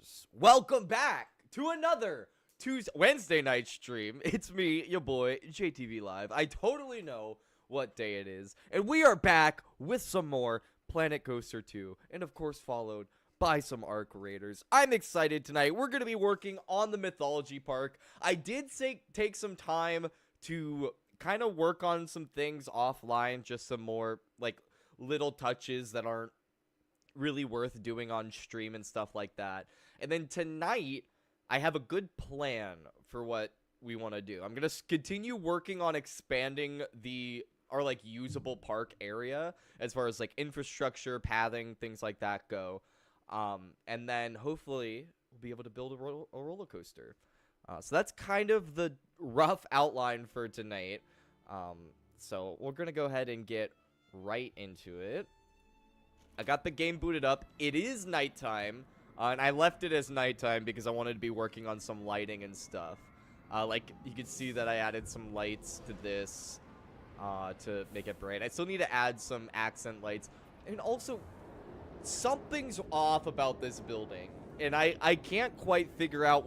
gamers, welcome back to another Wednesday night stream. It's me, your boy, JTV Live. I totally know what day it is, and we are back with some more Planet Coaster 2, and of course followed by some Arc Raiders. I'm excited tonight. We're going to be working on the Mythology Park. I did take some time to kind of work on some things offline, just some more, like, little touches that aren't really worth doing on stream and stuff like that. And then tonight, I have a good plan for what we want to do. I'm going to continue working on expanding our like usable park area as far as like infrastructure, pathing, things like that go. And then hopefully we'll be able to build a roller coaster. So that's kind of the rough outline for tonight. So we're going to go ahead and get right into it. I got the game booted up. It is nighttime, and I left it as nighttime because I wanted to be working on some lighting and stuff. Like, you can see that I added some lights to this to make it bright. I still need to add some accent lights. And also, something's off about this building. And I can't quite figure out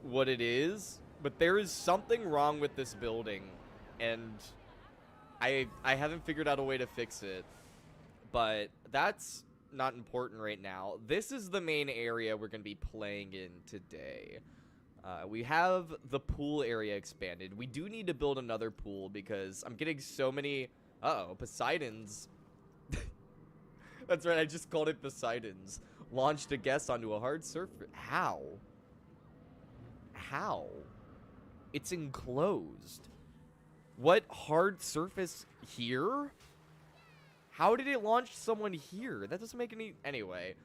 what it is, but there is something wrong with this building. And I haven't figured out a way to fix it. But that's not important right now. This is the main area we're going to be playing in today. We have the pool area expanded. We do need to build another pool because I'm getting so many... Uh-oh, Poseidon's... That's right, I just called it Poseidon's. Launched a guest onto a hard surface. How? How? It's enclosed. What hard surface here? How did it launch someone here? That doesn't make any... Anyway,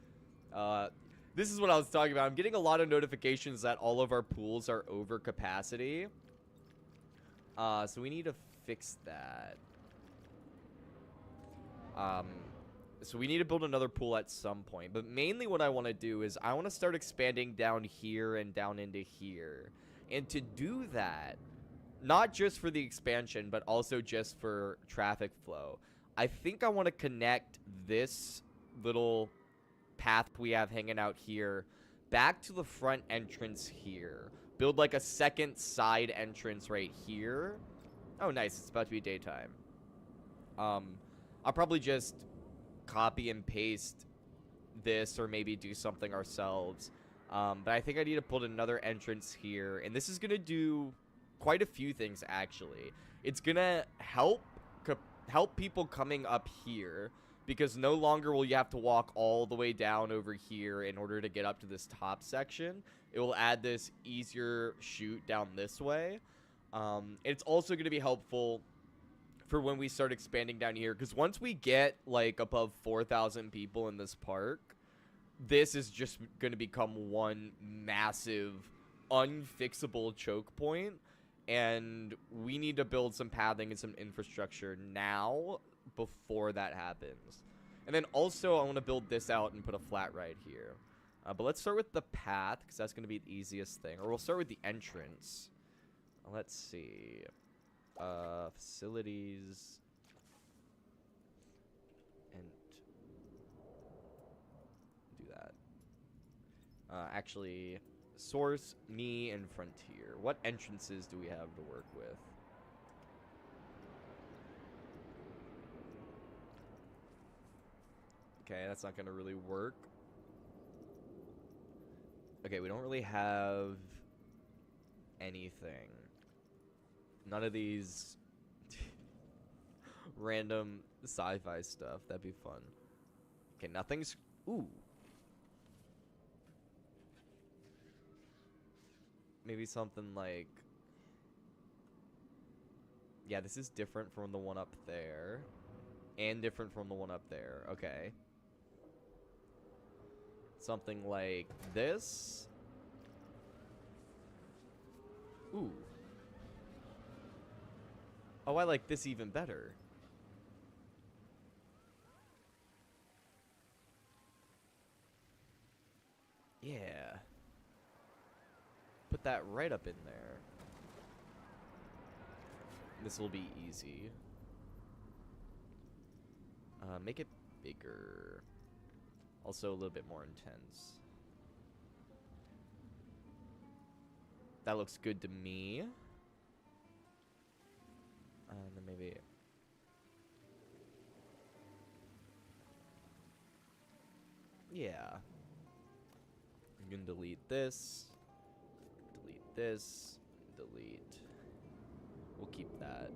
this is what I was talking about. I'm getting a lot of notifications that all of our pools are over capacity. So we need to fix that. So we need to build another pool at some point. But mainly what I want to do is I want to start expanding down here and down into here. And to do that, not just for the expansion, but also just for traffic flow, I think I want to connect this little path we have hanging out here back to the front entrance here. Build like a second side entrance right here. Oh, nice. It's about to be daytime. I'll probably just copy and paste this or maybe do something ourselves. But I think I need to put another entrance here. And this is going to do quite a few things, actually. It's going to help people coming up here, because no longer will you have to walk all the way down over here in order to get up to this top section. It will add this easier chute down this way. It's also going to be helpful for when we start expanding down here, because once we get like above 4,000 people in this park, this is just going to become one massive unfixable choke point. And we need to build some pathing and some infrastructure now before that happens. And then also I want to build this out and put a flat right here. But let's start with the path, because that's going to be the easiest thing. Or we'll start with the entrance. Let's see. Facilities. And do that. Actually... Source, me, and Frontier. What entrances do we have to work with? Okay, that's not going to really work. Okay, we don't really have anything. None of these random sci-fi stuff. That'd be fun. Okay, nothing's... Ooh. Maybe something like... Yeah, this is different from the one up there. And different from the one up there. Okay. Something like this. Ooh. Oh, I like this even better. Yeah. Put that right up in there. This will be easy. Make it bigger. Also a little bit more intense. That looks good to me. And then maybe... Yeah. I'm gonna delete this. Delete this. Delete. We'll keep that.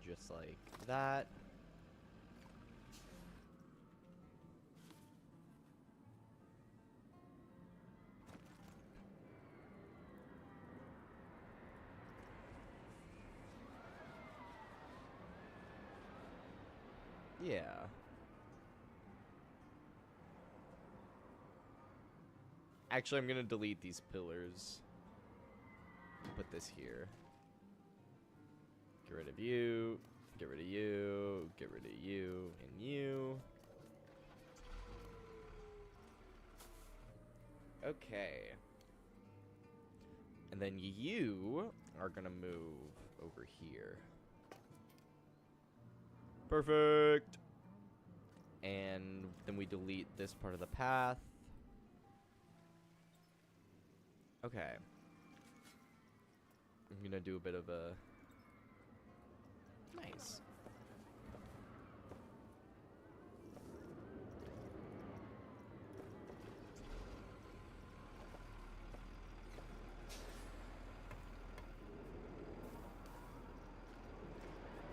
Just like that. Yeah. Actually, I'm gonna delete these pillars. Put this here. Get rid of you. Get rid of you. Get rid of you. And you. Okay. And then you are gonna move over here. Perfect. And then we delete this part of the path. Okay. I'm gonna do a bit of a... Nice.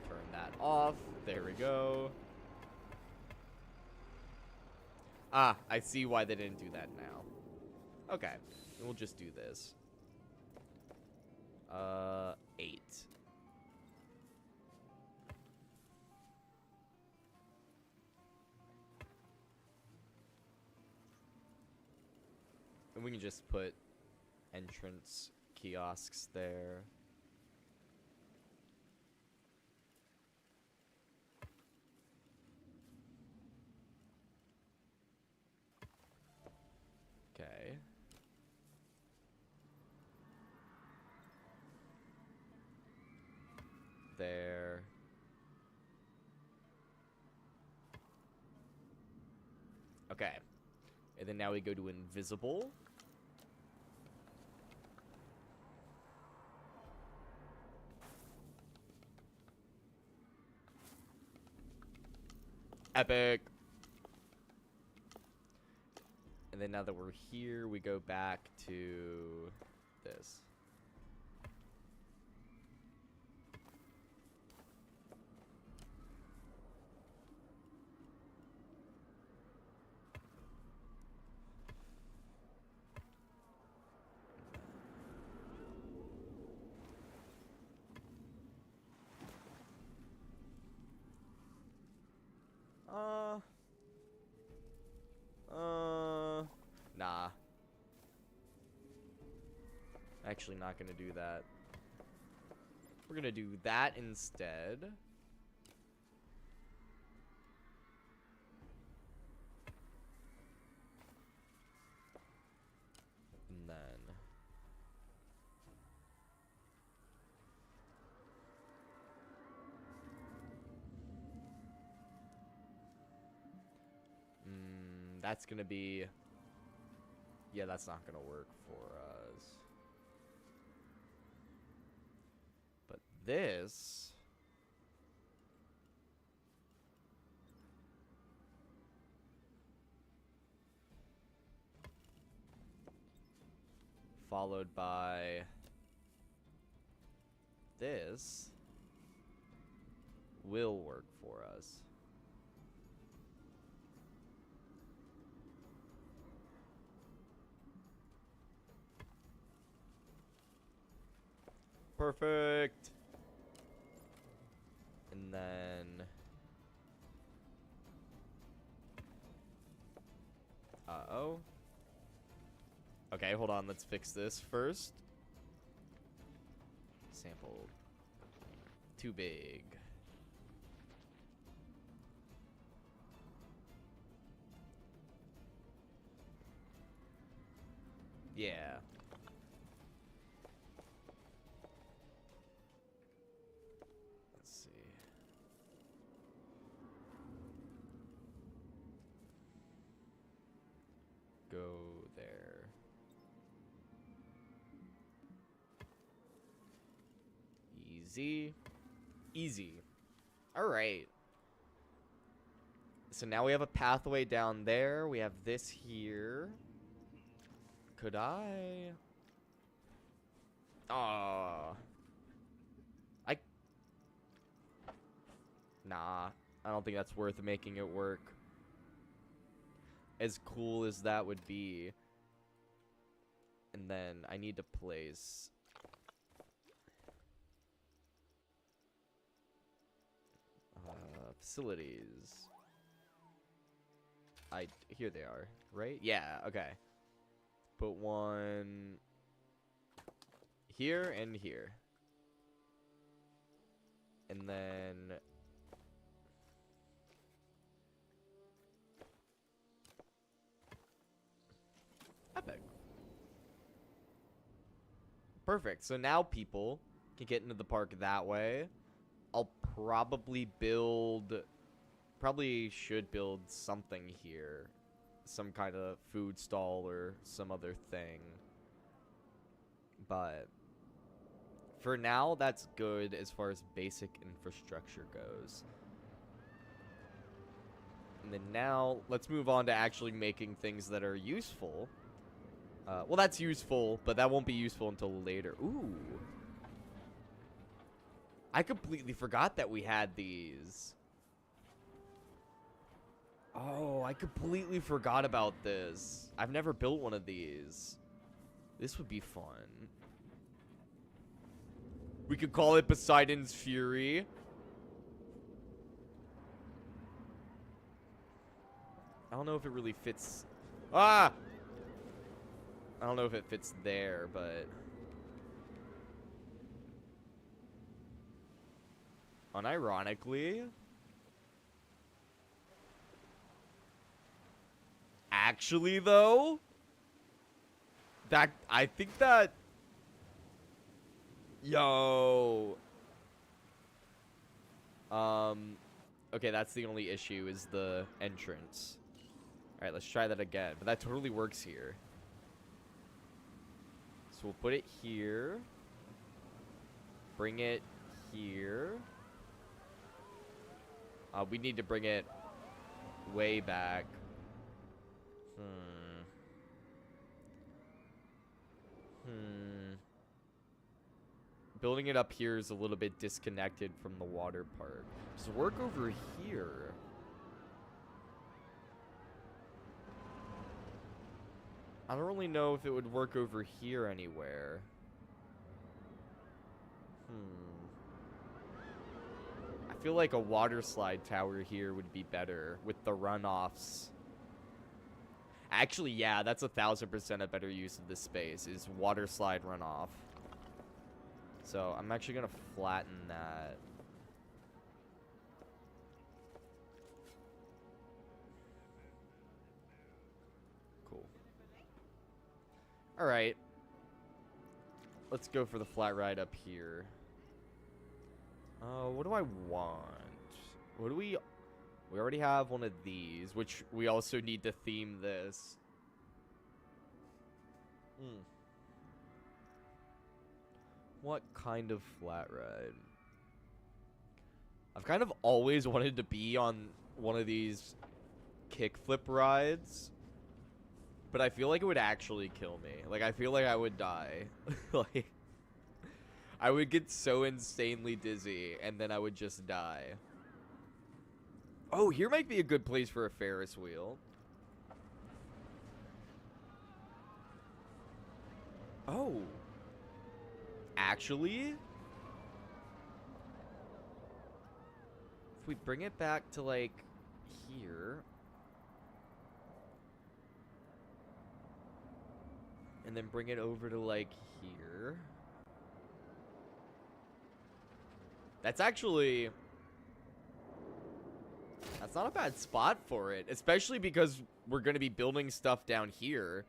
Turn that off. There we go. Ah, I see why they didn't do that now. Okay, we'll just do this. 8. And we can just put entrance kiosks there. Okay. There. Okay. And then now we go to invisible. Epic. And then now that we're here, we go back to this. Nah. Actually not gonna do that. We're gonna do that instead. And then... that's gonna be... Yeah, that's not gonna work for us. But this... followed by... this... will work for us. Perfect. And then... uh-oh. Okay, hold on. Let's fix this first. Sample. Too big. Yeah. Let's Easy. Easy. Alright. So now we have a pathway down there. We have this here. Could I? Nah. I don't think that's worth making it work. As cool as that would be. And then I need to place... facilities. Here they are, right? Yeah, okay. Put one here and here. And then epic. Perfect. So now people can get into the park that way. I'll probably should build something here. Some kind of food stall or some other thing. But for now, that's good as far as basic infrastructure goes. And then now, let's move on to actually making things that are useful. Well, that's useful, but that won't be useful until later. Ooh. I completely forgot that we had these. Oh, I completely forgot about this. I've never built one of these. This would be fun. We could call it Poseidon's Fury. I don't know if it really fits. Ah! I don't know if it fits there, but... unironically... actually, though... I think that... Yo... Okay, that's the only issue, is the entrance. Alright, let's try that again. But that totally works here. So we'll put it here. Bring it here. We need to bring it way back. Building it up here is a little bit disconnected from the water park. Does it work over here? I don't really know if it would work over here anywhere. I feel like a water slide tower here would be better with the runoffs. Actually, yeah, that's 1000% a better use of this space, is water slide runoff. So I'm actually gonna flatten that. Cool. Alright. Let's go for the flat ride up here. What do I want? What do we... We already have one of these, which we also need to theme this. What kind of flat ride? I've kind of always wanted to be on one of these kickflip rides, but I feel like it would actually kill me. Like, I feel like I would die. Like, I would get so insanely dizzy, and then I would just die. Oh, here might be a good place for a Ferris wheel. Oh. Actually, if we bring it back to, like, here, and then bring it over to, like, here, that's actually, that's not a bad spot for it, especially because we're going to be building stuff down here.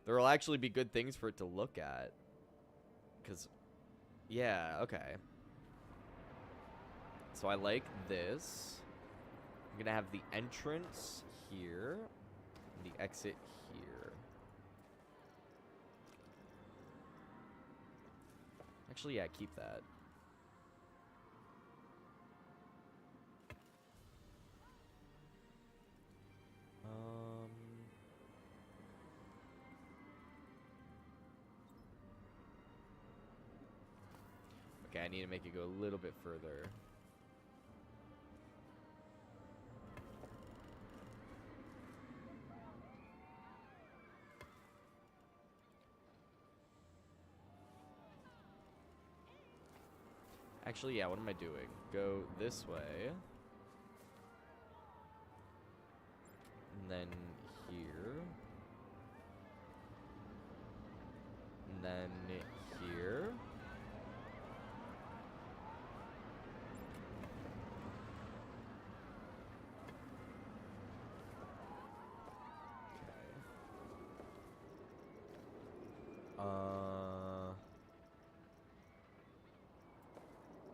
There will actually be good things for it to look at, because... yeah, okay. So I like this. I'm gonna have the entrance here, and the exit here. Actually, yeah, keep that. Okay, I need to make it go a little bit further. Actually, yeah, what am I doing? Go this way. And then here. And then here.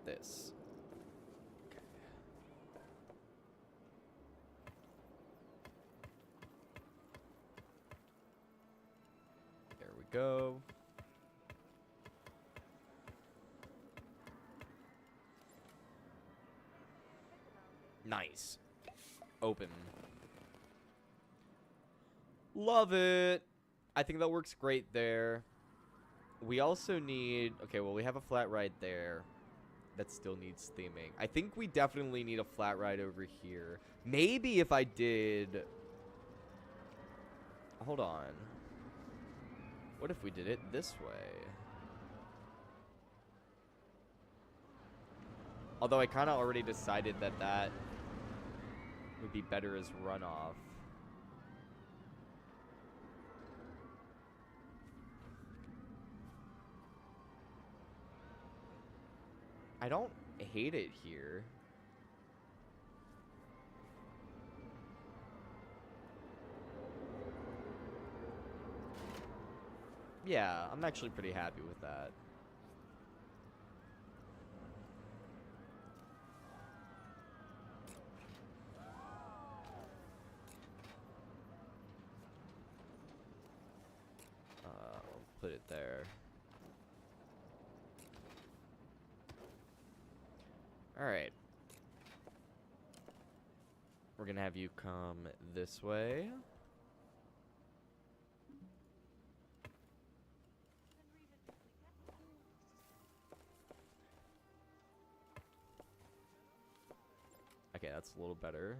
This. Okay. There we go. Nice. Open. Love it. I think that works great there. We also need... Okay, well, we have a flat ride there. That still needs theming. I think we definitely need a flat ride over here. Maybe if I did... Hold on. What if we did it this way? Although I kind of already decided that that would be better as runoff. I don't hate it here. Yeah, I'm actually pretty happy with that. I'll put it there. Alright. We're gonna have you come this way. Okay, that's a little better.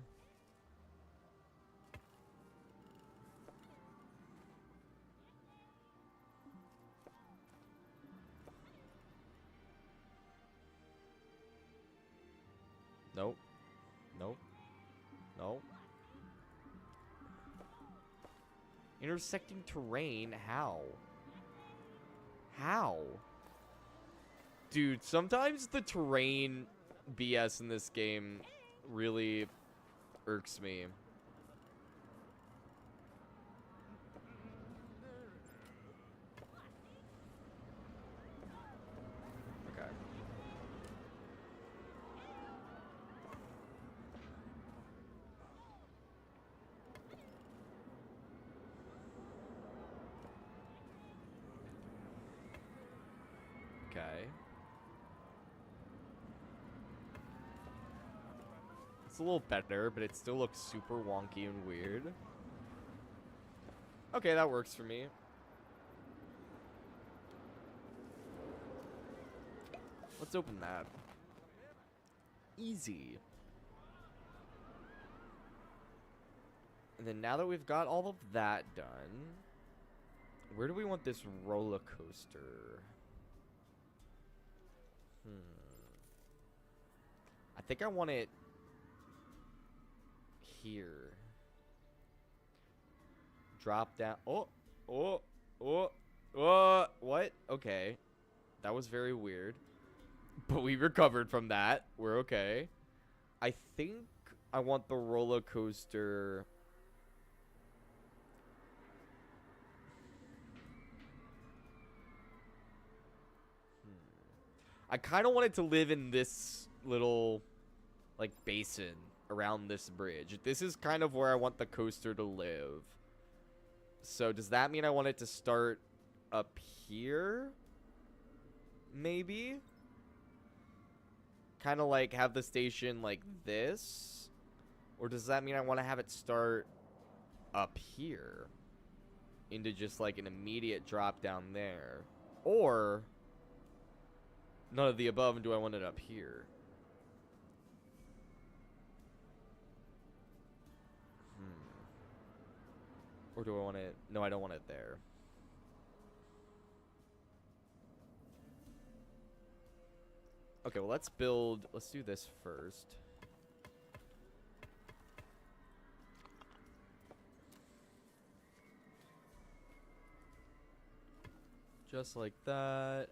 Nope. Nope. Nope. Intersecting terrain? How? How? Dude, sometimes the terrain BS in this game really irks me. Okay. Okay. It's a little better, but it still looks super wonky and weird. Okay, that works for me. Let's open that. Easy. And then now that we've got all of that done, where do we want this roller coaster? I think I want it here. Drop down. What? Okay. That was very weird. But we recovered from that. We're okay. I think I want the roller coaster. I kind of want it to live in this little, like, basin around this bridge. This is kind of where I want the coaster to live. So does that mean I want it to start up here? Maybe? Kind of like have the station like this? Or does that mean I want to have it start up here? Into just like an immediate drop down there? Or... None of the above, and do I want it up here? Or do I want it? No, I don't want it there. Okay, well, let's do this first. Just like that.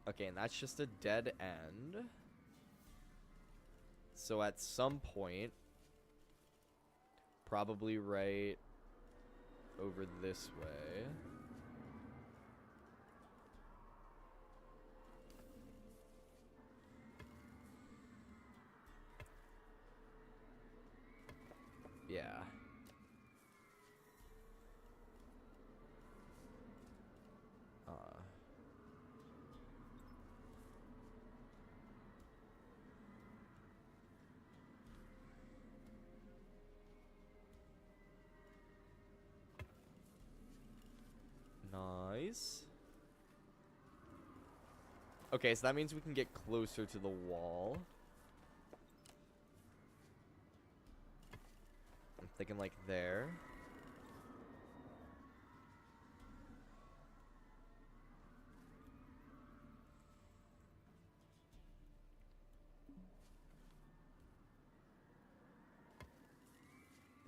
Okay, and that's just a dead end. So at some point, probably right over this way. Yeah. Nice. Okay, so that means we can get closer to the wall. I'm thinking like there.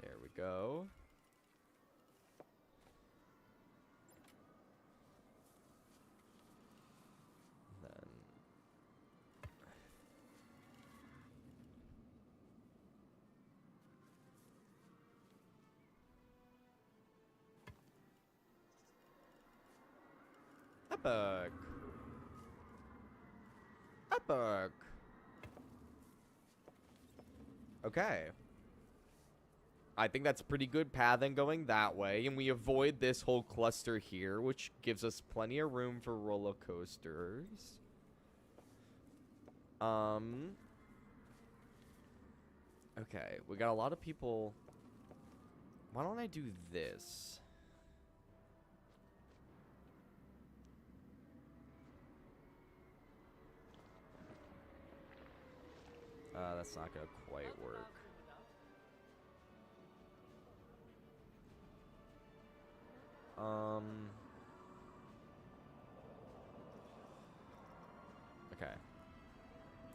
There we go. Then epic. Epic. Okay. I think that's pretty good pathing going that way, and we avoid this whole cluster here, which gives us plenty of room for roller coasters. Okay, we got a lot of people. Why don't I do this? That's not gonna quite work. Okay.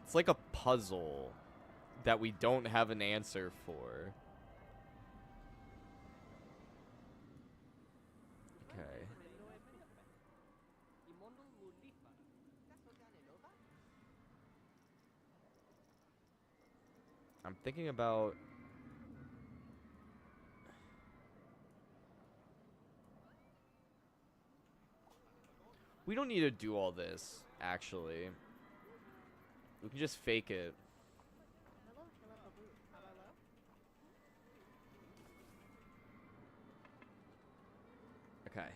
It's like a puzzle that we don't have an answer for. Okay. I'm thinking about... We don't need to do all this, actually. We can just fake it. Okay.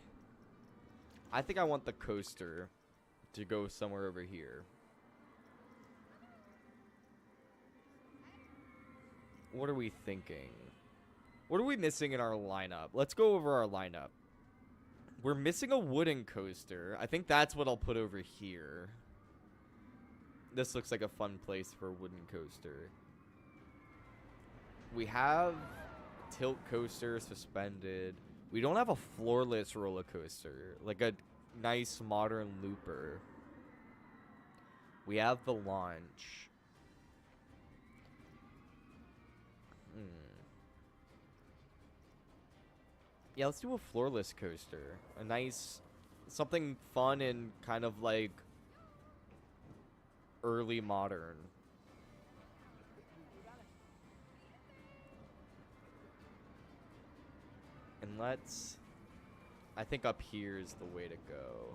I think I want the coaster to go somewhere over here. What are we thinking? What are we missing in our lineup? Let's go over our lineup. We're missing a wooden coaster. I think that's what I'll put over here. This looks like a fun place for a wooden coaster. We have tilt coaster suspended. We don't have a floorless roller coaster, like a nice modern looper. We have the launch. Yeah, let's do a floorless coaster. A nice, something fun and kind of like early modern. And let's, I think up here is the way to go.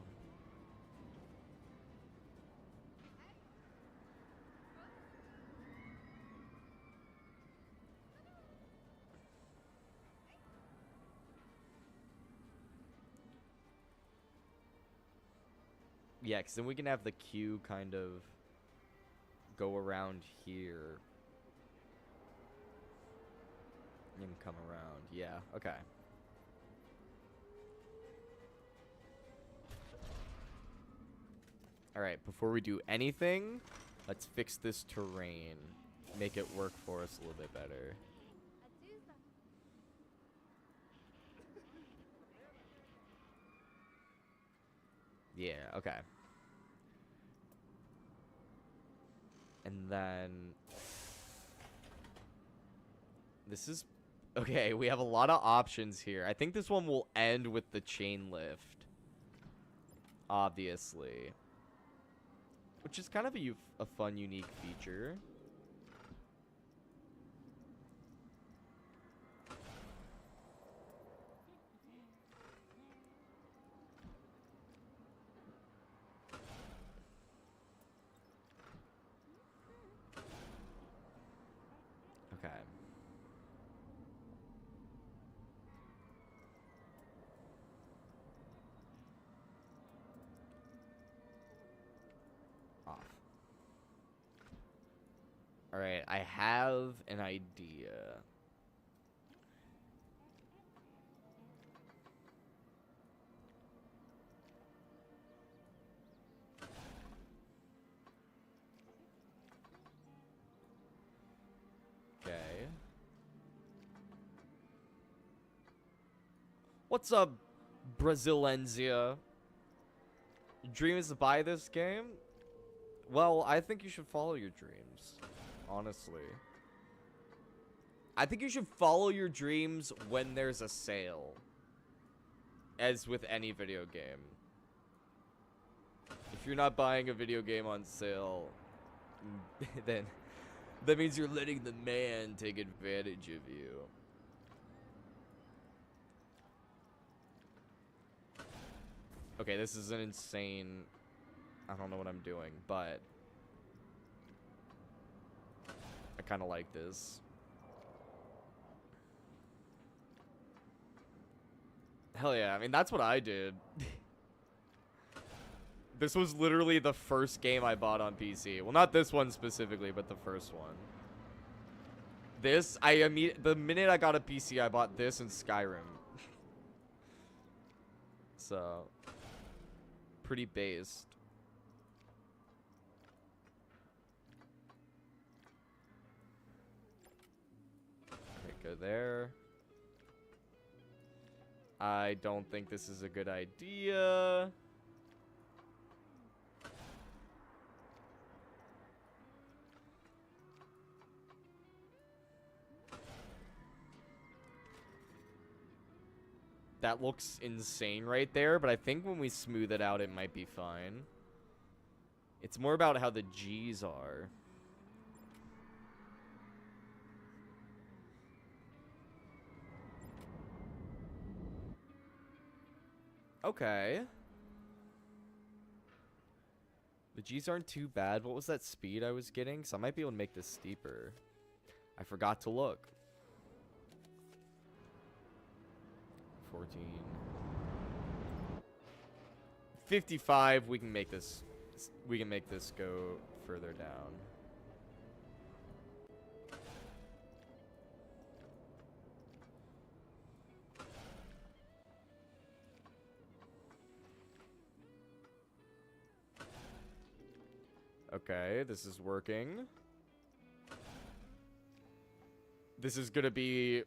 Yeah, because then we can have the queue kind of go around here. And come around. Yeah, okay. Alright, before we do anything, let's fix this terrain. Make it work for us a little bit better. Yeah, okay. And then... This is... Okay, we have a lot of options here. I think this one will end with the chain lift. Obviously. Which is kind of a fun, unique feature. Okay. Off. Alright, I have an idea. Okay. What's up, Brasilenzia? Your dream is to buy this game? Well, I think you should follow your dreams. Honestly. I think you should follow your dreams when there's a sale. As with any video game. If you're not buying a video game on sale, then that means you're letting the man take advantage of you. Okay, this is an insane... I don't know what I'm doing, but... I kind of like this. Hell yeah, I mean, that's what I did. This was literally the first game I bought on PC. Well, not this one specifically, but the first one. This, the minute I got a PC, I bought this and Skyrim. So, pretty based. Okay, go there. I don't think this is a good idea. That looks insane right there, but I think when we smooth it out, it might be fine. It's more about how the G's are. Okay. The G's aren't too bad. What was that speed I was getting? So I might be able to make this steeper. I forgot to look. 14. 55, we can make this go further down. Okay, this is working. This is gonna be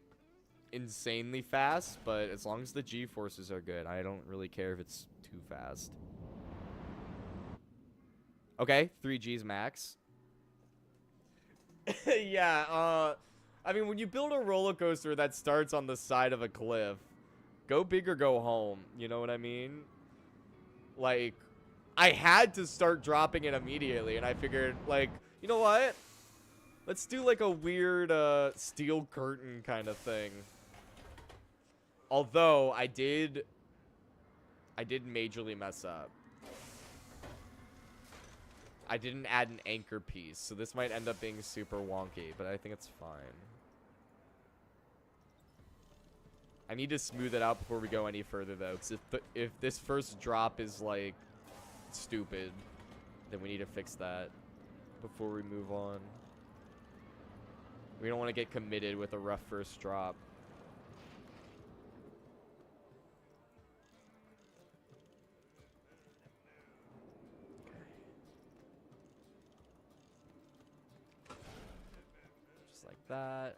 insanely fast, but as long as the G-forces are good, I don't really care if it's too fast. Okay, 3 Gs max. Yeah, I mean, when you build a roller coaster that starts on the side of a cliff, go big or go home, you know what I mean? Like, I had to start dropping it immediately, and I figured, like, you know what? Let's do, like, a weird, steel curtain kind of thing. Although, I did majorly mess up. I didn't add an anchor piece, so this might end up being super wonky, but I think it's fine. I need to smooth it out before we go any further, though, because if this first drop is, like, stupid, then we need to fix that before we move on. We don't want to get committed with a rough first drop. Okay. that.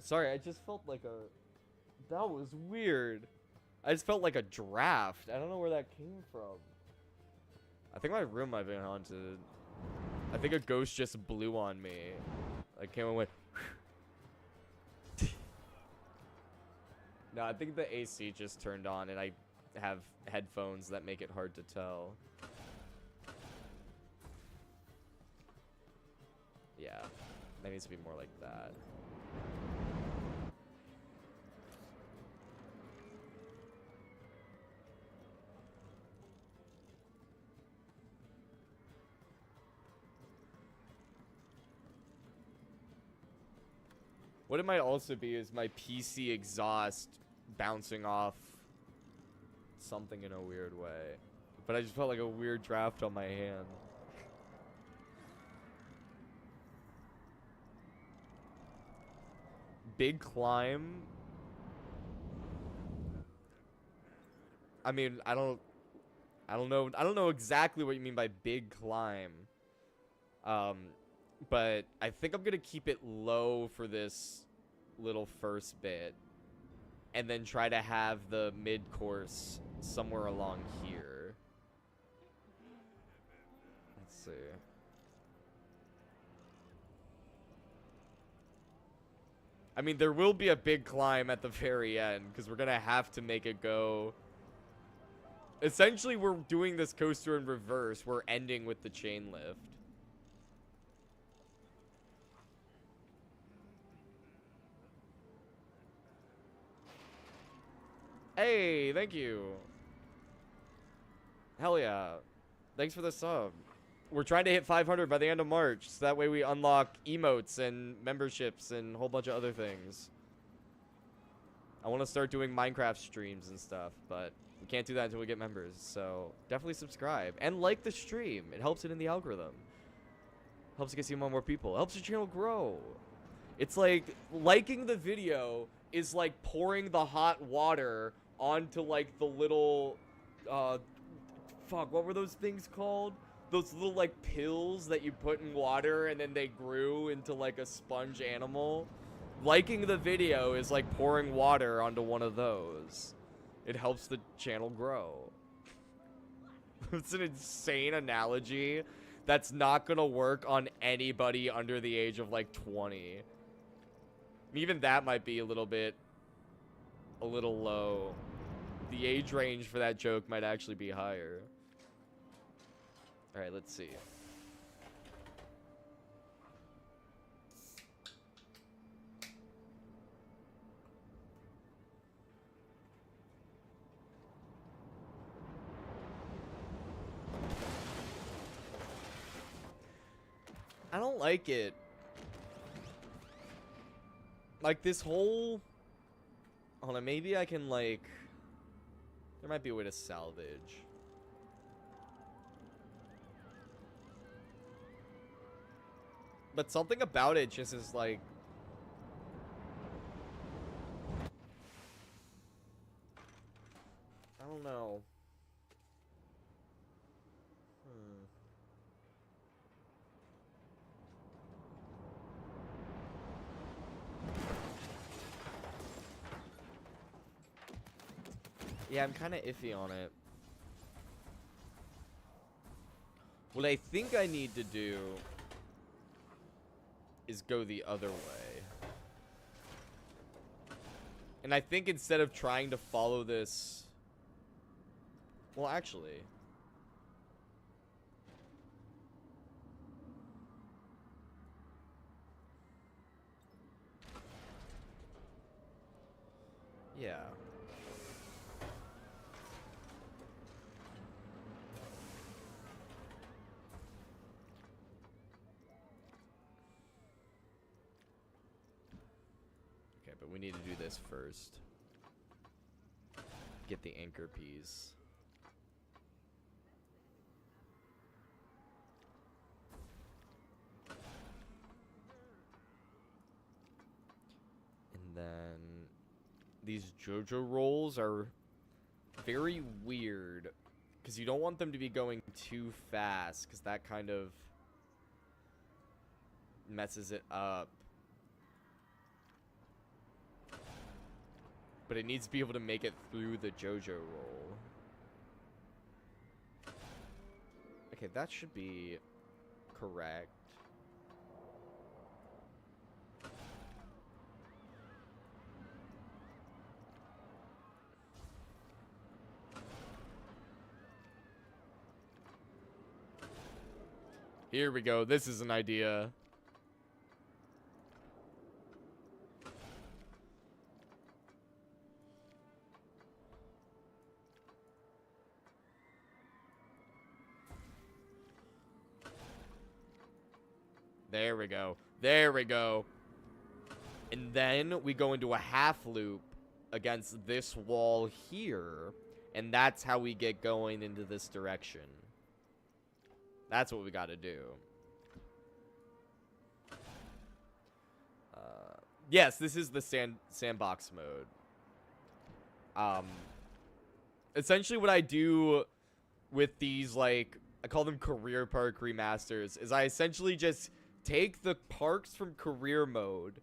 Sorry, I just felt like a... That was weird. I just felt like a draft. I don't know where that came from. I think my room might have been haunted. I think a ghost just blew on me. Like came and went... No, I think the AC just turned on and I have headphones that make it hard to tell. Yeah, that needs to be more like that. What it might also be is my PC exhaust bouncing off something in a weird way. But I just felt like a weird draft on my hand. Big climb? I mean, I don't know exactly what you mean by big climb. But I think I'm gonna keep it low for this little first bit. And then try to have the mid-course somewhere along here. Let's see. I mean, there will be a big climb at the very end, because we're gonna have to make it go... Essentially, we're doing this coaster in reverse. We're ending with the chain lift. Hey, thank you. Hell yeah. Thanks for the sub. We're trying to hit 500 by the end of March, so that way we unlock emotes and memberships and a whole bunch of other things. I want to start doing Minecraft streams and stuff, but we can't do that until we get members, so definitely subscribe. And like the stream. It helps it in the algorithm. Helps it get seen by more people. It helps your channel grow. It's like, liking the video is like pouring the hot water onto like the little, fuck, what were those things called? Those little like pills that you put in water and then they grew into like a sponge animal. Liking the video is like pouring water onto one of those. It helps the channel grow. It's an insane analogy that's not gonna work on anybody under the age of like 20. Even that might be a little low. The age range for that joke might actually be higher. Alright, let's see. I don't like it. Like, this whole... Hold on, maybe I can, like... There might be a way to salvage. But something about it just is, like... I don't know. Yeah, I'm kind of iffy on it. What I think I need to do is go the other way. And I think instead of trying to follow this... Well, actually... Yeah. Okay, but we need to do this first. Get the anchor piece. And then these JoJo rolls are very weird. Because you don't want them to be going too fast. Because that kind of messes it up. But it needs to be able to make it through the JoJo roll. Okay, that should be correct. Here we go. This is an idea. There we go. There we go. And then we go into a half loop against this wall here. And that's how we get going into this direction. That's what we got to do. Yes, this is the sandbox mode. Essentially what I do with these, like, I call them career park remasters, is I essentially just take the parks from career mode,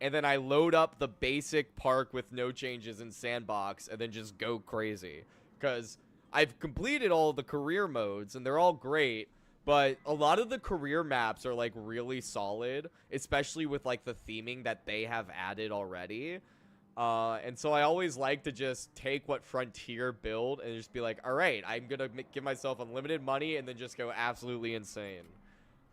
and then I load up the basic park with no changes in sandbox, and then just go crazy. Because I've completed all the career modes, and they're all great, but a lot of the career maps are, like, really solid, especially with, like, the theming that they have added already. And so I always like to just take what Frontier build and just be like, all right, I'm going to give myself unlimited money and then just go absolutely insane.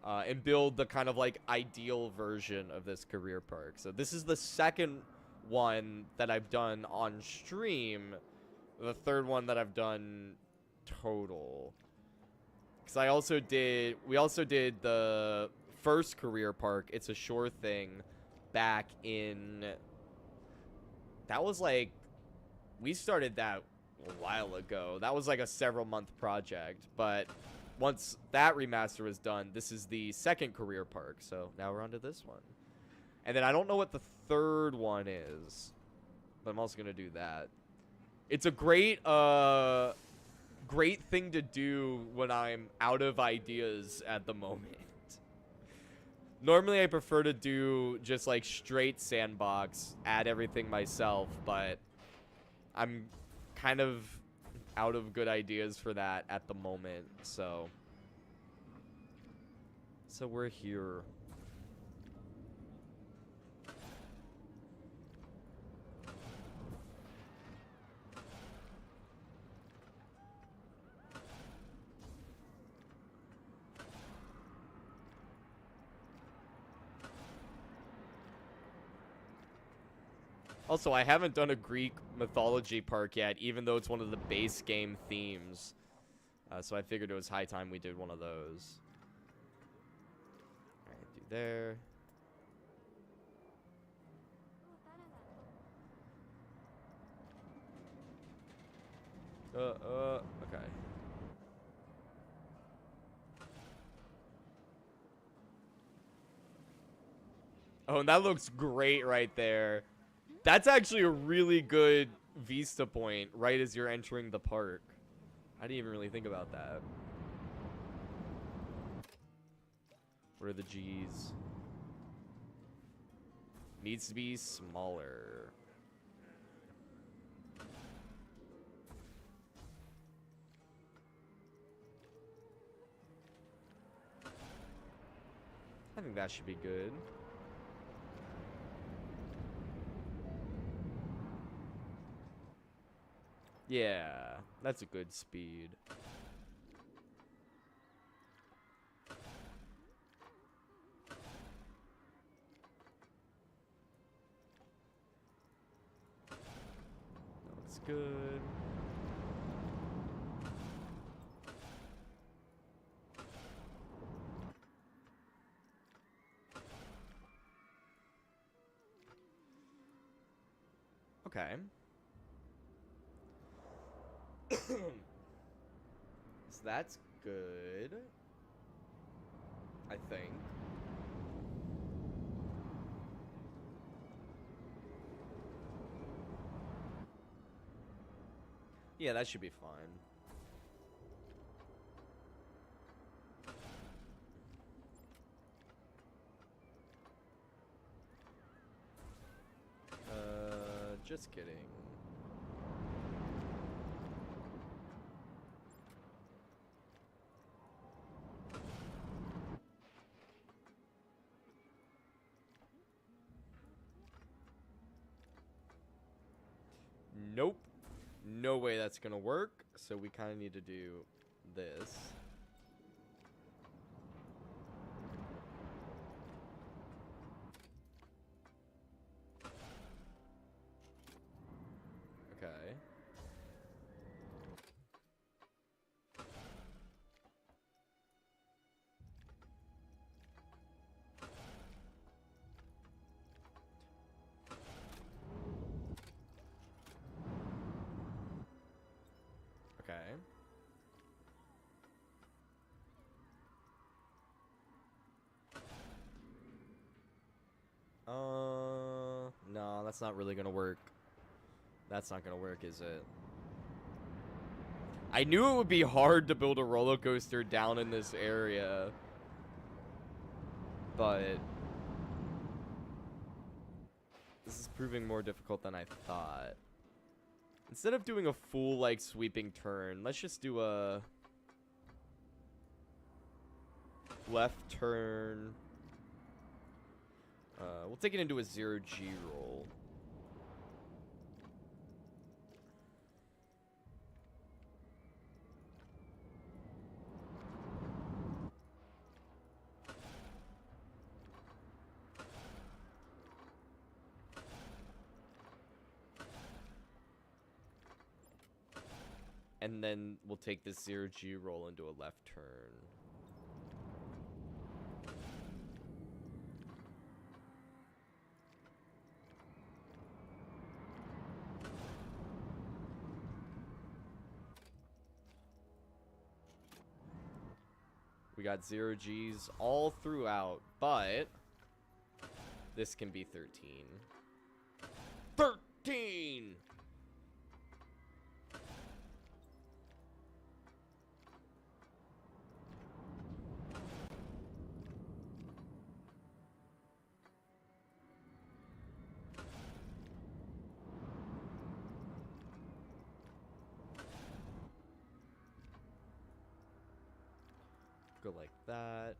And build the kind of, like, ideal version of this career park. So this is the second one that I've done on stream. The third one that I've done total. Because we also did the first career park, It's a Sure Thing, back in... That was like, we started that a while ago. That was like a several month project. But once that remaster was done, this is the second career park. So now we're on to this one. And then I don't know what the third one is, but I'm also going to do that. It's a great, great thing to do when I'm out of ideas at the moment. Normally, I prefer to do just, like, straight sandbox, add everything myself, but I'm kind of out of good ideas for that at the moment, so we're here. Also, I haven't done a Greek mythology park yet, even though it's one of the base game themes. So I figured it was high time we did one of those. Alright, do there. Okay. Oh, and that looks great right there. That's actually a really good vista point right as you're entering the park. I didn't even really think about that. What are the G's? Needs to be smaller. I think that should be good. Yeah, that's a good speed. Looks good. Okay. So that's good, I think. Yeah, that should be fine. Just kidding. Nope. No way that's gonna work. So we kind of need to do this. Okay. Okay. No, that's not really gonna work. That's not gonna work, is it? I knew it would be hard to build a roller coaster down in this area, but this is proving more difficult than I thought. Instead of doing a full, like, sweeping turn, let's just do a left turn. We'll take it into a 0G roll. And then we'll take this 0G roll into a left turn. We got 0Gs all throughout, but this can be 13. 13! Go like that.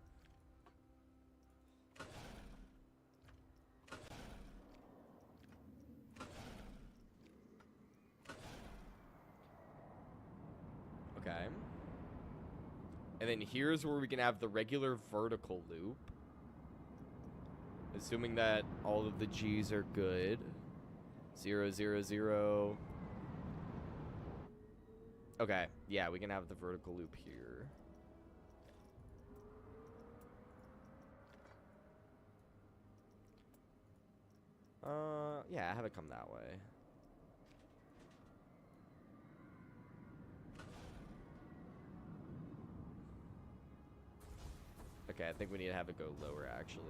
Okay. And then here's where we can have the regular vertical loop. Assuming that all of the G's are good. 0, 0, 0. Okay, yeah, we can have the vertical loop here. Yeah, have it come that way. Okay, I think we need to have it go lower, actually.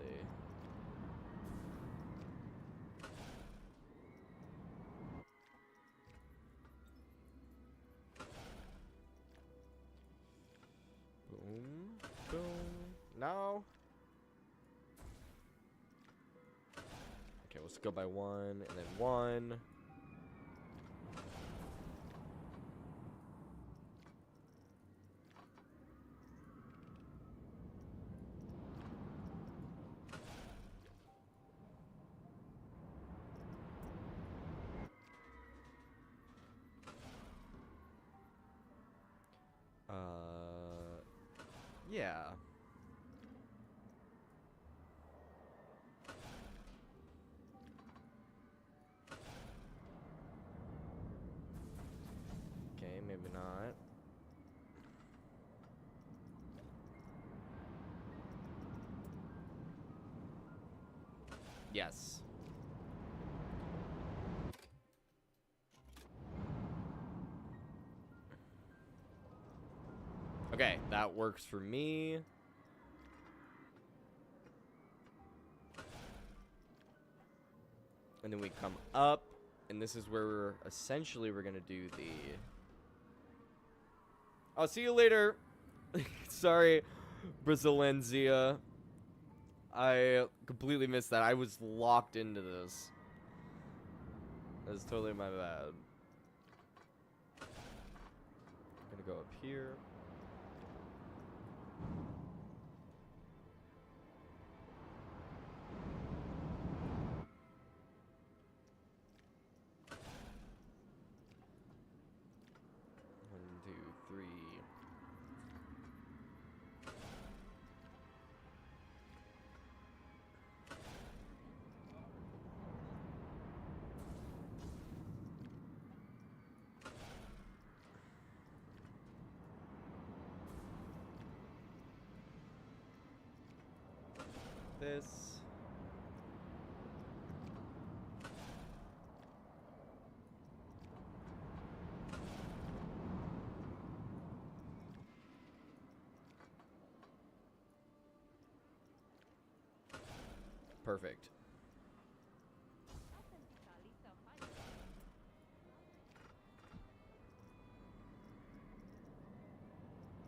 Boom, boom. No. Okay, let's go by 1, and then 1. Yeah. Okay, maybe not. Yes. Okay, that works for me. And then we come up, and this is where we're gonna do the I'll see you later. Sorry, Brazilenzia. I completely missed that. I was locked into this. That's totally my bad. I'm gonna go up here. This. Perfect.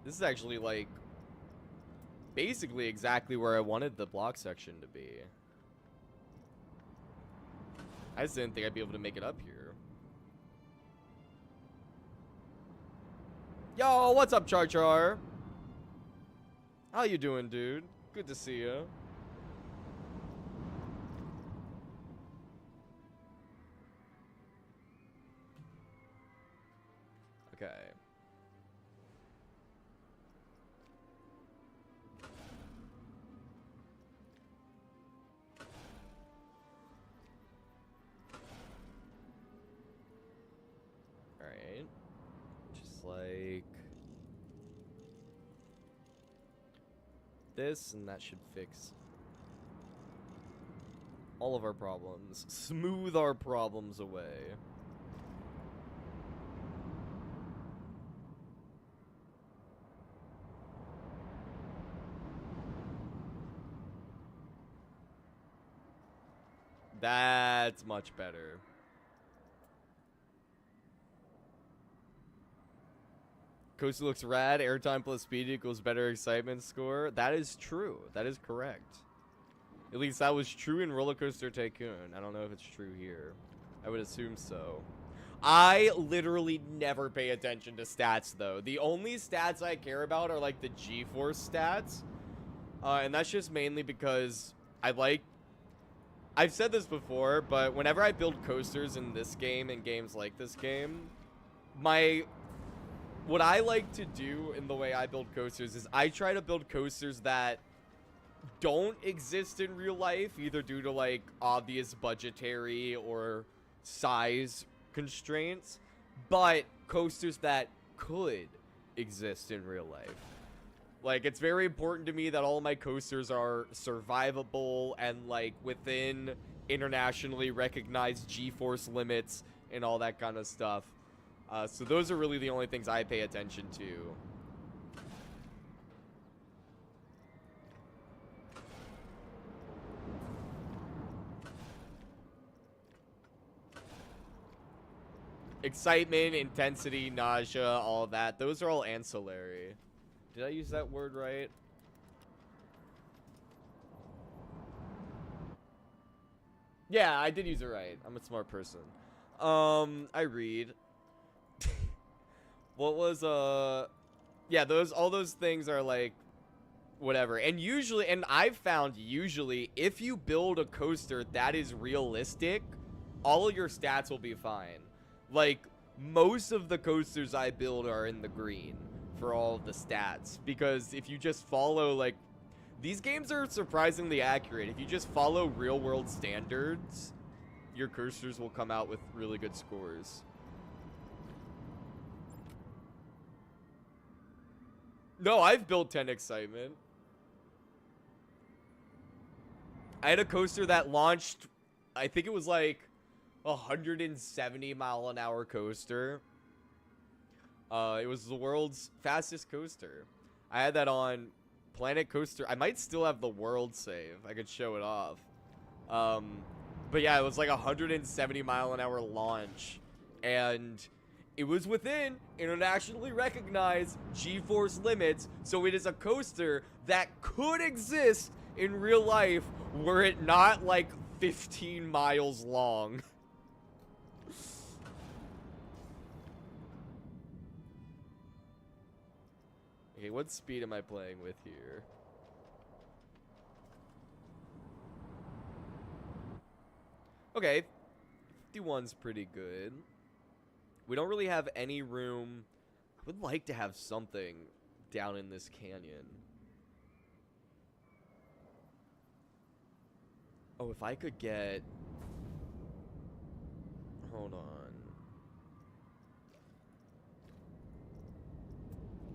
This is actually like basically exactly where I wanted the block section to be. I just didn't think I'd be able to make it up here. Yo, what's up, Char Char? How you doing, dude? Good to see you. Okay. Alright. Just like this, and that should fix all of our problems. Smooth our problems away. That's much better. Coaster looks rad. Airtime plus speed equals better excitement score. That is true. That is correct. At least that was true in Roller Coaster Tycoon. I don't know if it's true here. I would assume so. I literally never pay attention to stats, though. The only stats I care about are, like, the G-Force stats. And that's just mainly because I like... I've said this before, but whenever I build coasters in this game and games like this game, what I like to do in the way I build coasters is I try to build coasters that don't exist in real life, either due to, like, obvious budgetary or size constraints, but coasters that could exist in real life. Like, it's very important to me that all of my coasters are survivable and, like, within internationally recognized G-force limits and all that kind of stuff. So those are really the only things I pay attention to. Excitement, intensity, nausea, all of that. Those are all ancillary. Did I use that word right? Yeah, I did use it right. I'm a smart person. I read. What was, yeah, all those things are, like, whatever. And usually, and I've found usually, if you build a coaster that is realistic, all of your stats will be fine. Like, most of the coasters I build are in the green for all of the stats. Because if you just follow, like, these games are surprisingly accurate. If you just follow real-world standards, your coasters will come out with really good scores. No, I've built 10 excitement. I had a coaster that launched, I think it was like 170 mile an hour coaster. It was the world's fastest coaster. I had that on Planet Coaster. I might still have the world save. I could show it off. But yeah, it was like 170 mile an hour launch. And It was within internationally recognized G-force limits, so it is a coaster that could exist in real life were it not like 15 miles long. Okay, what speed am I playing with here? Okay, 51's pretty good. We don't really have any room. I would like to have something down in this canyon. Oh, if I could get... Hold on.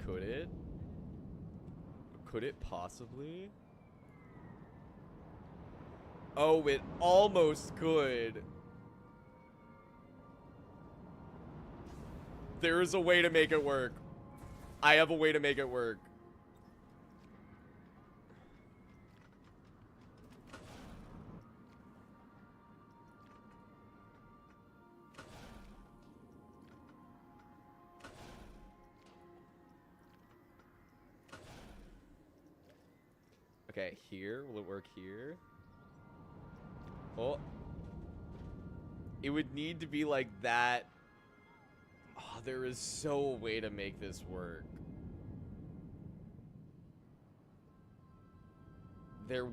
Could it? Could it possibly? Oh, it almost could. There is a way to make it work. I have a way to make it work. Okay, here. Will it work here? Oh. It would need to be like that. Oh, there is so a way to make this work. Oh,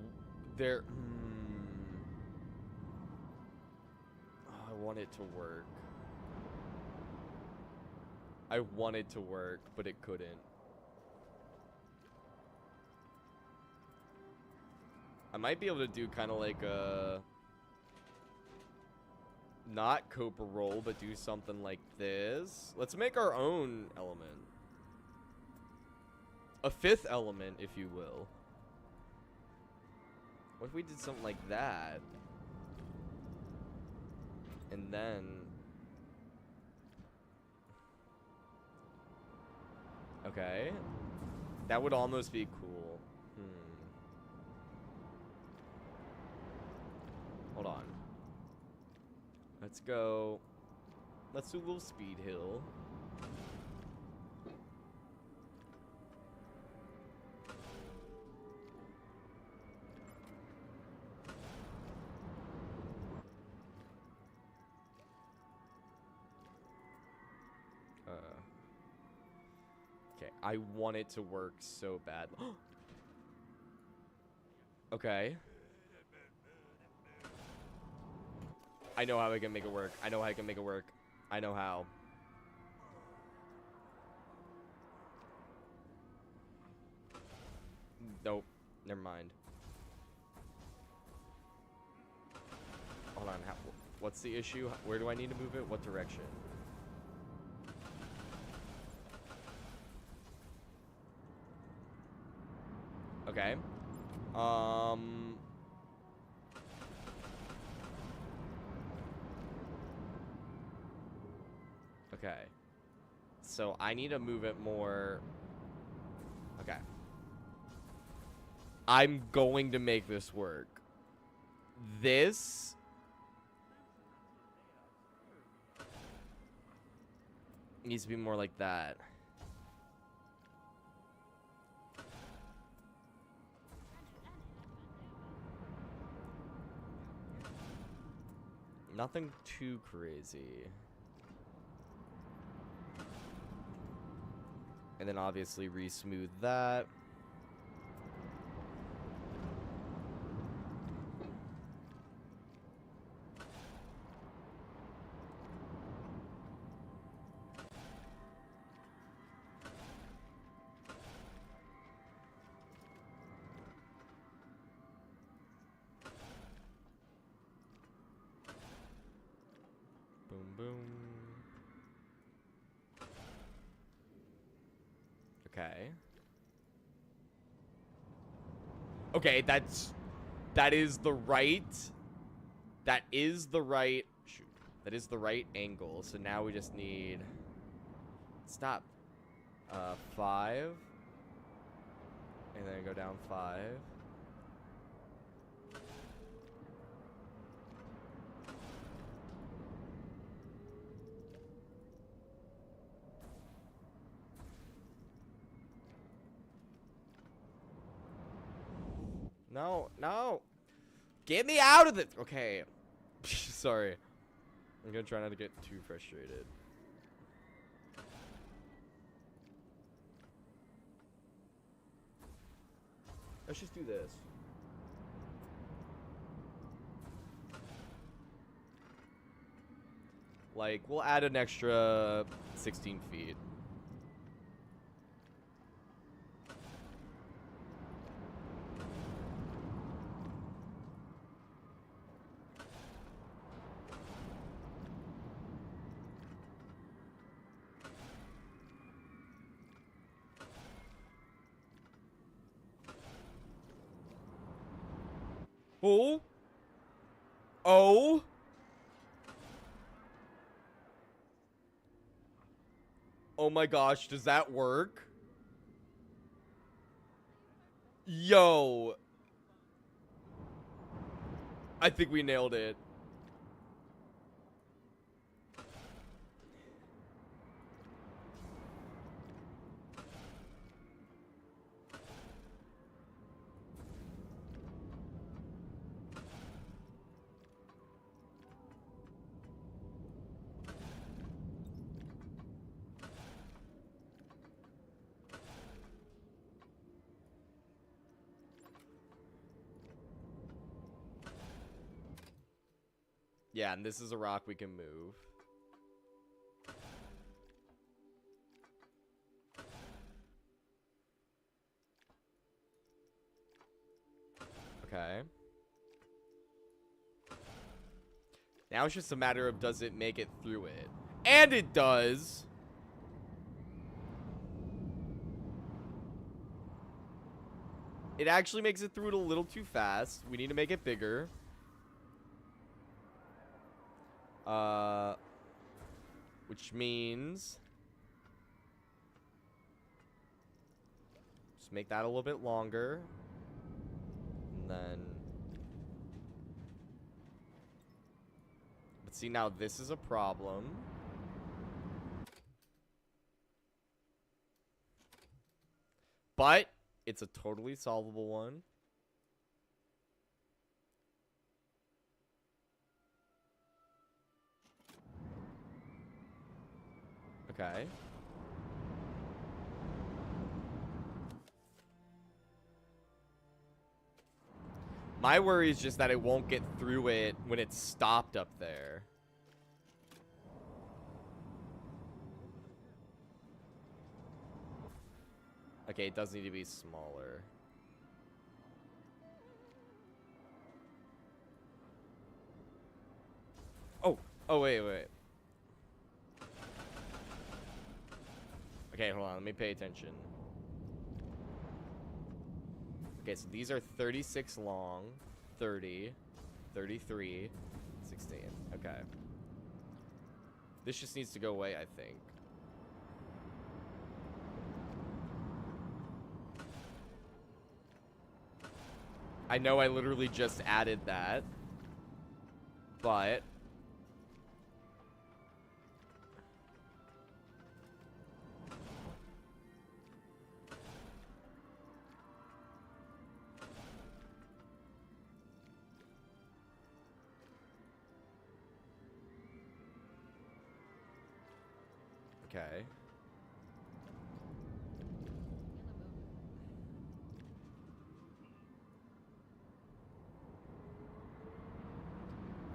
I want it to work. I want it to work, but it couldn't. I might be able to do kind of like a... Not Copa roll, but do something like this. Let's make our own element. A fifth element, if you will. What if we did something like that? And then... Okay. That would almost be cool. Hold on. Let's go. Let's do a little speed hill. Okay, I want it to work so bad. Okay. I know how I can make it work. I know how I can make it work. I know how. Nope. Never mind. Hold on. What's the issue? Where do I need to move it? What direction? Okay. Okay. So I need to move it more. Okay. I'm going to make this work. This needs to be more like that. Nothing too crazy. And then obviously re-smooth that. Boom, boom. Okay. Okay, that is the right, shoot, that is the right angle. So now we just need, stop, 5, and then go down 5. No, no. Get me out of this. Okay. Sorry. I'm gonna try not to get too frustrated. Let's just do this. Like, we'll add an extra 16 feet. Oh. Oh. Oh my gosh, does that work? Yo. I think we nailed it. Yeah, and this is a rock we can move. Okay. Now it's just a matter of does it make it through it. And it does! It actually makes it through it a little too fast. We need to make it bigger. Which means... just make that a little bit longer. And then... but see, now this is a problem. But it's a totally solvable one. Okay. My worry is just that it won't get through it when it's stopped up there. Okay, it does need to be smaller. Oh, wait. Okay, hold on, let me pay attention. Okay, so these are 36 long, 30, 33, 16. Okay. This just needs to go away, I think. I know I literally just added that, but... okay.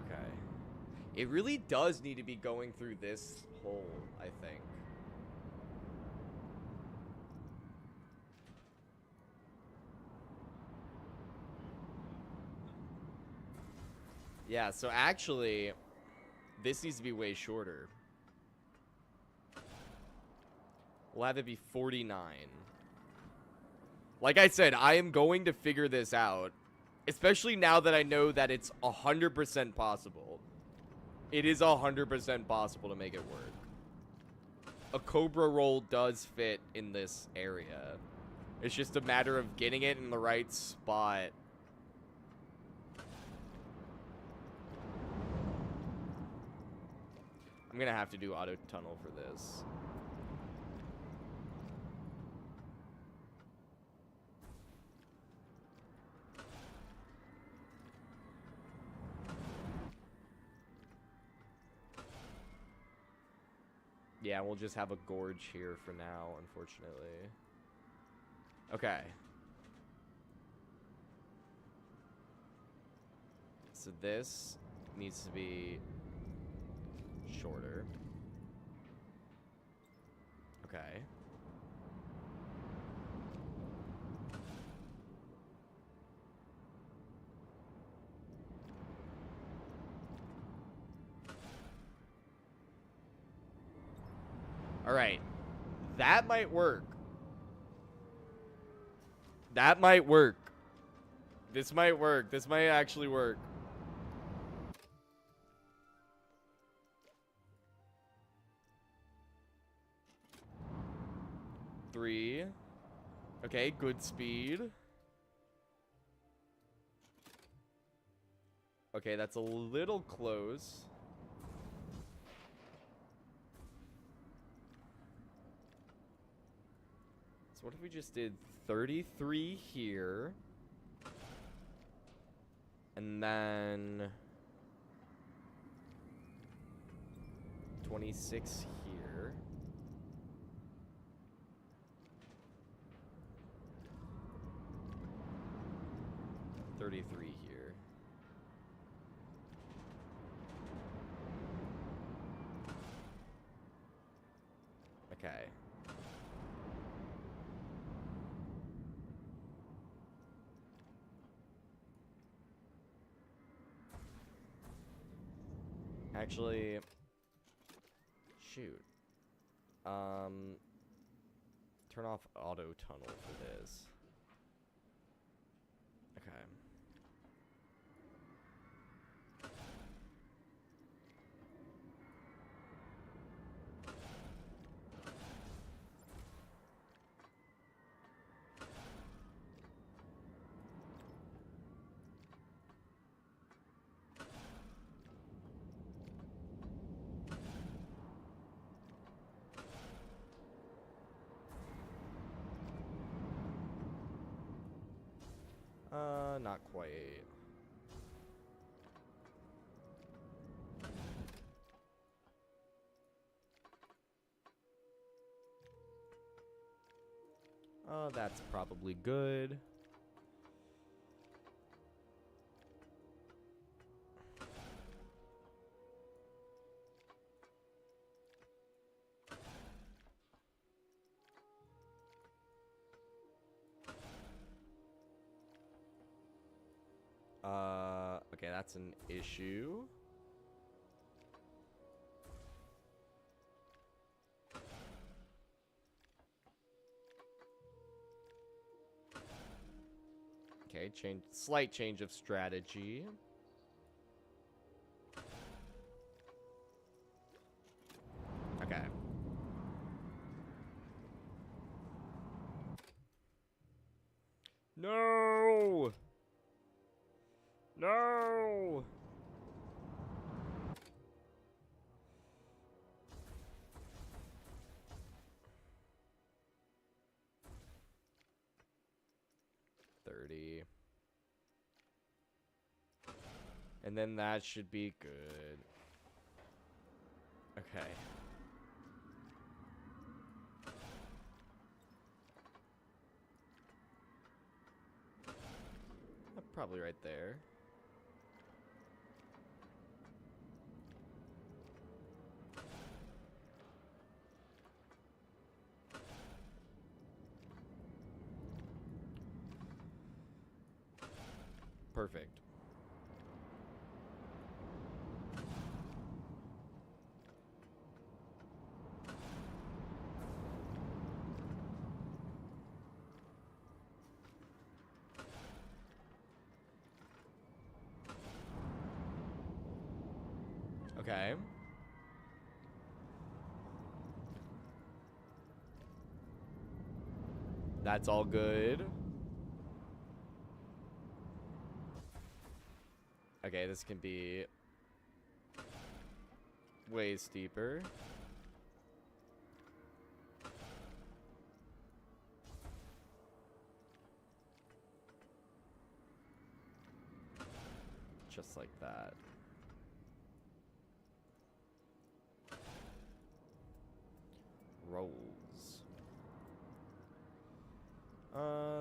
Okay. It really does need to be going through this hole, I think. Yeah, so actually, this needs to be way shorter. We'll have it be 49. Like I said, I am going to figure this out. Especially now that I know that it's 100% possible. It is 100% possible to make it work. A Cobra roll does fit in this area. It's just a matter of getting it in the right spot. I'm gonna have to do auto tunnel for this. Yeah, we'll just have a gorge here for now, unfortunately. Okay. So this needs to be shorter. Okay. All right. That might work. That might work. This might work. This might actually work. Three. Okay, good speed. Okay, that's a little close. So what if we just did 33 here? And then 26 here. $33 here. Okay. Actually, shoot. Turn off auto tunnel for this. Okay. Not quite. That's probably good. Okay, that's an issue. Okay, slight change of strategy. Okay. No! No! And then that should be good. Okay. Probably right there. Perfect. Okay. That's all good. Okay, this can be way steeper. Just like that. scrolls.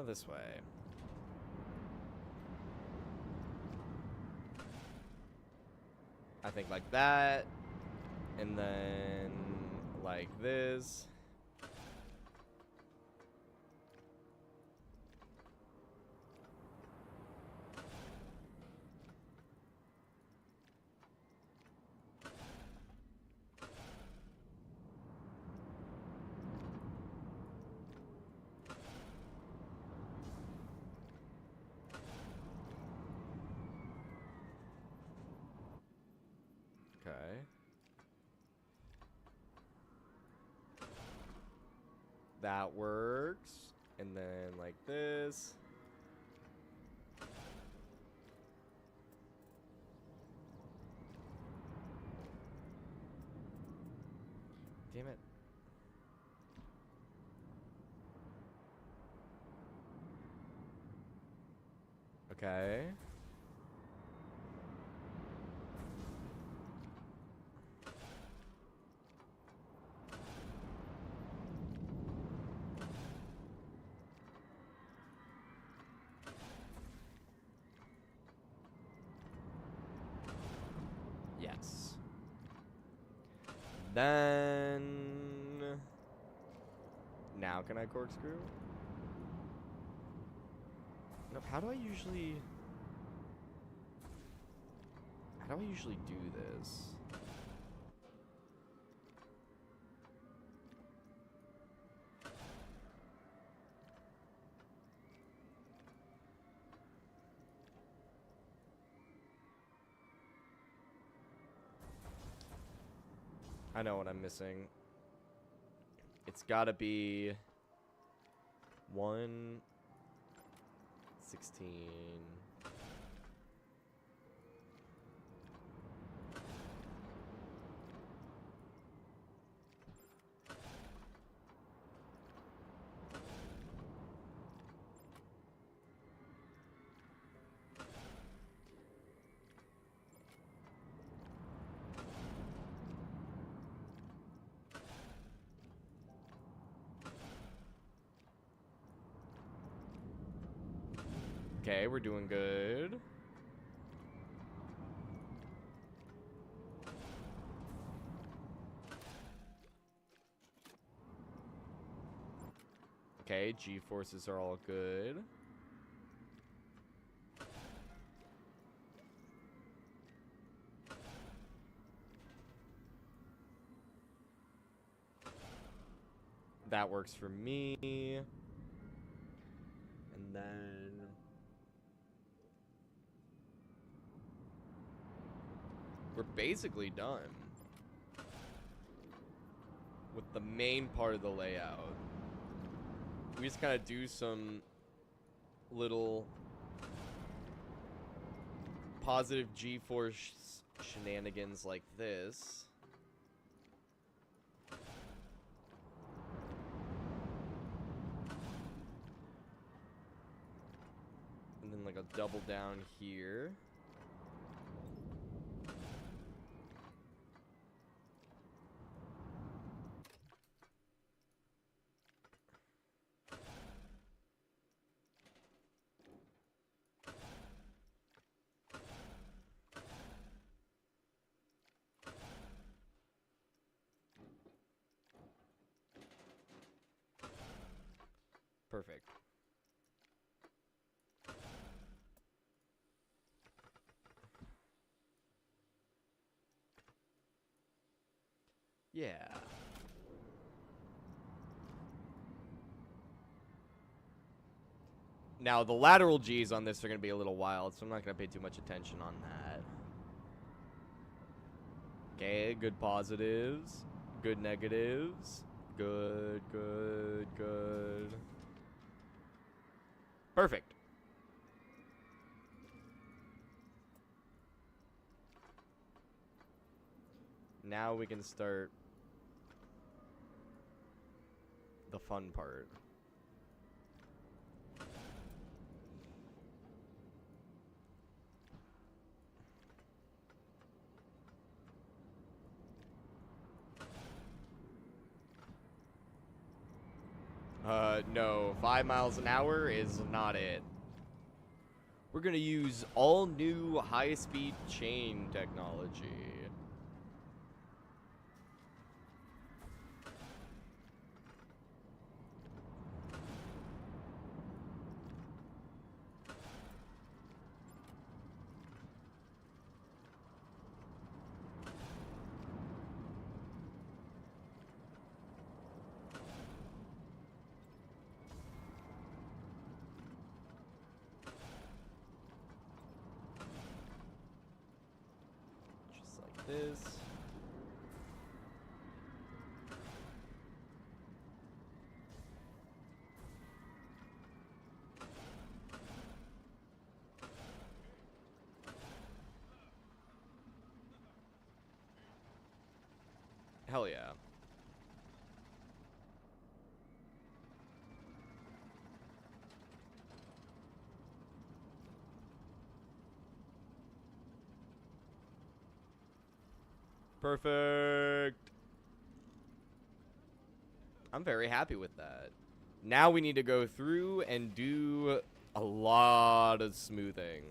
This way. I think like that. And then like this. Okay. That works. And then like this. Damn it. Okay. Yes. Then now can I corkscrew? No, how do I usually do this? I know what I'm missing. It's gotta be 116. Okay, we're doing good. Okay, G-forces are all good. That works for me. And then we're basically done with the main part of the layout. We just kind of do some little positive G-force shenanigans like this. And then like a double down here. Perfect. Yeah. Now, the lateral G's on this are going to be a little wild, so I'm not going to pay too much attention on that. Okay, good positives. Good negatives. Good, good, good. Perfect. Now we can start the fun part. No, 5 miles an hour is not it. We're gonna use all new high-speed chain technology. Just like this. Hell yeah. Perfect. I'm very happy with that. Now we need to go through and do a lot of smoothing.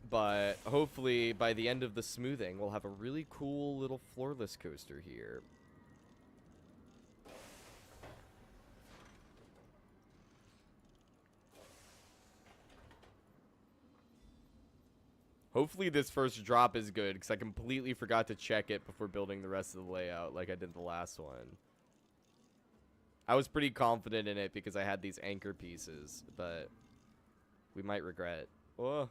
But hopefully by the end of the smoothing, we'll have a really cool little floorless coaster here. Hopefully this first drop is good, because I completely forgot to check it before building the rest of the layout like I did the last one. I was pretty confident in it because I had these anchor pieces, but we might regret. Oh.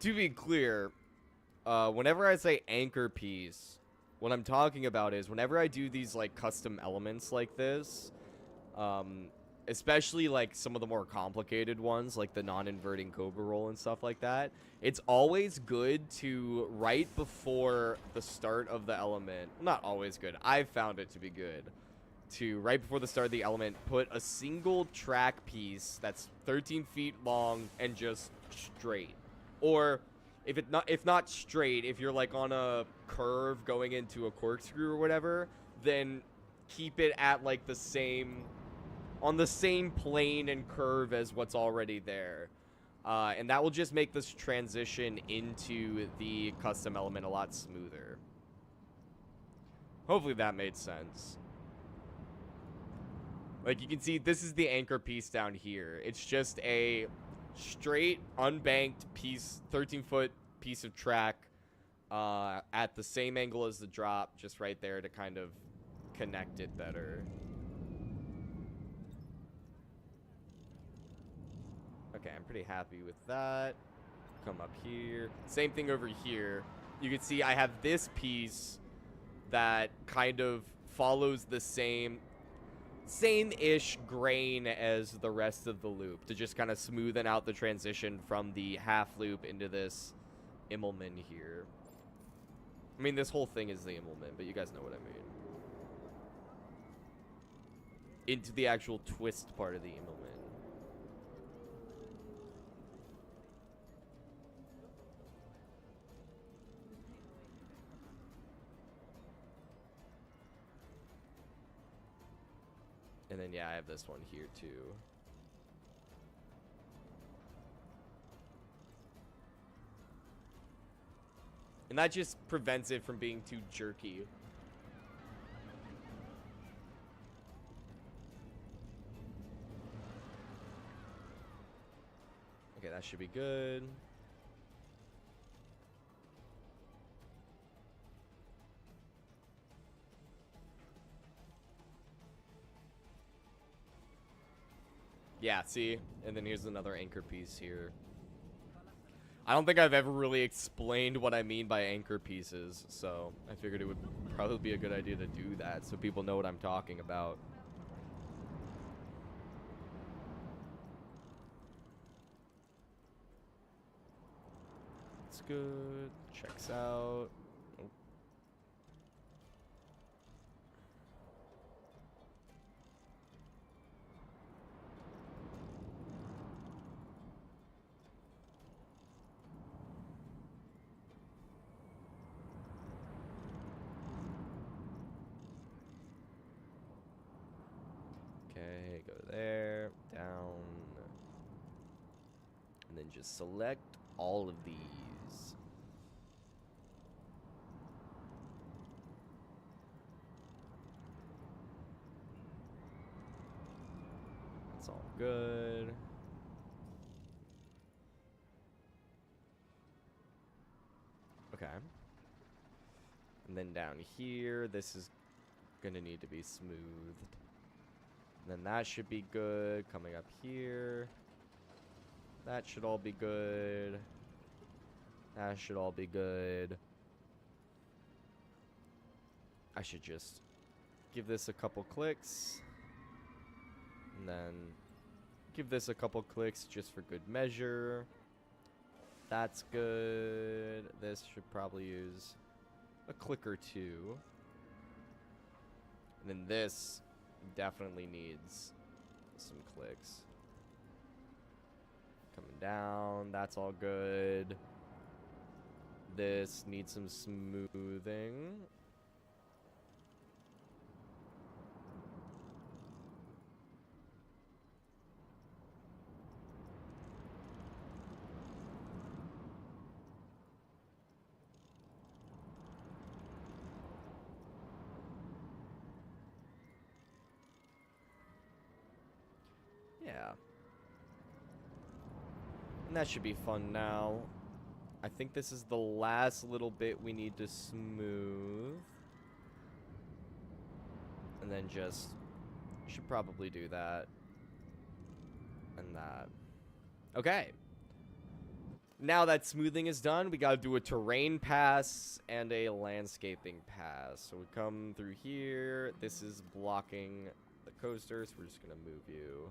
To be clear, whenever I say anchor piece, what I'm talking about is whenever I do these like custom elements like this, especially like some of the more complicated ones like the non-inverting cobra roll and stuff like that, it's always good to, right before the start of the element, not always good, I've found it to be good, to right before the start of the element put a single track piece that's 13 feet long and just straight. Or if not straight, if you're like on a curve going into a corkscrew or whatever, then keep it at like the same, on the same plane and curve as what's already there. And that will just make this transition into the custom element a lot smoother. Hopefully that made sense. Like you can see, this is the anchor piece down here. It's just a straight, unbanked piece, 13-foot piece of track at the same angle as the drop, just right there to kind of connect it better. Okay, I'm pretty happy with that. Come up here. Same thing over here. You can see I have this piece that kind of follows the same-ish grain as the rest of the loop to just kind of smoothen out the transition from the half loop into this Immelman here. I mean, this whole thing is the Immelman, but you guys know what I mean. Into the actual twist part of the Immelman. And then, yeah, I have this one here, too. And that just prevents it from being too jerky. Okay, that should be good. Yeah, see? And then here's another anchor piece here. I don't think I've ever really explained what I mean by anchor pieces, so I figured it would probably be a good idea to do that so people know what I'm talking about. It's good. Checks out. Oh. Okay, go there, down, and then just select all of these. That's all good. Okay. And then down here, this is gonna need to be smoothed. And then that should be good. Coming up here. That should all be good. That should all be good. I should just give this a couple clicks. And then give this a couple clicks just for good measure. That's good. This should probably use a click or two. And then this definitely needs some clicks. Coming down, that's all good. This needs some smoothing. Yeah. And that should be fun now. I think this is the last little bit we need to smooth. And then just, should probably do that. And that. Okay. Now that smoothing is done, we gotta do a terrain pass and a landscaping pass. So we come through here. This is blocking the coaster, so we're just gonna move you.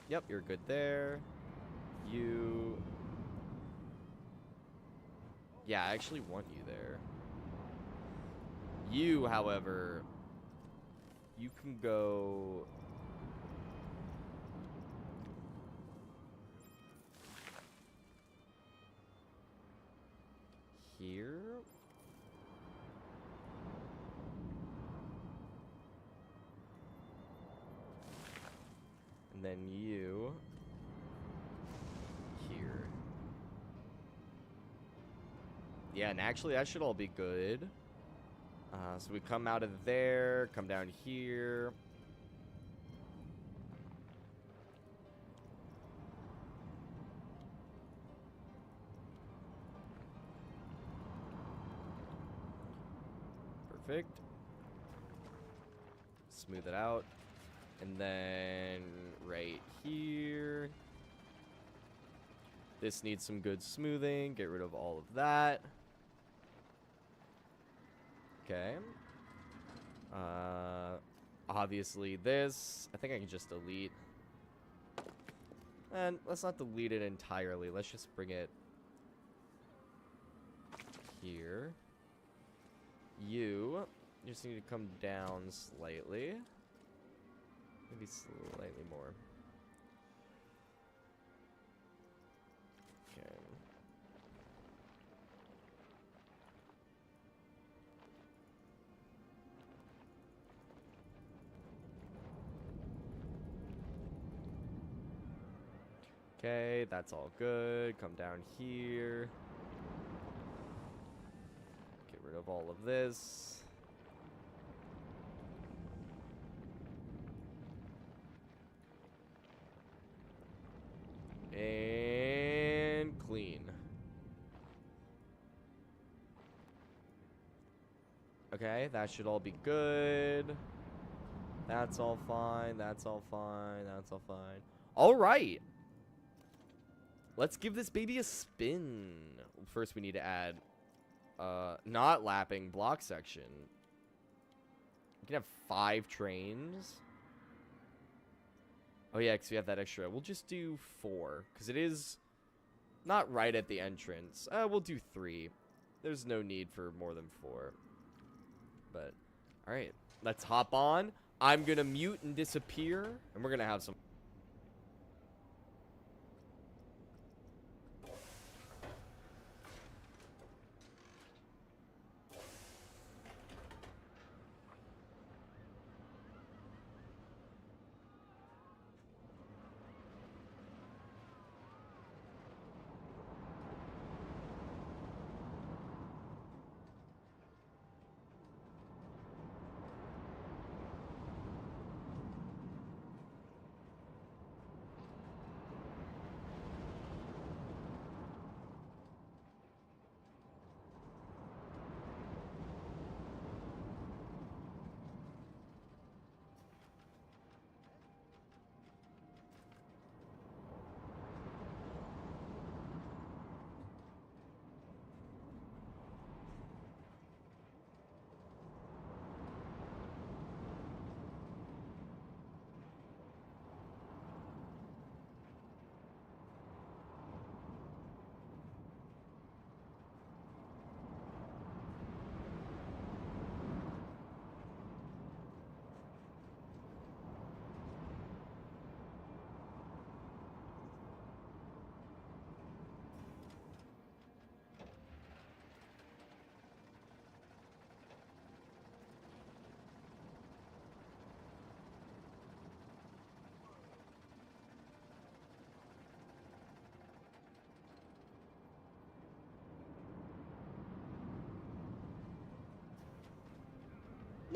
Yep, you're good there. You... Yeah, I actually want you there. You, however... You can go... Here? And then you here. Yeah, and actually that should all be good. So we come out of there, come down here. Perfect. Smooth it out. And then right here. This needs some good smoothing. Get rid of all of that. Okay. Obviously this. I think I can just delete. And let's not delete it entirely. Let's just bring it here. You just need to come down slightly. Maybe slightly more. Okay. Okay, that's all good. Come down here. Get rid of all of this. And clean. Okay, that should all be good. That's all fine. That's all fine. That's all fine. All right. Let's give this baby a spin. First, we need to add not lapping block section. We can have 5 trains. Oh, yeah, because we have that extra. We'll just do 4, because it is not right at the entrance. We'll do 3. There's no need for more than 4. But, all right. Let's hop on. I'm going to mute and disappear, and we're going to have some...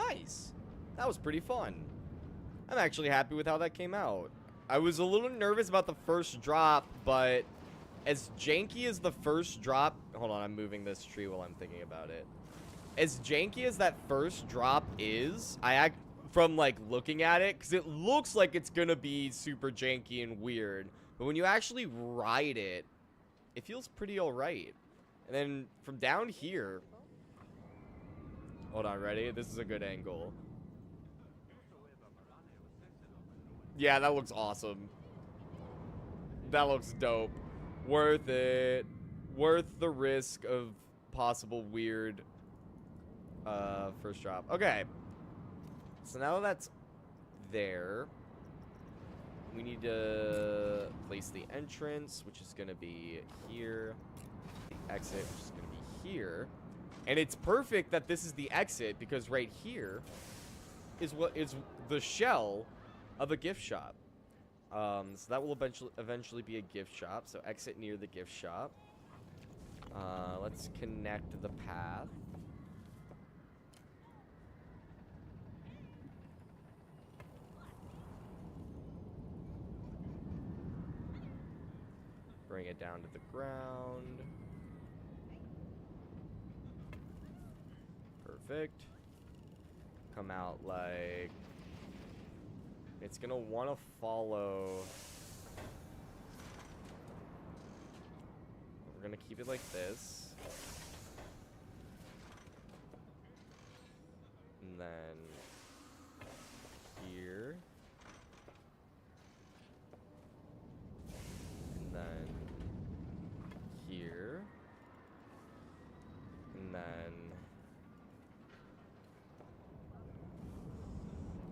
Nice. That was pretty fun. I'm actually happy with how that came out. I was a little nervous about the first drop, but as janky as the first drop... Hold on, I'm moving this tree while I'm thinking about it. As janky as that first drop is, from, like, looking at it, because it looks like it's gonna be super janky and weird, but when you actually ride it, it feels pretty alright. And then from down here... Hold on, ready? This is a good angle. Yeah, that looks awesome. That looks dope. Worth it. Worth the risk of possible weird first drop. Okay. So now that's there, we need to place the entrance, which is going to be here. The exit, which is going to be here. And it's perfect that this is the exit, because right here is what is the shell of a gift shop. So that will eventually be a gift shop. So exit near the gift shop. Let's connect the path. Bring it down to the ground. Perfect. Come out like... It's gonna want to follow... We're gonna keep it like this. And then... Here. And then... Here. And then...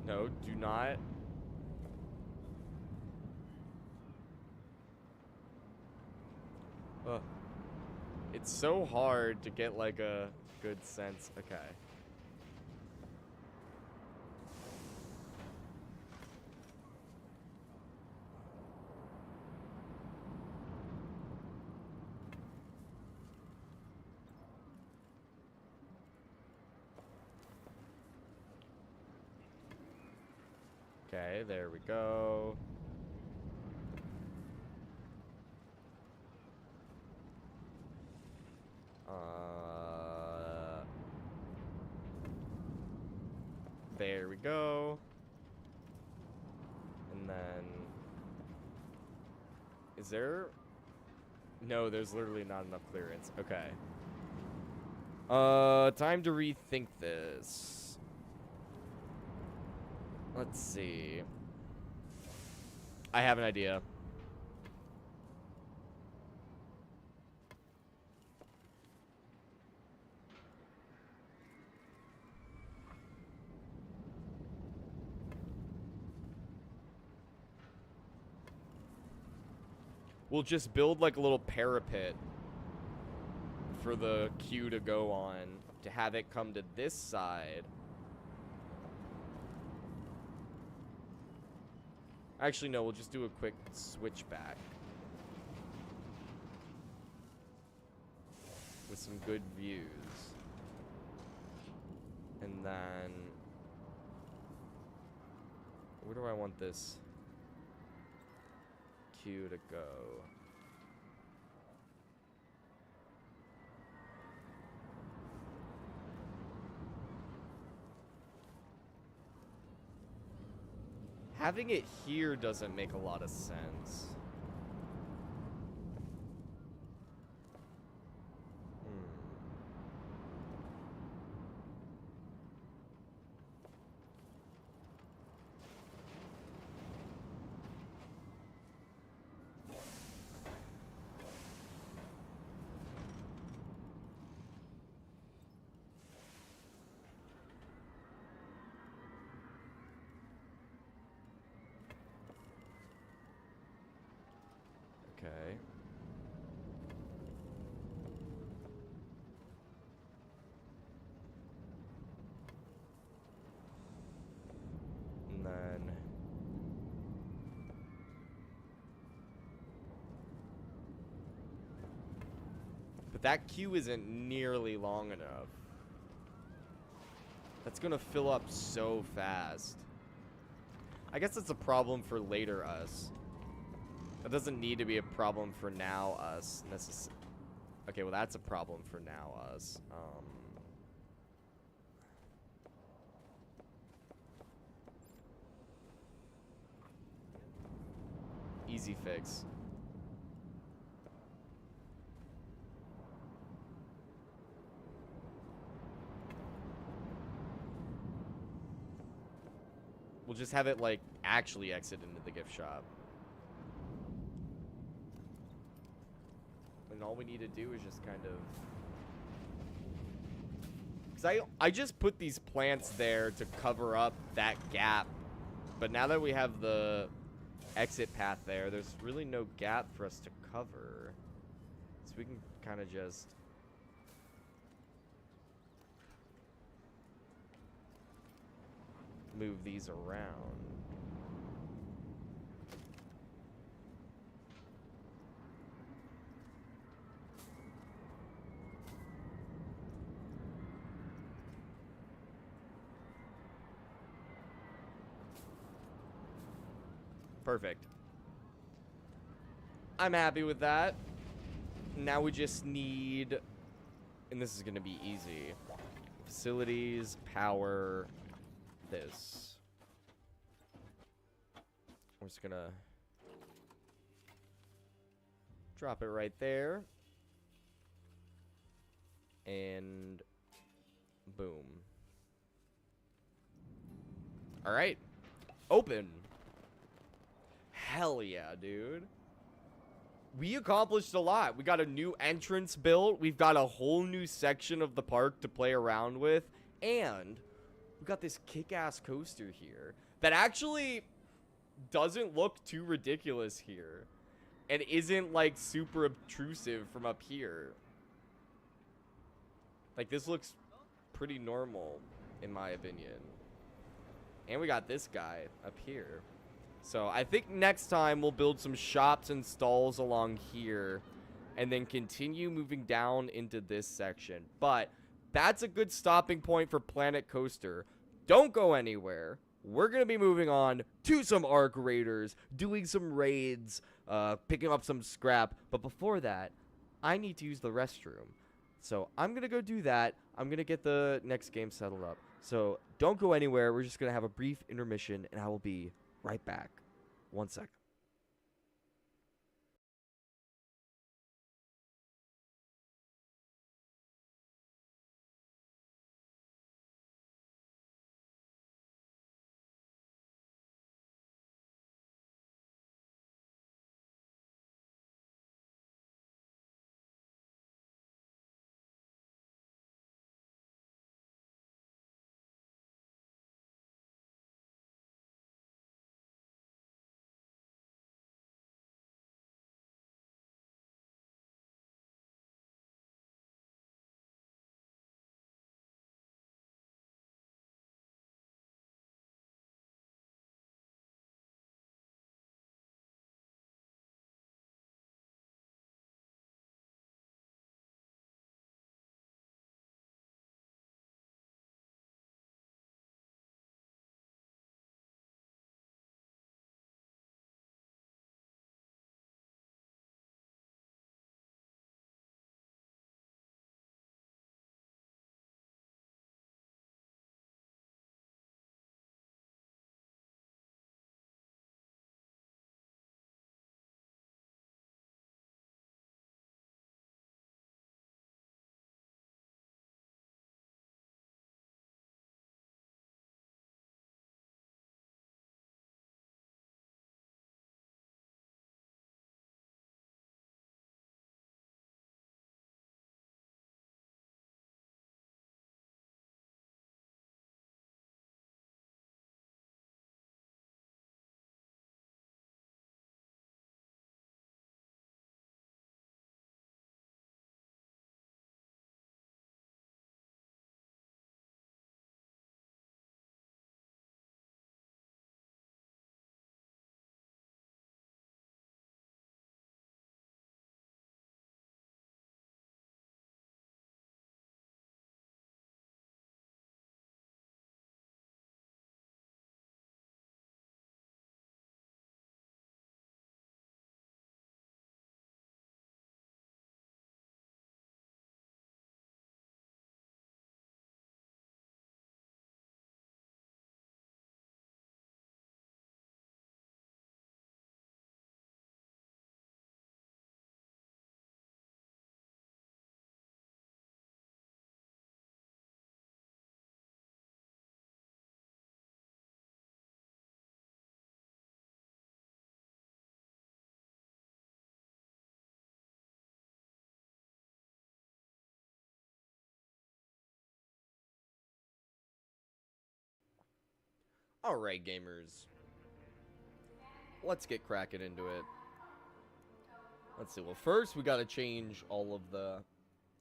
No, do not... Ugh. It's so hard to get, like, a good sense. Okay. Okay, there we go. There we go. And then... Is there... No, there's literally not enough clearance. Okay. Time to rethink this. Let's see. I have an idea. We'll just build like a little parapet for the queue to go on, to have it come to this side. Actually, no, we'll just do a quick switchback with some good views. And then, where do I want this queue to go? Having it here doesn't make a lot of sense. Okay. And then... But that queue isn't nearly long enough. That's gonna fill up so fast. I guess it's a problem for later us. That doesn't need to be a problem for now us. Okay, well that's a problem for now us. Easy fix. We'll just have it, like, actually exit into the gift shop. And all we need to do is just kind of... Because I just put these plants there to cover up that gap. But now that we have the exit path there, there's really no gap for us to cover. So we can kind of just... move these around. Perfect. I'm happy with that. Now we just need, and this is going to be easy, facilities, power, this. We're just gonna drop it right there. And boom. Alright. Open. Hell yeah, dude. We accomplished a lot. We got a new entrance built. We've got a whole new section of the park to play around with. And we got this kick-ass coaster here that actually doesn't look too ridiculous here and isn't like super obtrusive from up here. Like, this looks pretty normal in my opinion. And we got this guy up here. So I think next time we'll build some shops and stalls along here and then continue moving down into this section. But that's a good stopping point for Planet Coaster. Don't go anywhere. We're going to be moving on to some Arc Raiders, doing some raids, picking up some scrap. But before that, I need to use the restroom. So I'm going to go do that. I'm going to get the next game settled up. So don't go anywhere. We're just going to have a brief intermission, and I will be right back. 1 second. Alright, gamers. Let's get cracking into it. Let's see. Well, first we gotta change all of the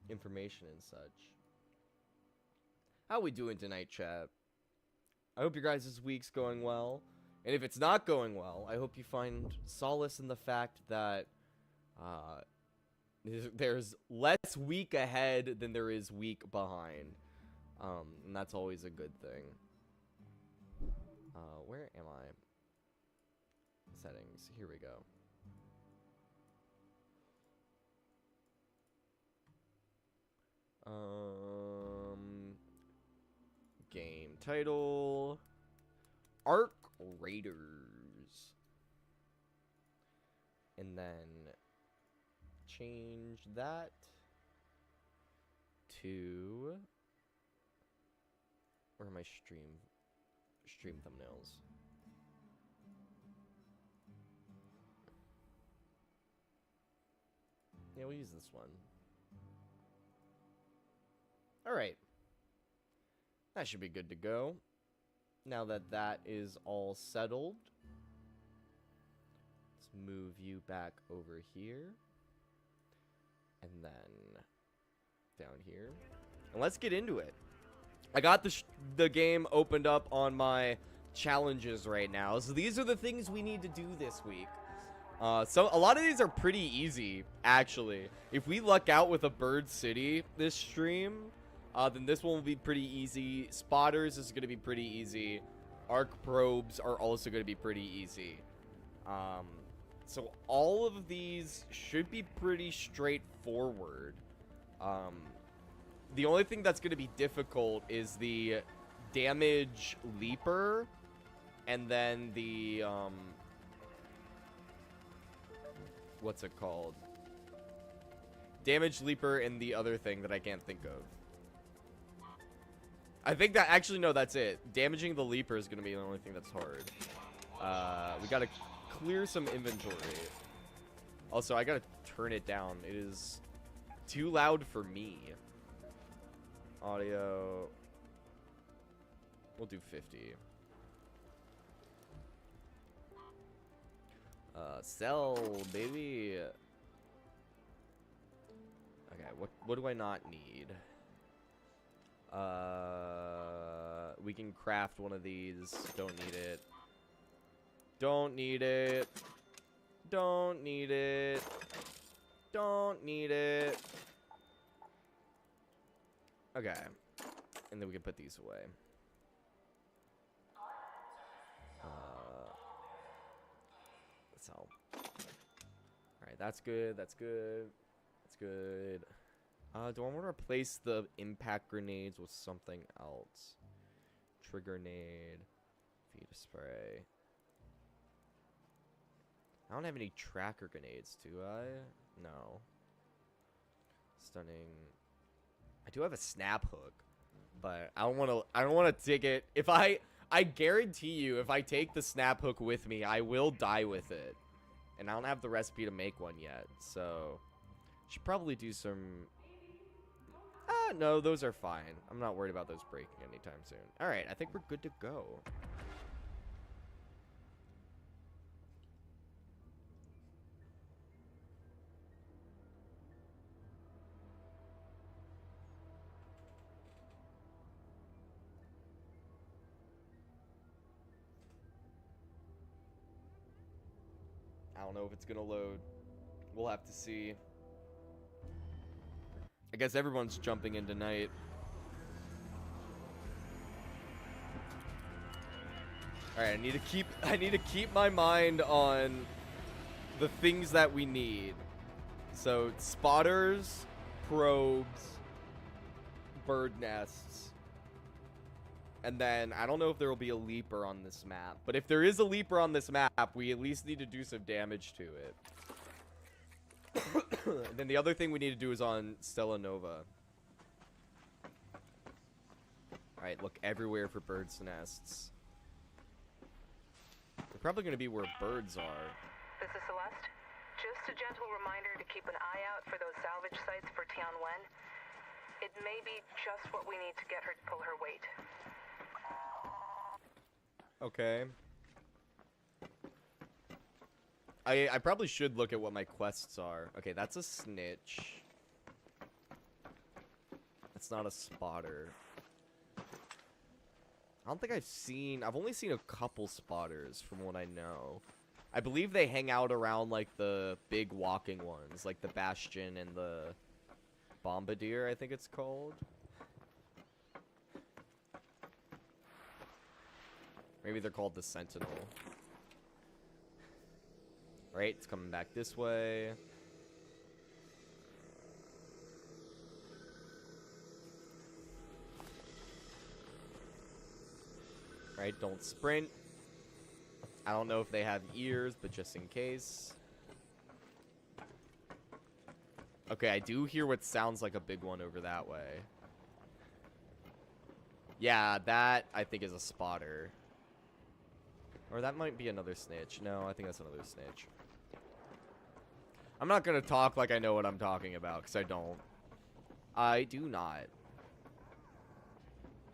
information and such. How we doing tonight, chat? I hope your guys' week's going well. And if it's not going well, I hope you find solace in the fact that there's less week ahead than there is week behind. And that's always a good thing. Where am I? Settings. Here we go. Game title. Arc Raiders. And then change that to, where are my stream thumbnails? Yeah, we'll use this one. Alright. That should be good to go. Now that that is all settled, let's move you back over here. And then down here. And let's get into it. I got the game opened up on my challenges right now. So these are the things we need to do this week. So a lot of these are pretty easy, actually. If we luck out with a Bird City this stream, then this one will be pretty easy. Spotters is going to be pretty easy. Arc probes are also going to be pretty easy. So all of these should be pretty straightforward. The only thing that's going to be difficult is the damage leaper, and then the what's it called? Damage leaper and the other thing that I can't think of. I think that, actually, no, that's it. Damaging the leaper is going to be the only thing that's hard. We got to clear some inventory. Also, I got to turn it down. It is too loud for me. Audio. We'll do 50. Sell, baby. Okay, what do I not need? We can craft one of these. Don't need it. Don't need it. Don't need it. Don't need it. Okay. And then we can put these away. So. Alright, that's good. That's good. That's good. Do I want to replace the impact grenades with something else? Trigger grenade. Feed spray. I don't have any tracker grenades, do I? No. Stunning. I do have a snap hook, but I don't want to take it. If I guarantee you, if I take the snap hook with me, I will die with it. And I don't have the recipe to make one yet, so should probably do some. No, those are fine. I'm not worried about those breaking anytime soon. All right, I think we're good to go. I don't know if it's gonna load. We'll have to see. I guess everyone's jumping in tonight. All right, I need to keep my mind on the things that we need. So, spotters, probes, bird nests. And then I don't know if there will be a leaper on this map, but if there is a leaper on this map, we at least need to do some damage to it. And then the other thing we need to do is on Stella Nova. Alright, look everywhere for birds' nests. They're probably going to be where birds are. This is Celeste. Just a gentle reminder to keep an eye out for those salvage sites for Tian Wen. It may be just what we need to get her to pull her weight. Okay. I probably should look at what my quests are. Okay, that's a snitch. That's not a spotter. I don't think I've only seen a couple spotters from what I know. I believe they hang out around, like, the big walking ones, like the Bastion and the Bombardier, I think it's called. Maybe they're called the Sentinel. Right, it's coming back this way. Right, don't sprint. I don't know if they have ears, but just in case. Okay, I do hear what sounds like a big one over that way. Yeah, that I think is a spotter. Or that might be another snitch. No, I think that's another snitch. I'm not gonna talk like I know what I'm talking about, because I don't. I do not.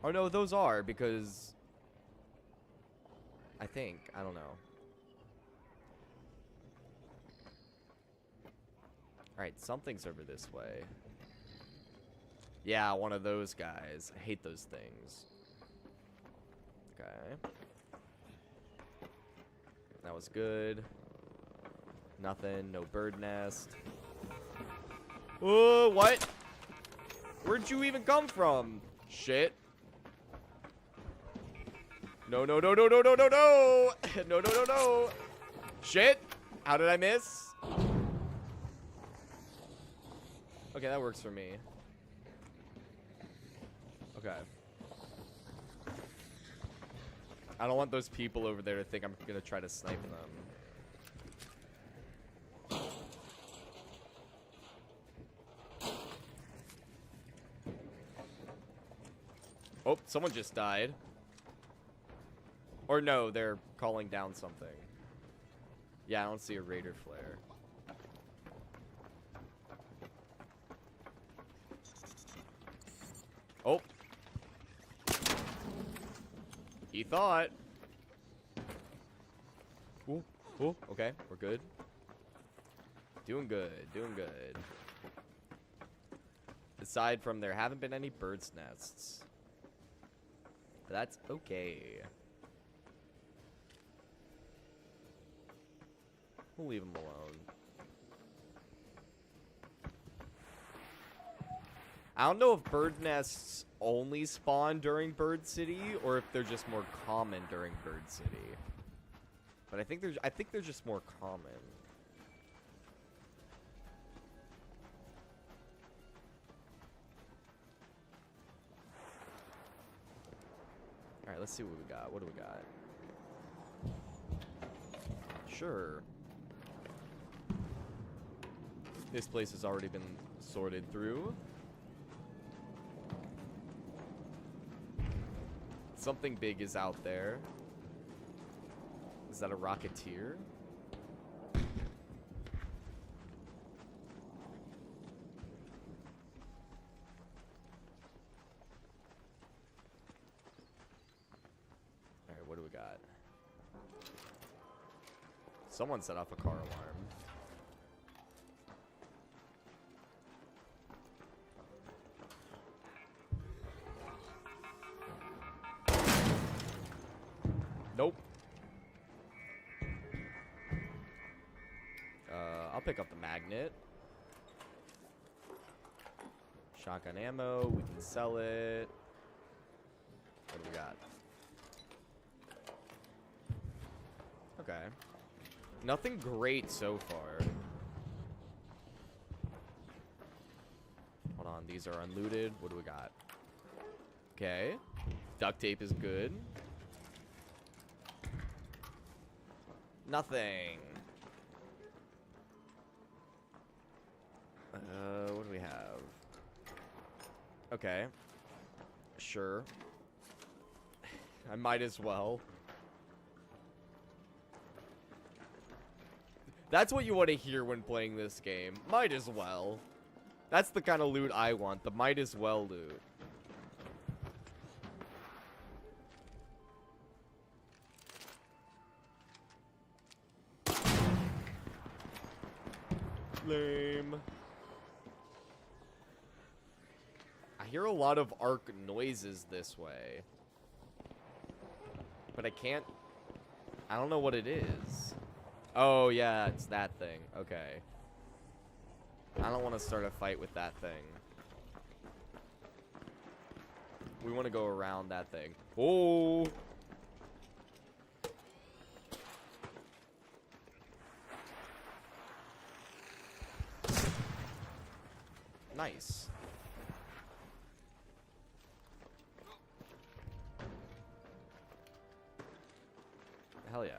Oh no, those are, because... I think. I don't know. Alright, something's over this way. Yeah, one of those guys. I hate those things. Okay. That was good. Nothing. No bird nest. Oh, what? Where'd you even come from? Shit. No, no, no, no, no, no, no, no. No, no, no, no. Shit. How did I miss? Okay, that works for me. Okay. I don't want those people over there to think I'm gonna try to snipe them. Oh, someone just died. Or no, they're calling down something. Yeah, I don't see a raider flare. Oh. He thought. Ooh, ooh, okay, we're good. Doing good, doing good. Aside from there haven't been any bird's nests. But that's okay. We'll leave them alone. I don't know if bird nests only spawn during Bird City or if they're just more common during Bird City. But I think they're just more common. All right, let's see what we got. What do we got? Sure. This place has already been sorted through. Something big is out there. Is that a rocketeer? Alright, what do we got? Someone set off a car alarm. Nope. I'll pick up the magnet. Shotgun ammo. We can sell it. What do we got? Okay. Nothing great so far. Hold on. These are unlooted. What do we got? Okay. Duct tape is good. Nothing. What do we have? Okay. Sure. I might as well. That's what you want to hear when playing this game. Might as well. That's the kind of loot I want. The might as well loot. Lame. I hear a lot of arc noises this way. But I can't... I don't know what it is. Oh, yeah, it's that thing. Okay. I don't want to start a fight with that thing. We want to go around that thing. Oh! Nice. Hell yeah.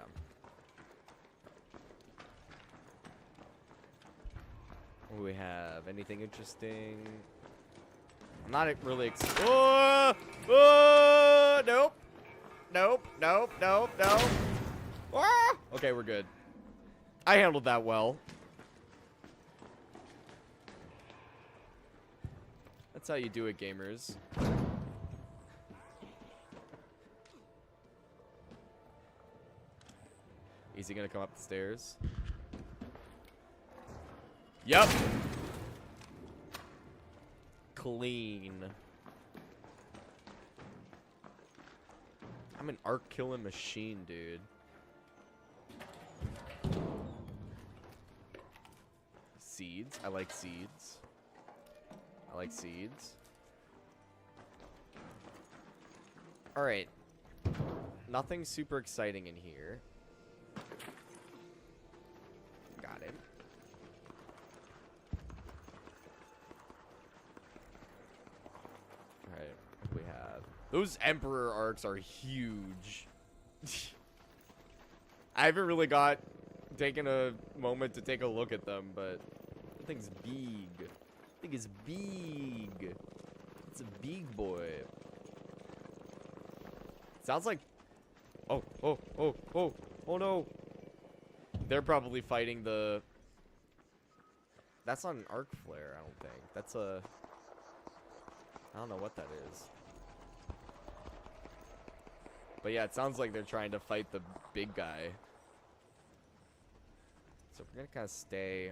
What do we have? Anything interesting? I'm not really oh! Oh! Nope. Nope. Nope. Nope. Nope. Ah! Okay, we're good. I handled that well. That's how you do it, gamers. Is he gonna come up the stairs? Yep. Clean. I'm an arc killing machine, dude. Seeds. I like seeds. I like seeds. Alright. Nothing super exciting in here. Got it. Alright, what do we have? Those Emperor arcs are huge. I haven't really taken a moment to take a look at them, but that thing's big. That thing is big. It's a big boy. Sounds like... Oh no. They're probably fighting the... That's not an arc flare, I don't think. That's a... I don't know what that is. But yeah, it sounds like they're trying to fight the big guy. So we're gonna kind of stay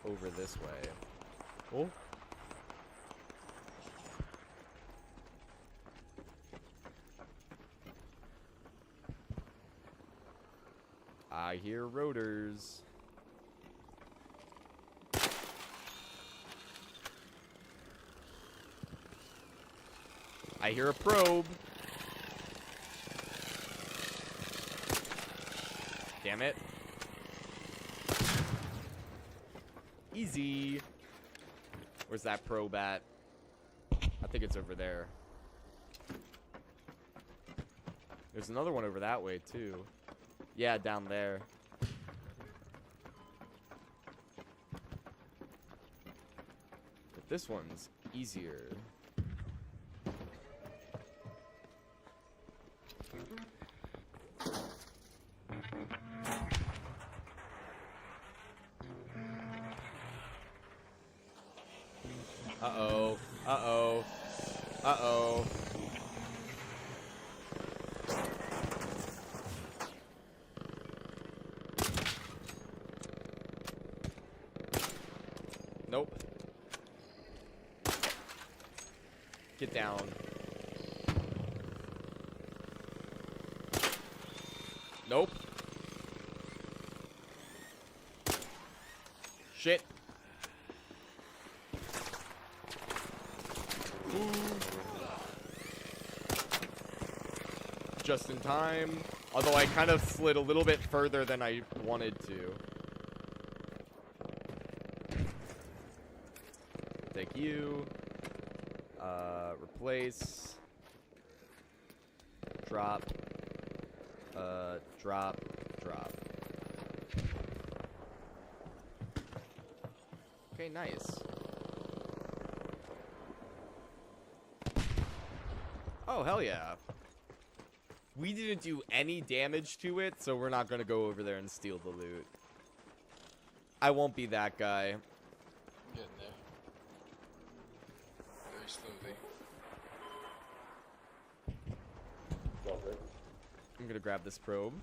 over this way. Oh. I hear rotors. I hear a probe. Damn it. Easy. Where's that probe at? I think it's over there. There's another one over that way, too. Yeah, down there. But this one's easier. Uh-oh. Uh-oh. Uh-oh. Nope. Get down. Nope. Shit. Ooh. Just in time. Although I kind of slid a little bit further than I wanted to. Take you. Replace. Drop. Drop. Drop. Okay, nice. Oh, hell yeah. We didn't do any damage to it, so we're not gonna go over there and steal the loot. I won't be that guy. Getting there. Very slowly. I'm gonna grab this probe.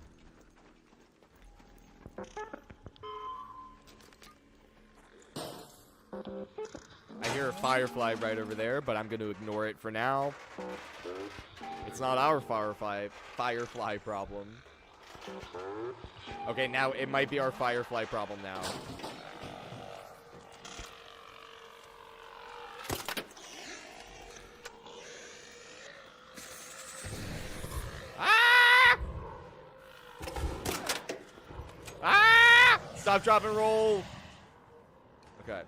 I hear a firefly right over there, but I'm going to ignore it for now. It's not our firefly problem. Okay, now it might be our firefly problem now. Ah! Ah! Stop, drop, and roll. Okay.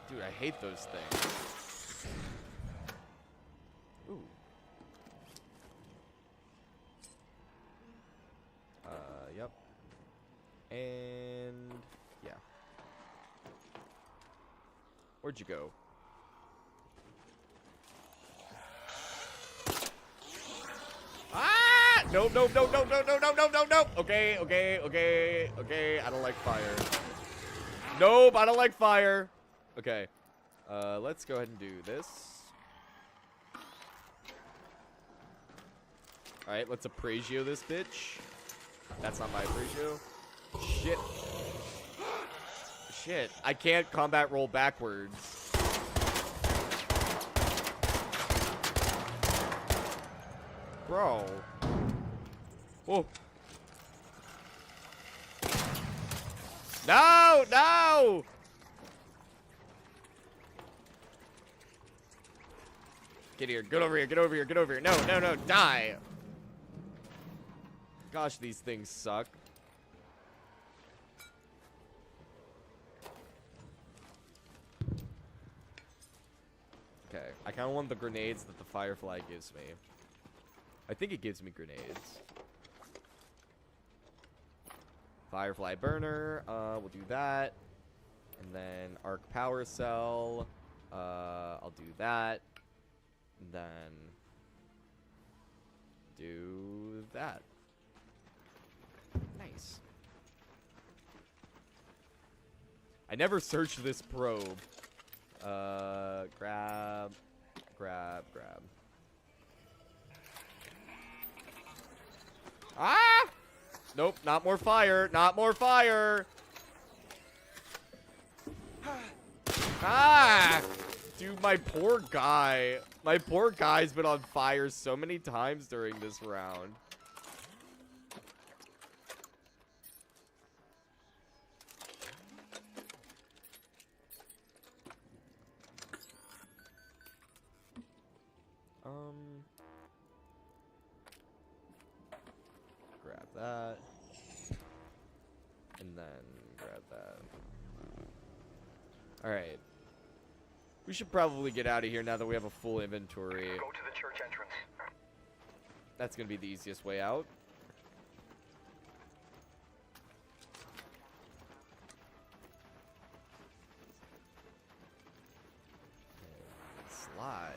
Dude, I hate those things. Ooh. Yep. And yeah. Where'd you go? Ah! Nope, nope, nope, nope, nope, nope, nope, nope, nope, nope. Okay, okay, okay, okay. I don't like fire. Nope, I don't like fire. Okay. Let's go ahead and do this. Alright, let's appreciate this bitch. That's not my appreciate. Shit. Shit. I can't combat roll backwards. Bro. Whoa. No! No! Get here. Get over here. Get over here. Get over here. No, no, no. Die. Gosh, these things suck. Okay. I kind of want the grenades that the firefly gives me. I think it gives me grenades. Firefly burner. We'll do that. And then arc power cell. I'll do that. And then do that. Nice. I never searched this probe. Grab. Ah! Nope, not more fire. Not more fire. Ah! Dude, my poor guy. My poor guy's been on fire so many times during this round. Grab that. And then grab that. Alright. We should probably get out of here now that we have a full inventory. Go to the church entrance. That's gonna be the easiest way out. Slide.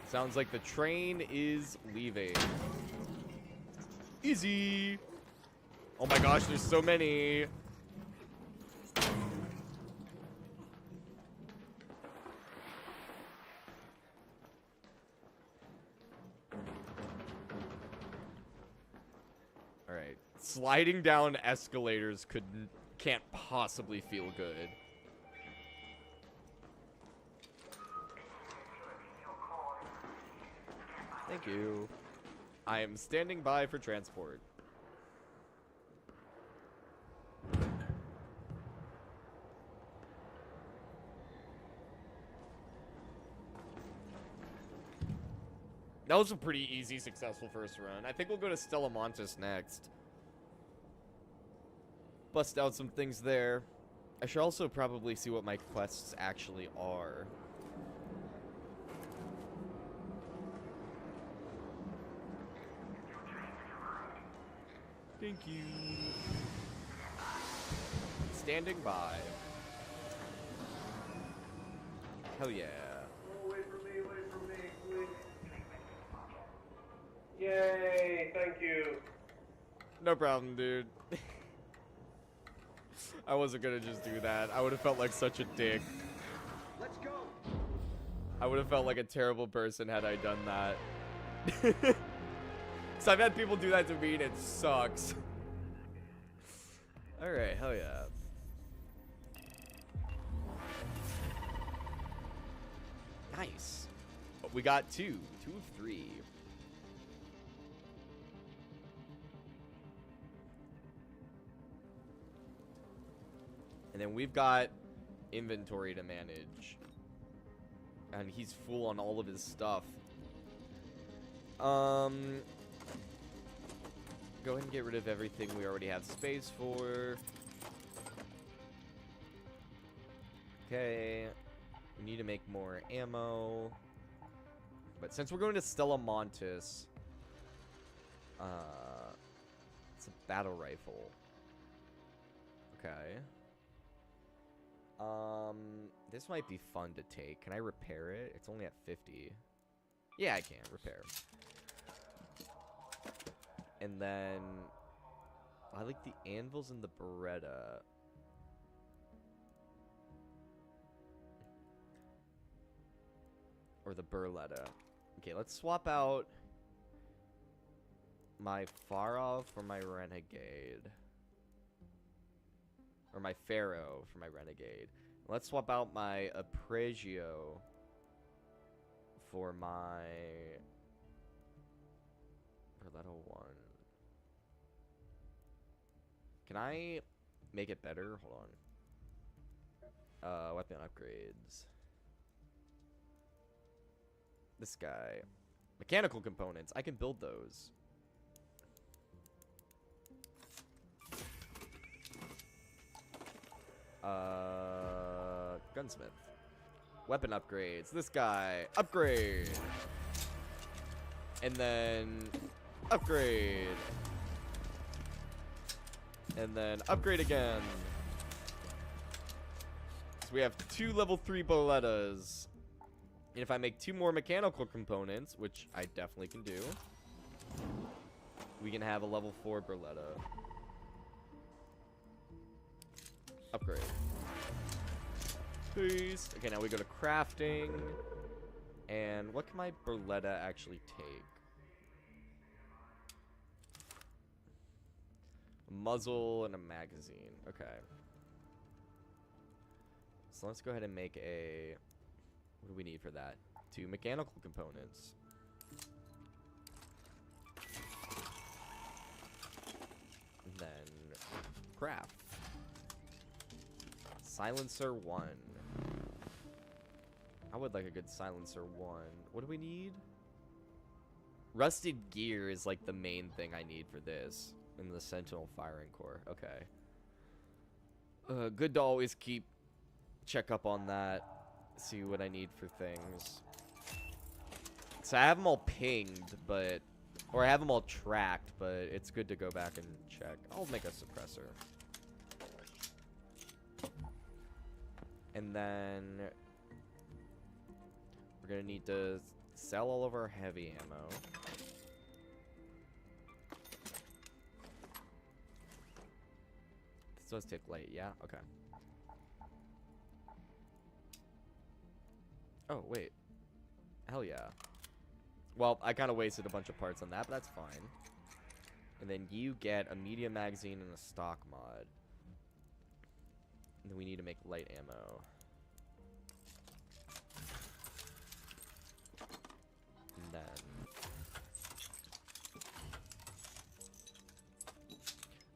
Sounds like the train is leaving. Easy. Oh my gosh, there's so many. All right. Sliding down escalators can't possibly feel good. Thank you. I am standing by for transport. That was a pretty easy, successful first run. I think we'll go to Stella Montes next. Bust out some things there. I should also probably see what my quests actually are. Thank you. Standing by. Hell yeah. Oh, wait for me, please. Yay, thank you. No problem, dude. I wasn't gonna just do that. I would have felt like such a dick. Let's go. I would have felt like a terrible person had I done that. So I've had people do that to me and it sucks. Alright, hell yeah. Nice. We got two of three. And then we've got inventory to manage. And he's full on all of his stuff. Go ahead and get rid of everything we already have space for. Okay. We need to make more ammo. But since we're going to Stella Montis, it's a battle rifle. Okay. This might be fun to take. Can I repair it? It's only at 50. Yeah, I can repair. And then I like the anvils and the Beretta. Or the Berletta. Okay, let's swap out my Farov for my Renegade. Or my Pharaoh for my Renegade. Let's swap out my Apregio for my Berletta 1. Can I make it better? Hold on. Weapon upgrades. This guy. Mechanical components. I can build those. Gunsmith. Weapon upgrades. This guy. Upgrade. And then upgrade. And then upgrade again. So we have 2 level 3 Berlettas. And if I make 2 more mechanical components, which I definitely can do, we can have a level 4 Berletta. Upgrade. Peace. Okay, now we go to crafting. And what can my Berletta actually take? A muzzle and a magazine. Okay. So let's go ahead and make a... What do we need for that? 2 mechanical components. And then craft. Silencer 1. I would like a good silencer 1. What do we need? Rusted gear is like the main thing I need for this. In the Sentinel firing core. Okay. Good to always check up on that. See what I need for things. So I have them all pinged, but... Or I have them all tracked, but it's good to go back and check. I'll make a suppressor. And then... We're gonna need to sell all of our heavy ammo. This does take light, yeah? Okay. Oh, wait. Hell yeah. Well, I kind of wasted a bunch of parts on that, but that's fine. And then you get a medium magazine and a stock mod. And then we need to make light ammo. And then...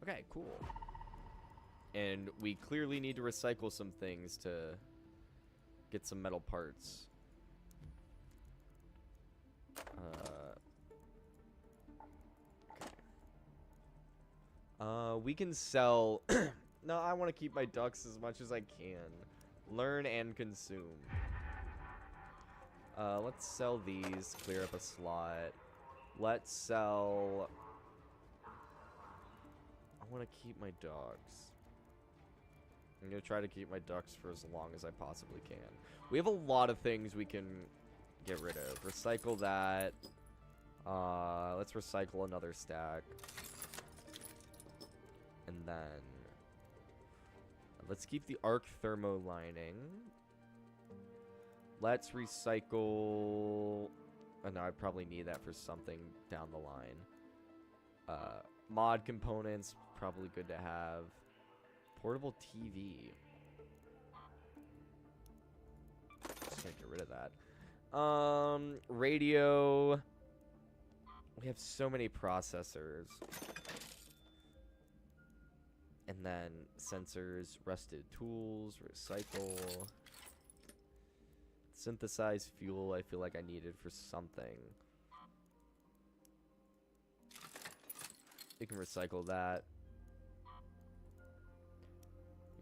Okay, cool. And we clearly need to recycle some things to get some metal parts. We can sell... No, I want to keep my ducks as much as I can. Learn and consume. Let's sell these. Clear up a slot. Let's sell... I want to keep my ducks. I'm going to try to keep my ducks for as long as I possibly can. We have a lot of things we can get rid of. Recycle that. Let's recycle another stack. And then... Let's keep the arc thermo lining. Let's recycle... Oh, no, I probably need that for something down the line. Mod components, probably good to have. Portable TV. Just gonna get rid of that. Radio. We have so many processors. And then sensors, rusted tools, recycle. Synthesized fuel, I feel like I needed for something. You can recycle that.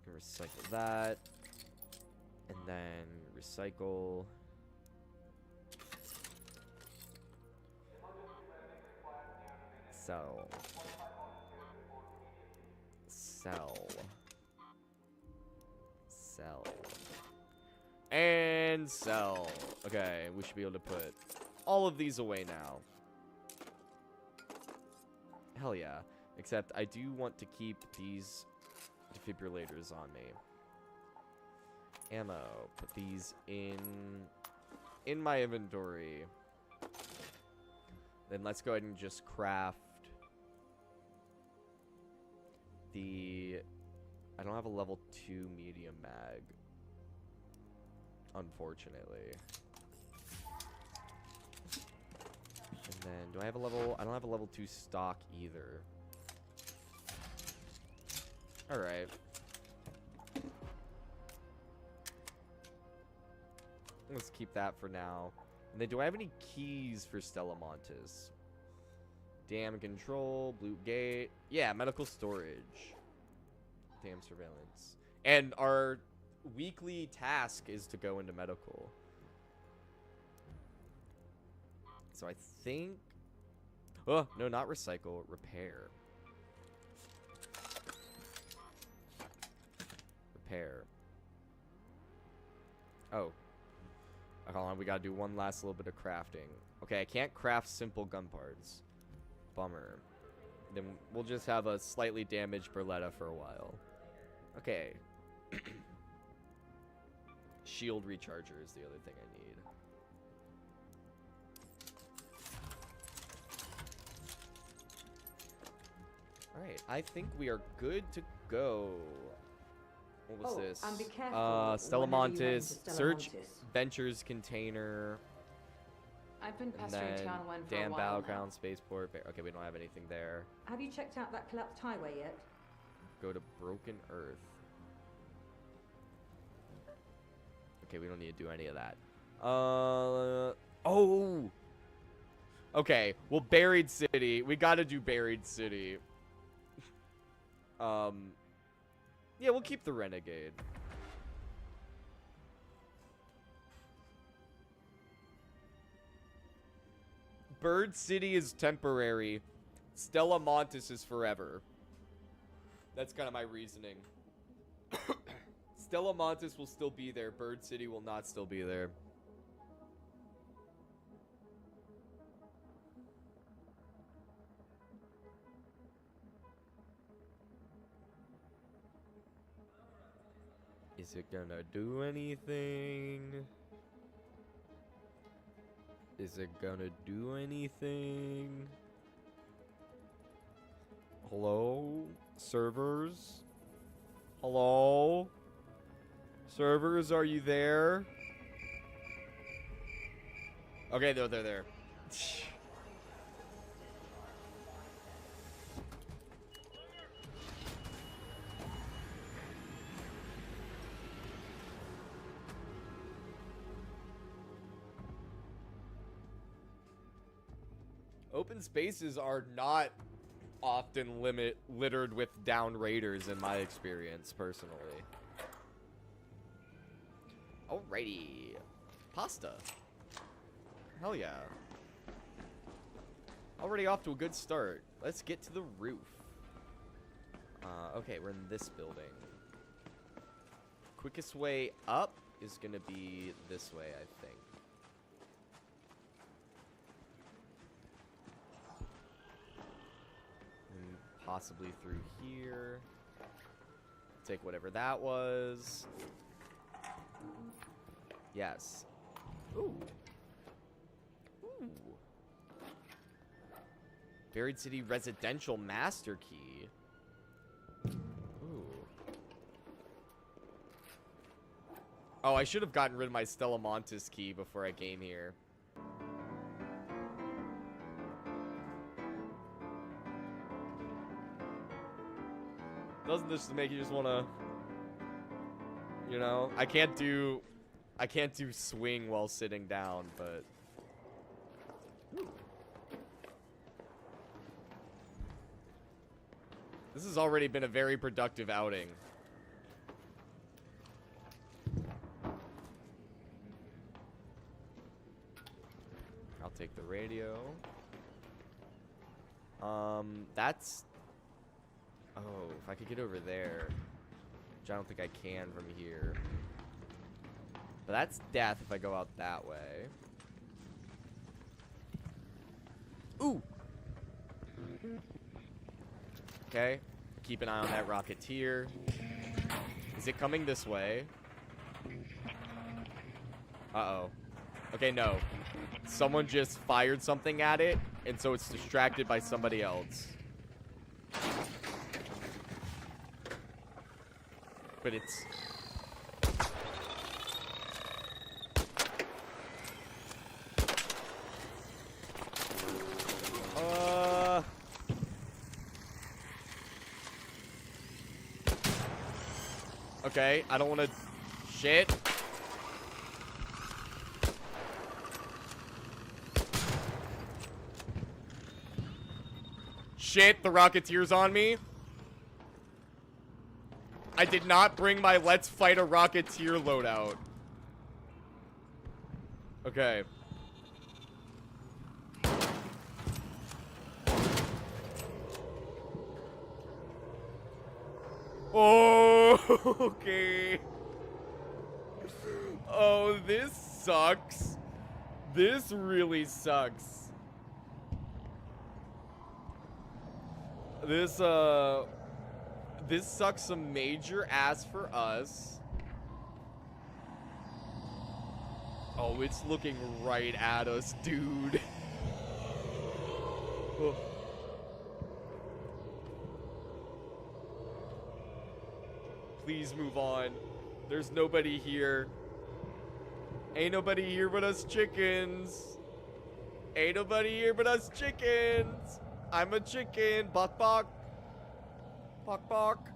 You can recycle that. And then recycle. Sell. Sell. Sell. And sell. Okay, we should be able to put all of these away now. Hell yeah. Except I do want to keep these defibrillators on me. Ammo. Put these in my inventory. Then let's go ahead and just craft the... I don't have a level 2 medium mag. Unfortunately. And then, do I have a level... I don't have a level 2 stock either. Alright. Let's keep that for now. And then, do I have any keys for Stella Montis? Dam control, blue gate. Yeah, medical storage. Dam surveillance. And our weekly task is to go into medical. So I think... Oh, no, not recycle. Repair. Repair. Oh. Hold on, we gotta do one last little bit of crafting. Okay, I can't craft simple gun parts. Bummer. Then we'll just have a slightly damaged Berletta for a while. Okay. Shield recharger is the other thing I need. Alright, I think we are good to go. What was this? And be careful Stella whenever you head Montis. into Stella Search Montis. Ventures container. I've been And pestering then Tianwen for a Dam while now. Battleground, Spaceport. Okay, we don't have anything there. Have you checked out that collapsed highway yet? Go to Broken Earth. Okay, we don't need to do any of that. Oh! Okay, well, Buried City. We gotta do Buried City. Yeah, we'll keep the Renegade. Bird City is temporary. Stella Montis is forever. That's kind of my reasoning. Stella Montis will still be there. Bird City will not still be there. Is it gonna do anything? Is it gonna do anything? Hello? Servers? Hello? Servers, are you there? Okay, they're there. Open spaces are not often littered with down raiders in my experience, personally. Alrighty. Pasta. Hell yeah. Already off to a good start. Let's get to the roof. Okay, we're in this building. Quickest way up is gonna be this way, I think. And possibly through here. Take whatever that was. Yes. Ooh. Ooh. Buried City Residential Master Key. Ooh. Oh, I should have gotten rid of my Stellamontis key before I came here. Doesn't this make you just want to, you know, I can't do swing while sitting down, but this has already been a very productive outing. I'll take the radio. That's... Oh, if I could get over there. Which I don't think I can from here. But that's death if I go out that way. Ooh! Okay. Keep an eye on that Rocketeer. Is it coming this way? Uh-oh. Okay, no. Someone just fired something at it, and so it's distracted by somebody else. But it's... Okay, I don't want to... Shit. Shit, the Rocketeer's on me. I did not bring my Let's Fight a Rocketeer loadout. Okay. Oh, okay. Oh, this sucks. This really sucks. This sucks some major ass for us. Oh, it's looking right at us, dude. Oh. Please move on. There's nobody here. Ain't nobody here but us chickens. Ain't nobody here but us chickens. I'm a chicken. Bok bok. Bok bok.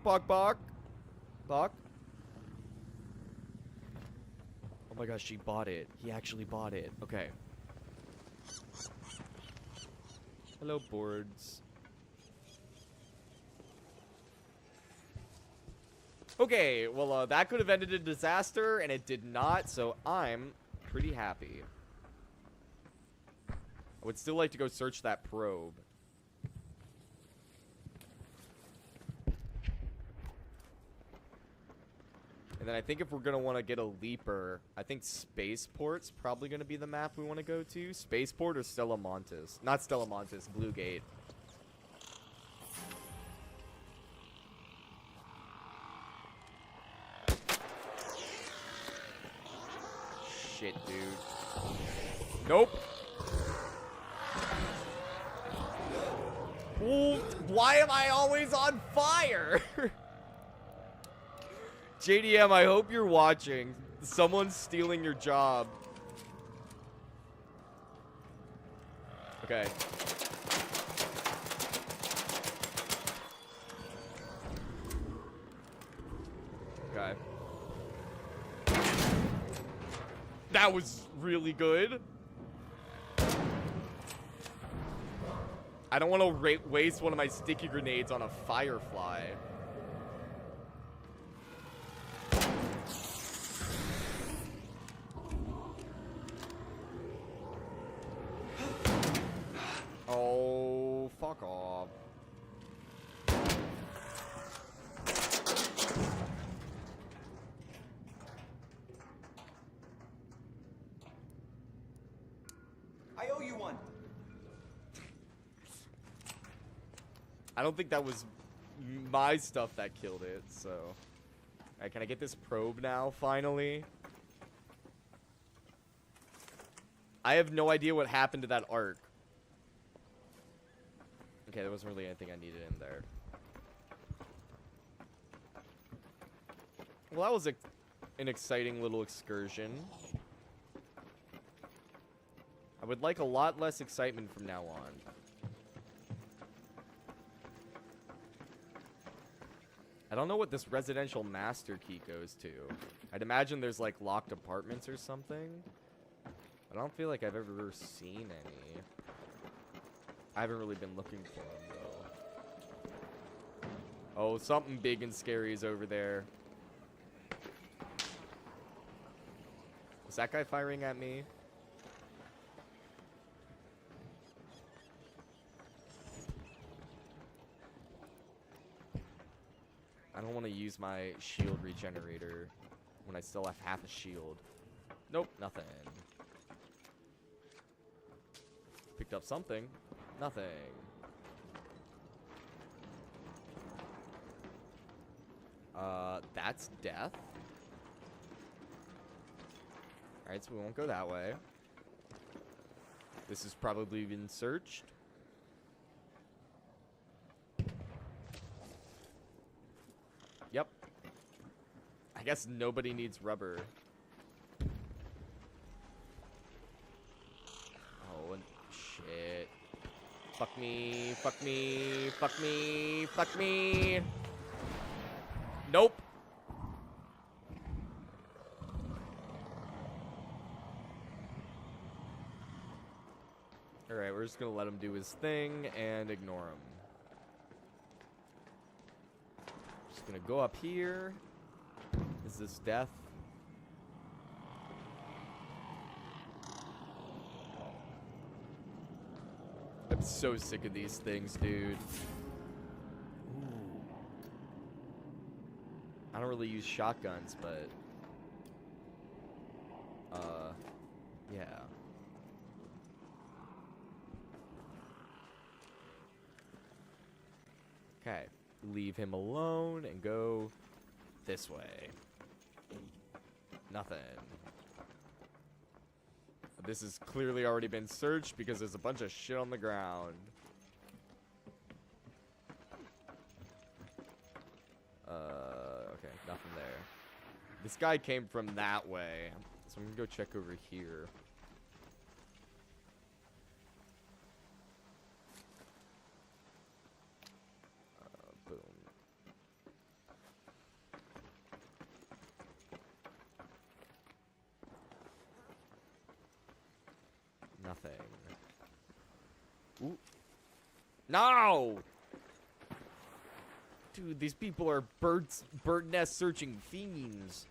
Bok bok. Bok. Oh my gosh, she bought it. He actually bought it. Okay. Hello, boards. Okay, well, that could have ended in disaster, and it did not, so I'm pretty happy. I would still like to go search that probe. And then I think if we're going to want to get a leaper, I think Spaceport's probably going to be the map we want to go to. Spaceport or Stellamontis? Not Stellamontis, Blue Gate. Shit, dude. Nope. Ooh, why am I always on fire? JDM, I hope you're watching. Someone's stealing your job. Okay. Okay. That was really good. I don't want to waste one of my sticky grenades on a firefly. Oh, fuck off. I owe you one. I don't think that was my stuff that killed it, so... Alright, can I get this probe now, finally? I have no idea what happened to that arc. Okay, there wasn't really anything I needed in there. Well, that was an exciting little excursion. I would like a lot less excitement from now on. I don't know what this residential master key goes to. I'd imagine there's like locked apartments or something. I don't feel like I've ever seen any. I haven't really been looking for them though. Oh, something big and scary is over there. Was that guy firing at me? I don't want to use my shield regenerator when I still have half a shield. Nope, nothing. Picked up something. Nothing. That's death. Alright, so we won't go that way. This has probably been searched. Yep. I guess nobody needs rubber. Oh, and shit. Fuck me, fuck me, fuck me, fuck me. Nope. Alright, we're just gonna let him do his thing and ignore him. Just gonna go up here. Is this death? I'm so sick of these things, dude. Ooh. I don't really use shotguns, but yeah. Okay, leave him alone and go this way. Nothing. This has clearly already been searched because there's a bunch of shit on the ground. Okay, nothing there. This guy came from that way, so I'm gonna go check over here. Boom. Nothing. Ooh. No! Dude, these people are bird nest searching fiends.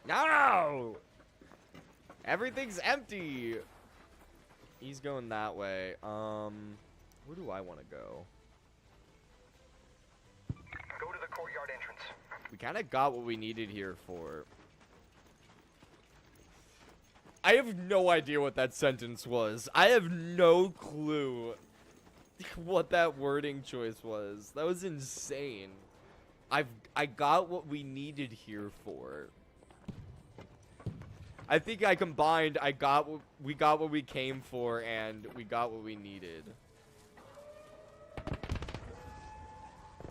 No! Everything's empty. He's going that way. Where do I want to go? Go to the courtyard entrance. We kind of got what we needed here for. I have no idea what that sentence was. I have no clue what that wording choice was. That was insane. I got what we needed here for. I think I combined we got what we came for and we got what we needed.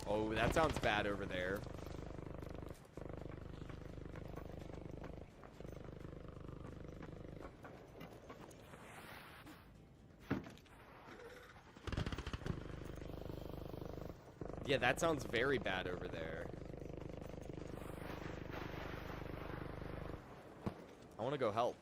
Oh, that sounds bad over there. Yeah, that sounds very bad over there. I want to go help.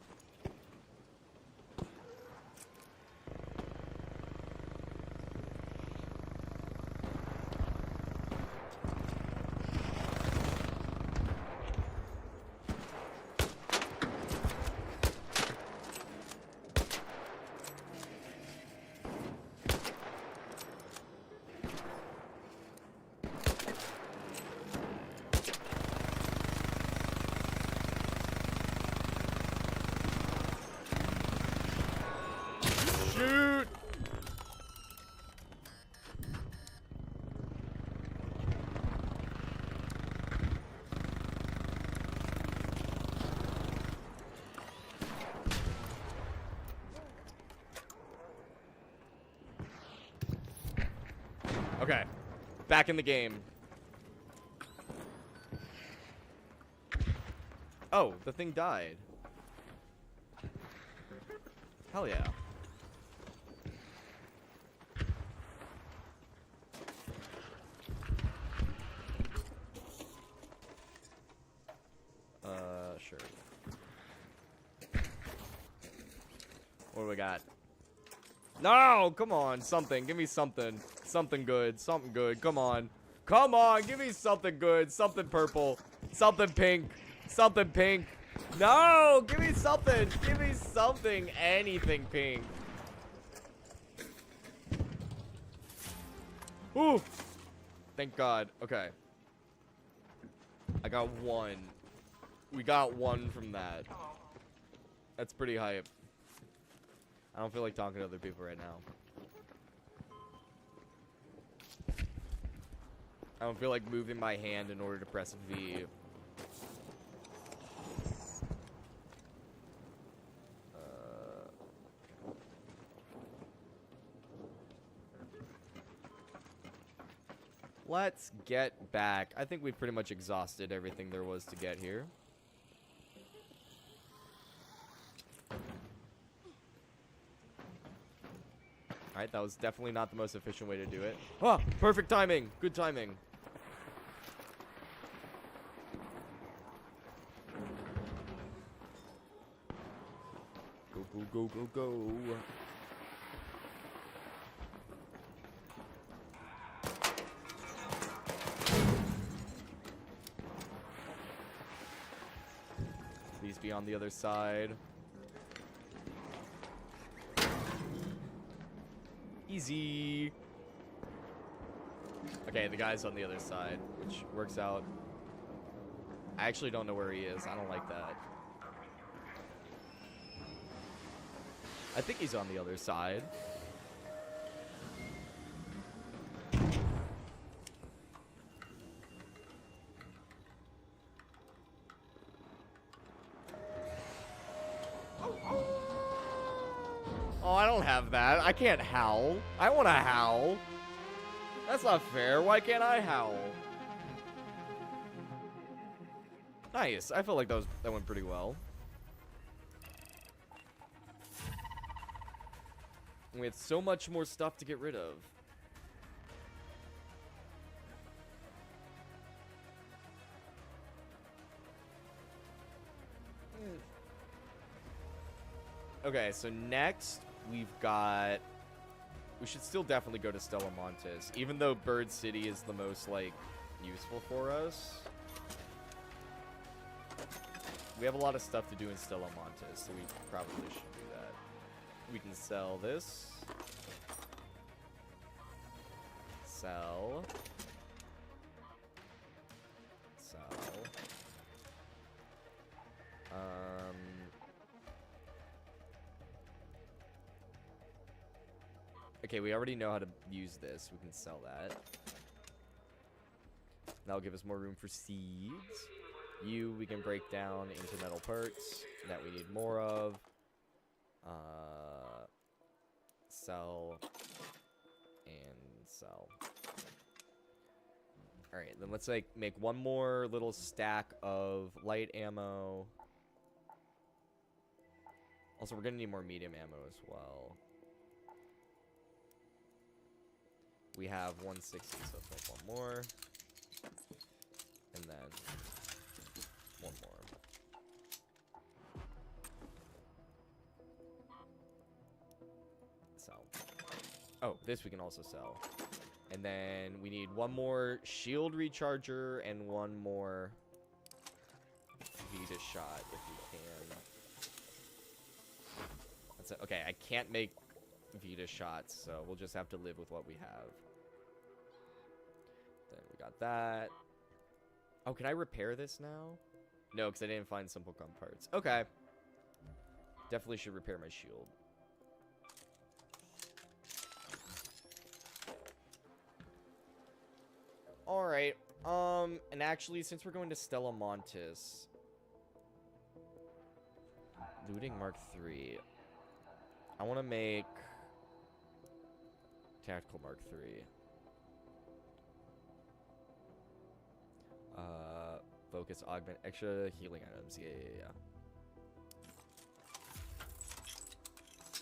Okay. Back in the game. Oh, the thing died. Hell yeah. Sure. What do we got? No, come on, something. Give me something. Something good. Something good. Come on. Come on, give me something good. Something purple. Something pink. Something pink. No, give me something. Give me something. Anything pink. Ooh. Thank God. Okay. I got one. We got one from that. That's pretty hype. I don't feel like talking to other people right now. I don't feel like moving my hand in order to press V. Let's get back. I think we've pretty much exhausted everything there was to get here. Alright, that was definitely not the most efficient way to do it. Oh, perfect timing. Good timing. Go, go, go, go, go. Please be on the other side. Easy. Okay, the guy's on the other side, which works out. I actually don't know where he is. I don't like that. I think he's on the other side. Oh, I don't have that. I can't howl. I want to howl. That's not fair. Why can't I howl? Nice. I feel like that went pretty well. We had so much more stuff to get rid of. Okay, so next we've got... We should still definitely go to Stella Montes, even though Bird City is the most, like, useful for us. We have a lot of stuff to do in Stella Montes, so we probably should do that. We can sell this. Sell. Sell. Okay, we already know how to use this. We can sell that. That'll give us more room for seeds. You, we can break down into metal parts that we need more of. Sell. And sell. Alright, then let's like make one more little stack of light ammo. Also, we're gonna need more medium ammo as well. We have 160, so let's make one more. And then one more. Sell. Oh, this we can also sell. And then we need one more shield recharger and one more Vita shot if we can. That's it. Okay, I can't make Vita shots, so we'll just have to live with what we have. Then we got that. Oh, can I repair this now? No, because I didn't find simple gun parts. Okay. Definitely should repair my shield. Alright. And actually, since we're going to Stella Montes, looting Mark III. I want to make Tactical Mark III. Focus, augment, extra healing items. Yeah.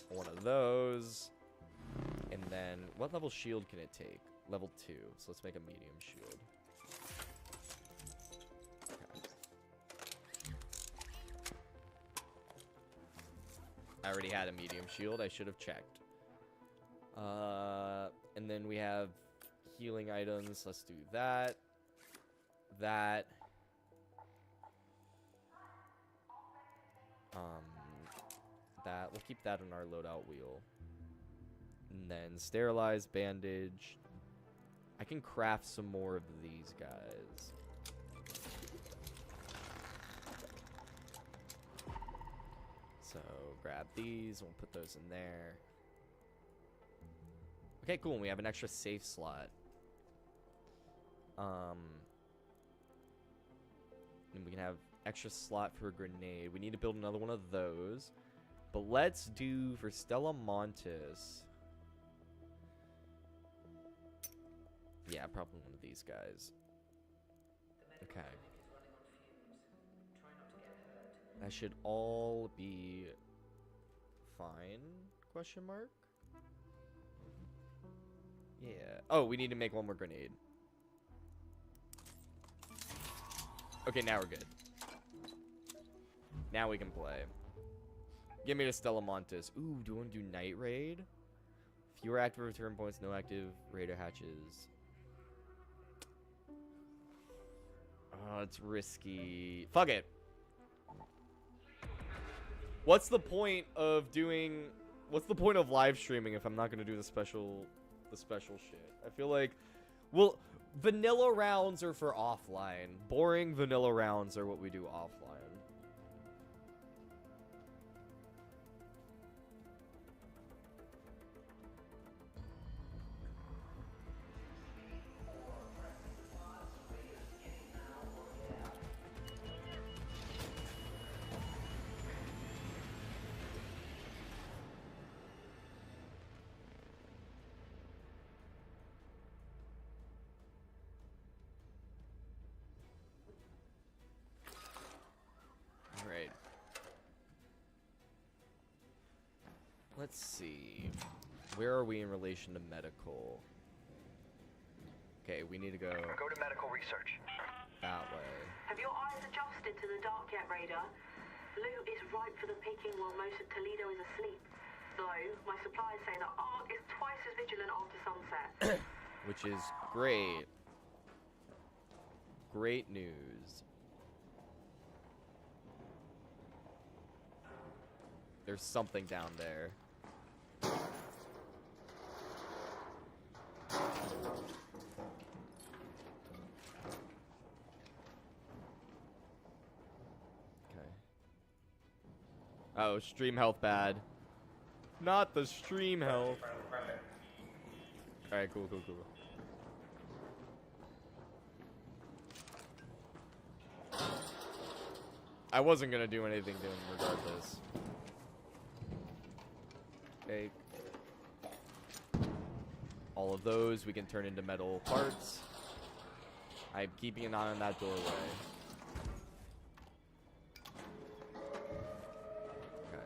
One of those. And then, what level shield can it take? Level 2. So let's make a medium shield. Okay. I already had a medium shield. I should have checked. And then we have healing items. Let's do that. That. That. We'll keep that on our loadout wheel. And then sterilize, bandage. I can craft some more of these guys. So grab these. We'll put those in there. Okay, cool. And we have an extra safe slot. And we can have extra slot for a grenade. We need to build another one of those. But let's do for Stella Montis. Yeah, probably one of these guys. Okay. That should all be fine? Question mark? Yeah. Oh, we need to make one more grenade. Okay, now we're good. Now we can play. Give me the Stella Montis. Ooh, do you want to do Night Raid? Fewer active return points, no active raider hatches. Oh, it's risky. Fuck it. What's the point of doing... What's the point of live streaming if I'm not going to do the special shit? I feel like... Well, vanilla rounds are for offline. Boring vanilla rounds are what we do offline. Alright. Let's see. Where are we in relation to medical? Okay, we need to go Go to medical research. that way. Have your eyes adjusted to the dark yet, Raider? Loot is ripe for the picking while most of Toledo is asleep. Though, my suppliers say that Ark is twice as vigilant after sunset. Which is great. Great news. There's something down there. Okay. Oh, stream health bad. Not the stream health. Alright, cool. I wasn't gonna do anything to him regardless. Okay. All of those we can turn into metal parts. I'm keeping an eye on that doorway. Okay.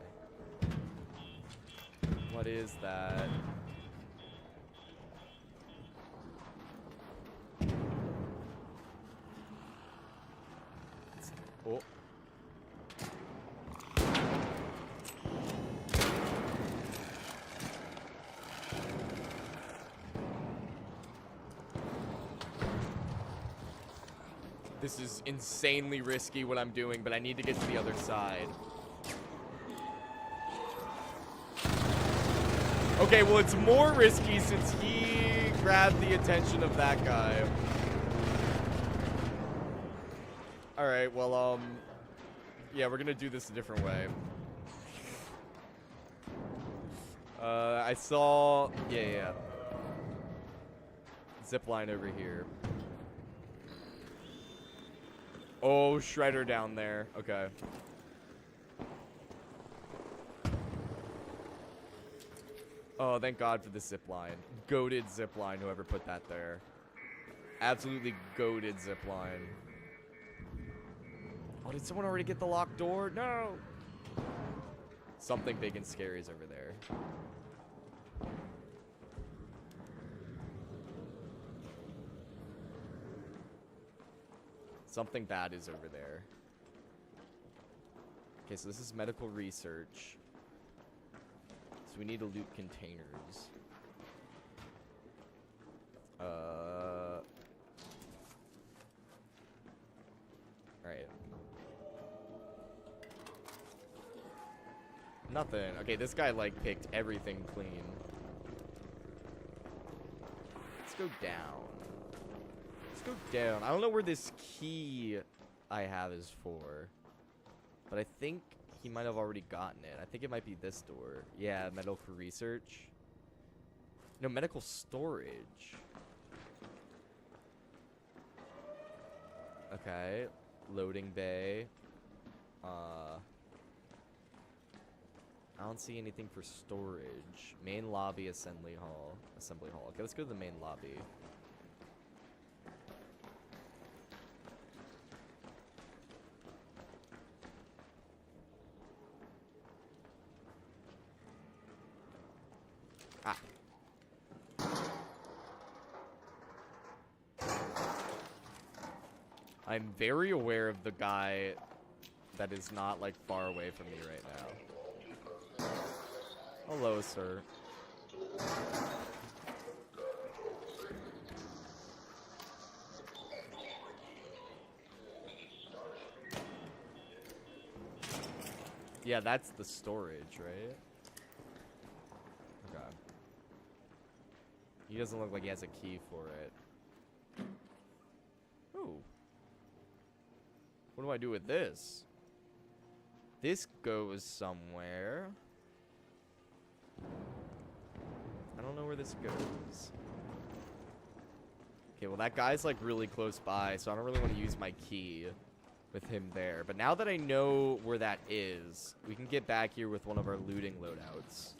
What is that? Oh. This is insanely risky what I'm doing, but I need to get to the other side. Okay, well, it's more risky since he grabbed the attention of that guy. Alright, well, yeah, we're gonna do this a different way. I saw... Yeah. Zip line over here. Oh, Shredder down there. Okay. Oh, thank God for the zip line. Goated zip line, whoever put that there. Absolutely goated zip line. Oh, did someone already get the locked door? No! Something big and scary is over there. Something bad is over there. Okay, so this is medical research. So we need to loot containers. Alright. Nothing. Okay, this guy, like, picked everything clean. Let's go down. Let's go down. I don't know where this key I have is for. But I think he might have already gotten it. I think it might be this door. Yeah, medical research. No, medical storage. Okay. Loading bay. I don't see anything for storage. Main lobby, assembly hall. Okay, let's go to the main lobby. Ah. I'm very aware of the guy that is not, like, far away from me right now. Hello, sir. Yeah, that's the storage, right? Okay. He doesn't look like he has a key for it. Ooh. What do I do with this? This goes somewhere. I don't know where this goes. Okay, well that guy's like really close by, so I don't really want to use my key with him there. But now that I know where that is, we can get back here with one of our looting loadouts.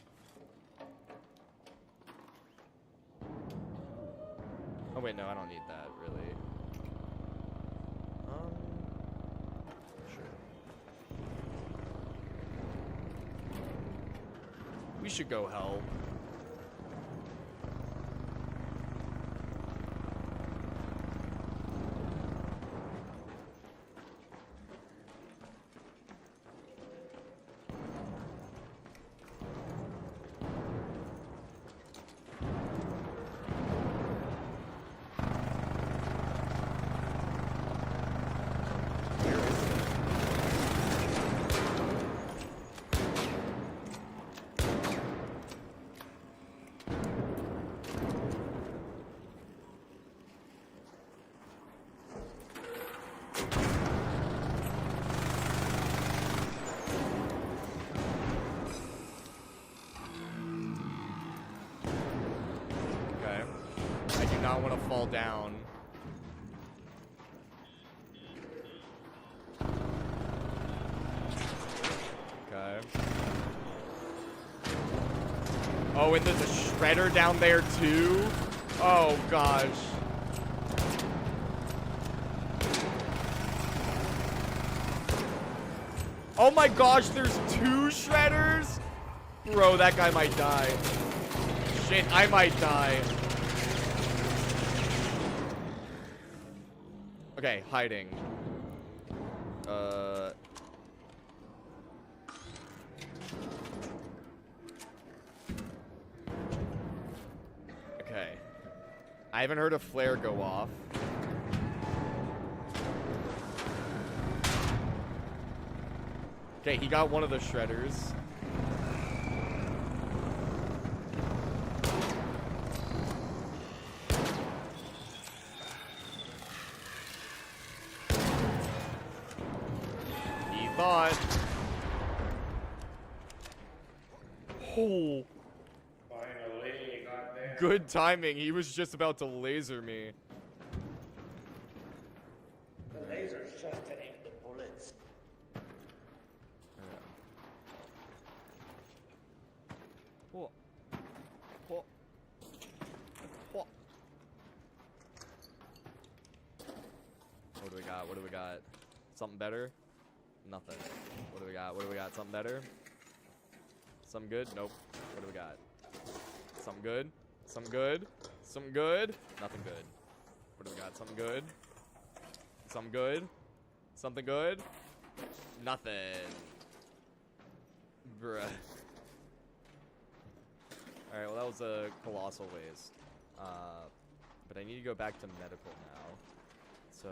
Oh wait, no, I don't need that, really. Sure. We should go help. I want to fall down. Okay. Oh, and there's a shredder down there too? Oh gosh. Oh my gosh, there's 2 shredders? Bro, that guy might die. Shit, I might die. Okay, hiding. Okay. I haven't heard a flare go off. Okay, he got one of the shredders. Oh. Finally, got there. Good timing. He was just about to laser me. The laser's just to aim the bullets. What? What? What? What do we got? What do we got? Something better? Nothing. What do we got? What do we got? Something better? Something good? Nope. What do we got? Something good? Something good? Something good? Nothing good. What do we got? Something good? Something good? Something good? Nothing. Bruh. Alright, well that was a colossal waste. But I need to go back to medical now. So,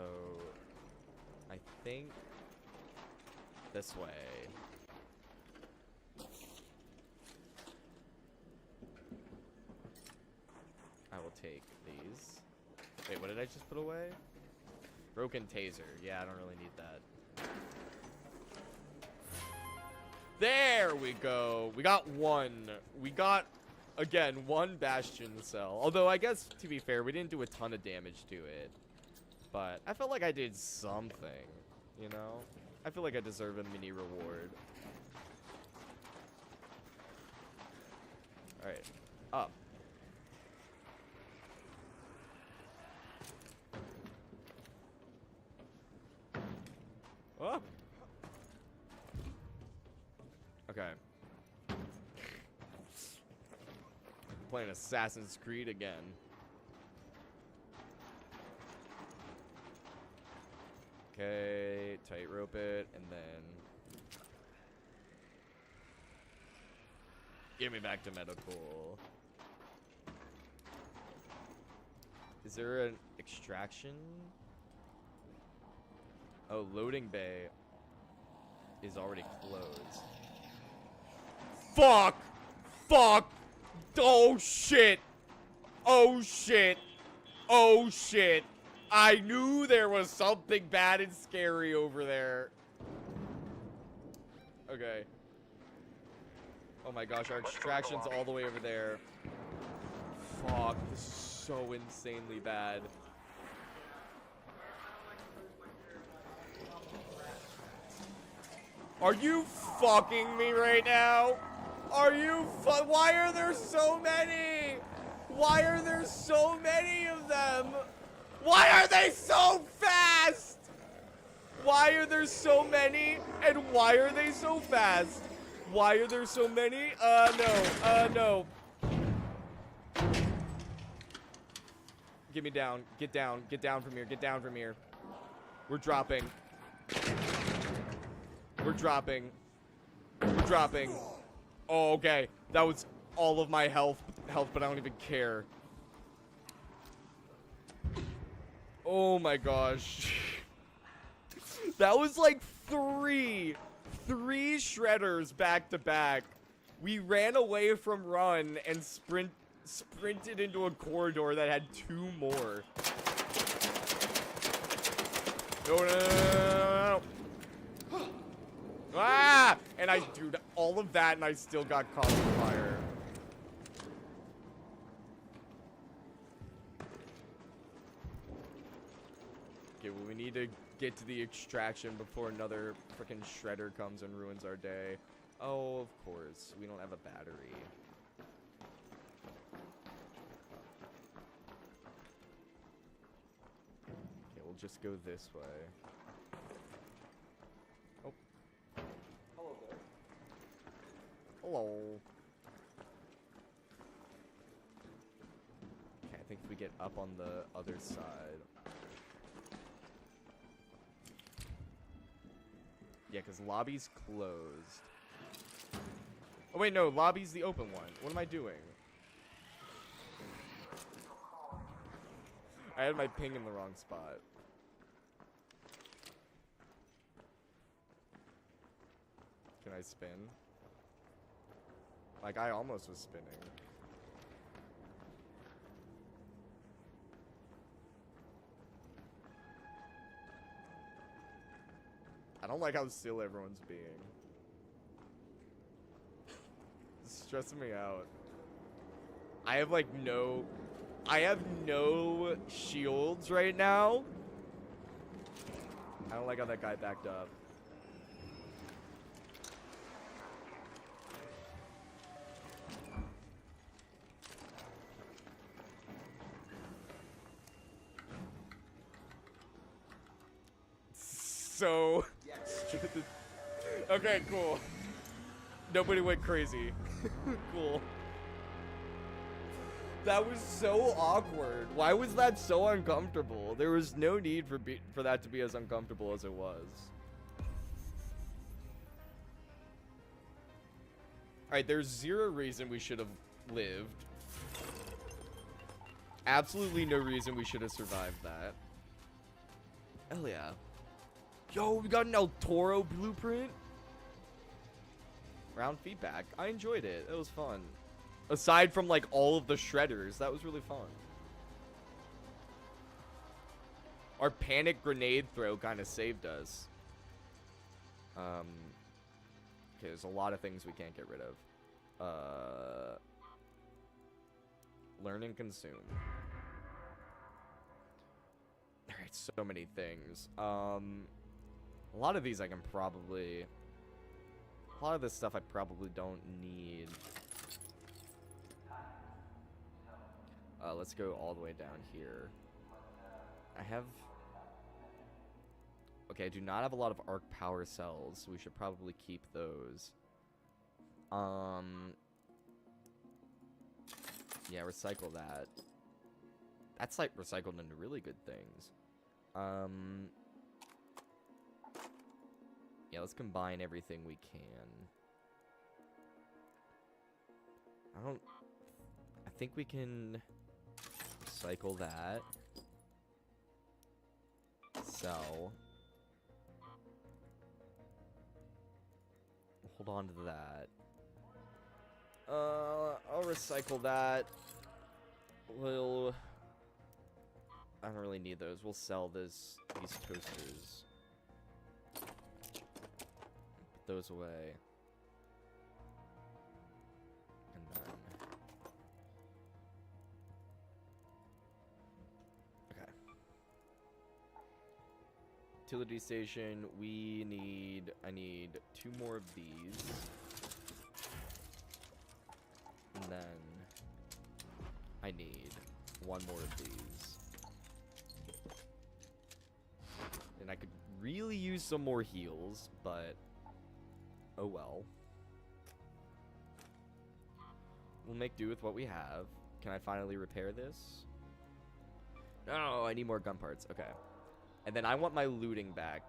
I think this way. I will take these. Wait, what did I just put away? Broken taser. Yeah, I don't really need that. There we go. We got one. We got, again, one Bastion cell. Although, I guess, to be fair, we didn't do a ton of damage to it. But I felt like I did something, you know? I feel like I deserve a mini reward. Alright. Up. Oh. Okay. Playing Assassin's Creed again. Okay, tightrope it, and then get me back to medical. Is there an extraction? Oh, loading bay is already closed. Fuck! Fuck! Oh shit! Oh shit! Oh shit! I knew there was something bad and scary over there. Okay. Oh my gosh, our extraction's all the way over there. Fuck, this is so insanely bad. Are you fucking me right now? Are you why are there so many? Why are there so many of them? Why are they so fast? Why are there so many? And why are they so fast? Why are there so many? No. Get me down. Get down. Get down from here. Get down from here. We're dropping. We're dropping. We're dropping. Oh, okay. That was all of my health, but I don't even care. Oh my gosh. That was like three shredders back to back. We ran away from run and sprinted into a corridor that had two more. No. Ah! And dude, all of that and I still got caught on fire. Okay, well, we need to get to the extraction before another freaking shredder comes and ruins our day. Oh, of course. We don't have a battery. Okay, we'll just go this way. Oh. Hello there. Hello. Okay, I think if we get up on the other side. Yeah, because lobby's closed. Oh, wait, no. Lobby's the open one. What am I doing? I had my ping in the wrong spot. Can I spin? Like, I almost was spinning. I don't like how still everyone's being. It's stressing me out. I have like no shields right now. I don't like how that guy backed up. So Okay, cool. Nobody went crazy. Cool. That was so awkward. Why was that so uncomfortable? There was no need for that to be as uncomfortable as it was. Alright, there's zero reason we should have lived. Absolutely no reason we should have survived that. Hell yeah. Yo, we got an El Toro blueprint. Round feedback. I enjoyed it. It was fun. Aside from, like, all of the shredders, that was really fun. Our panic grenade throw kind of saved us. Okay, there's a lot of things we can't get rid of. Learn and consume. Alright, so many things. A lot of these I can probably... A lot of this stuff I probably don't need. Let's go all the way down here. I have... Okay, I do not have a lot of arc power cells, so we should probably keep those. Yeah, recycle that. That's, like, recycled into really good things. Yeah, let's combine everything we can. I think we can recycle that. Sell. Hold on to that. I'll recycle that. I don't really need those. We'll sell these toasters. Put those away. And then... Okay. Utility station, I need 2 more of these. And then I need 1 more of these. And I could really use some more heals, but oh well. We'll make do with what we have. Can I finally repair this? No, I need more gun parts. Okay. And then I want my looting back.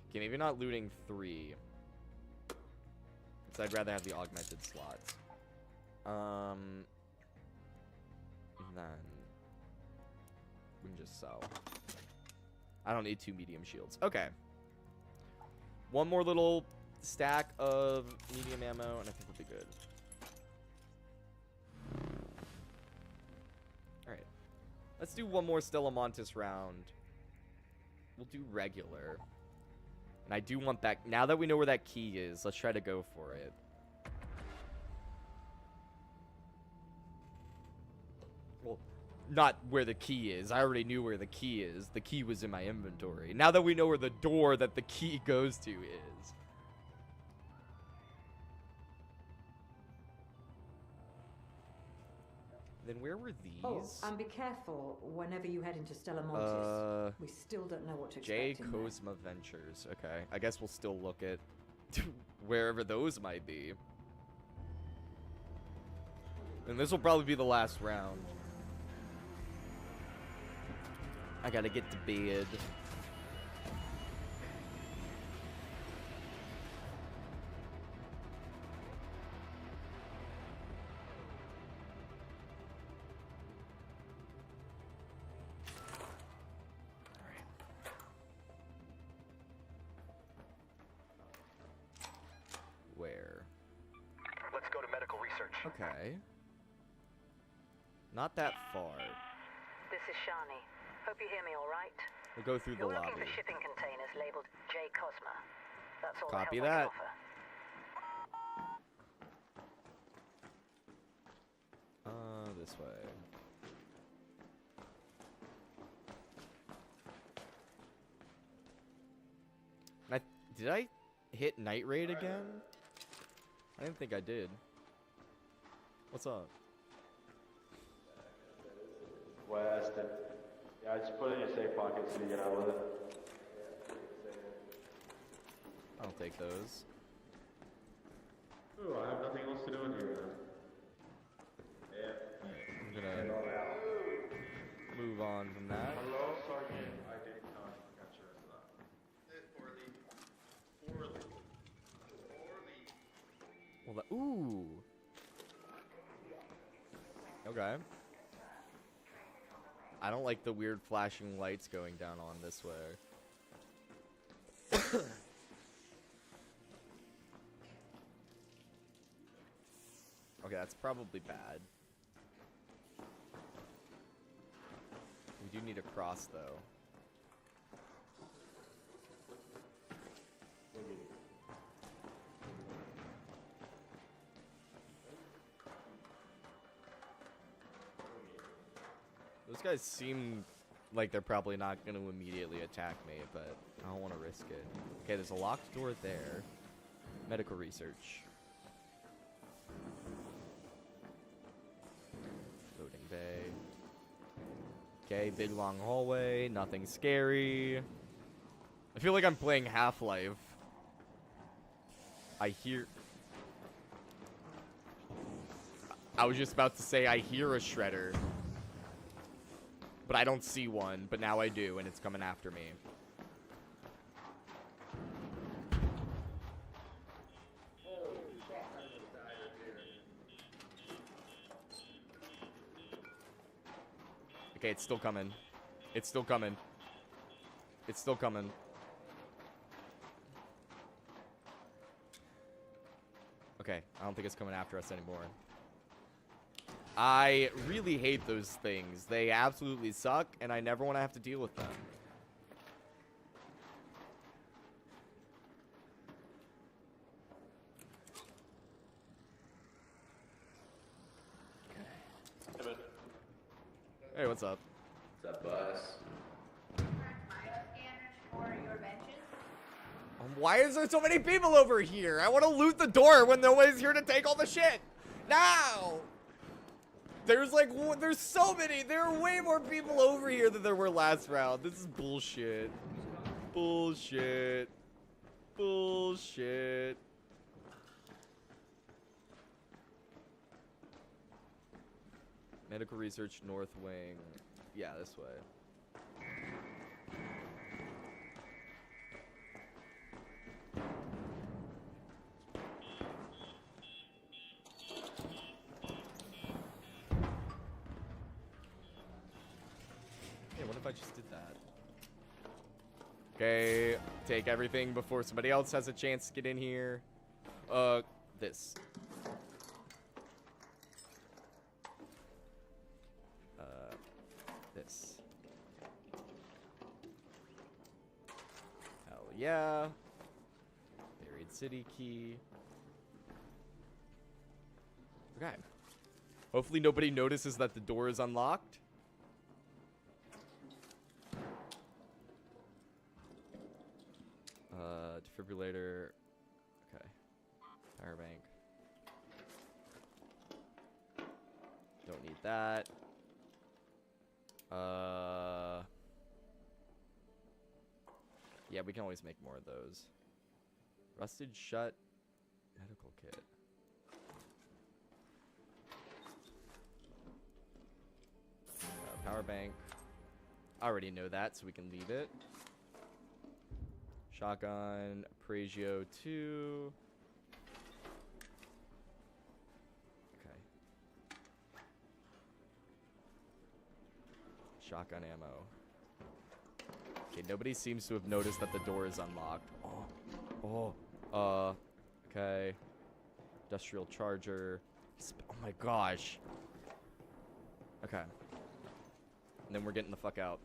Okay, maybe not looting 3. Because I'd rather have the augmented slots. And then we can just sell. I don't need 2 medium shields. Okay. 1 more little stack of medium ammo, and I think we'll be good. Alright. Let's do 1 more Stella Montis round. We'll do regular. And I do want that. Now that we know where that key is, let's try to go for it. Well, not where the key is. I already knew where the key is. The key was in my inventory. Now that we know where the door that the key goes to is. Then where were these? Oh, and be careful whenever you head into Stella Montis. We still don't know what to expect. J. Cosma Ventures. Okay. I guess we'll still look at wherever those might be. And this will probably be the last round. I gotta get to bed. Where? Let's go to medical research. Okay. Not that far. This is Shani. Hope you hear me all right. We'll go through the You're lobby. looking for shipping containers labeled J. Cosma. That's all Copy the help I that. can offer. This way. Did I hit Night Raid again? I didn't think I did. What's up? West Yeah, just put it in your safe pocket so you get out with it. I'll take those. Ooh, I have nothing else to do in here, man. Yeah. I'm gonna move on from that. Hello, Sergeant. I did not catch your stuff. Poorly. Well, ooh. Okay. I don't like the weird flashing lights going down on this way. Okay, that's probably bad. We do need a cross, though. Those guys seem like they're probably not going to immediately attack me, but I don't want to risk it. Okay, there's a locked door there. Medical research. Loading bay. Okay, big long hallway. Nothing scary. I feel like I'm playing Half-Life. I hear... I was just about to say I hear a shredder. But I don't see one, but now I do, and it's coming after me. Okay, it's still coming. It's still coming. It's still coming. Okay, I don't think it's coming after us anymore. I really hate those things. They absolutely suck, and I never want to have to deal with them. Hey, Hey, what's up? what's up, boss? Why is there so many people over here? I want to loot the door when nobody's here to take all the shit. Now! There's like, there's so many. There are way more people over here than there were last round. This is bullshit. Bullshit. Bullshit. Medical research, north wing. Yeah, this way. What if I just did that? Okay, take everything before somebody else has a chance to get in here. This. This. Hell yeah. Buried city key. Okay. Hopefully nobody notices that the door is unlocked. Defibrillator. Okay. Power bank. Don't need that. Yeah, we can always make more of those. Rusted shut medical kit. Power bank. I already know that, so we can leave it. Shotgun, Aprazio 2. Okay. Shotgun ammo. Okay, nobody seems to have noticed that the door is unlocked. Okay. Industrial charger. Oh my gosh. Okay. And then we're getting the fuck out.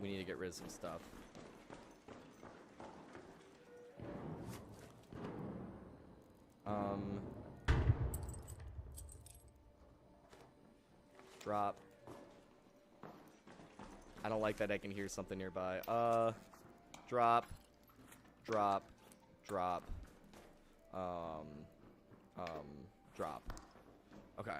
We need to get rid of some stuff. Drop. I don't like that I can hear something nearby. Drop. Drop. Drop. drop. Okay.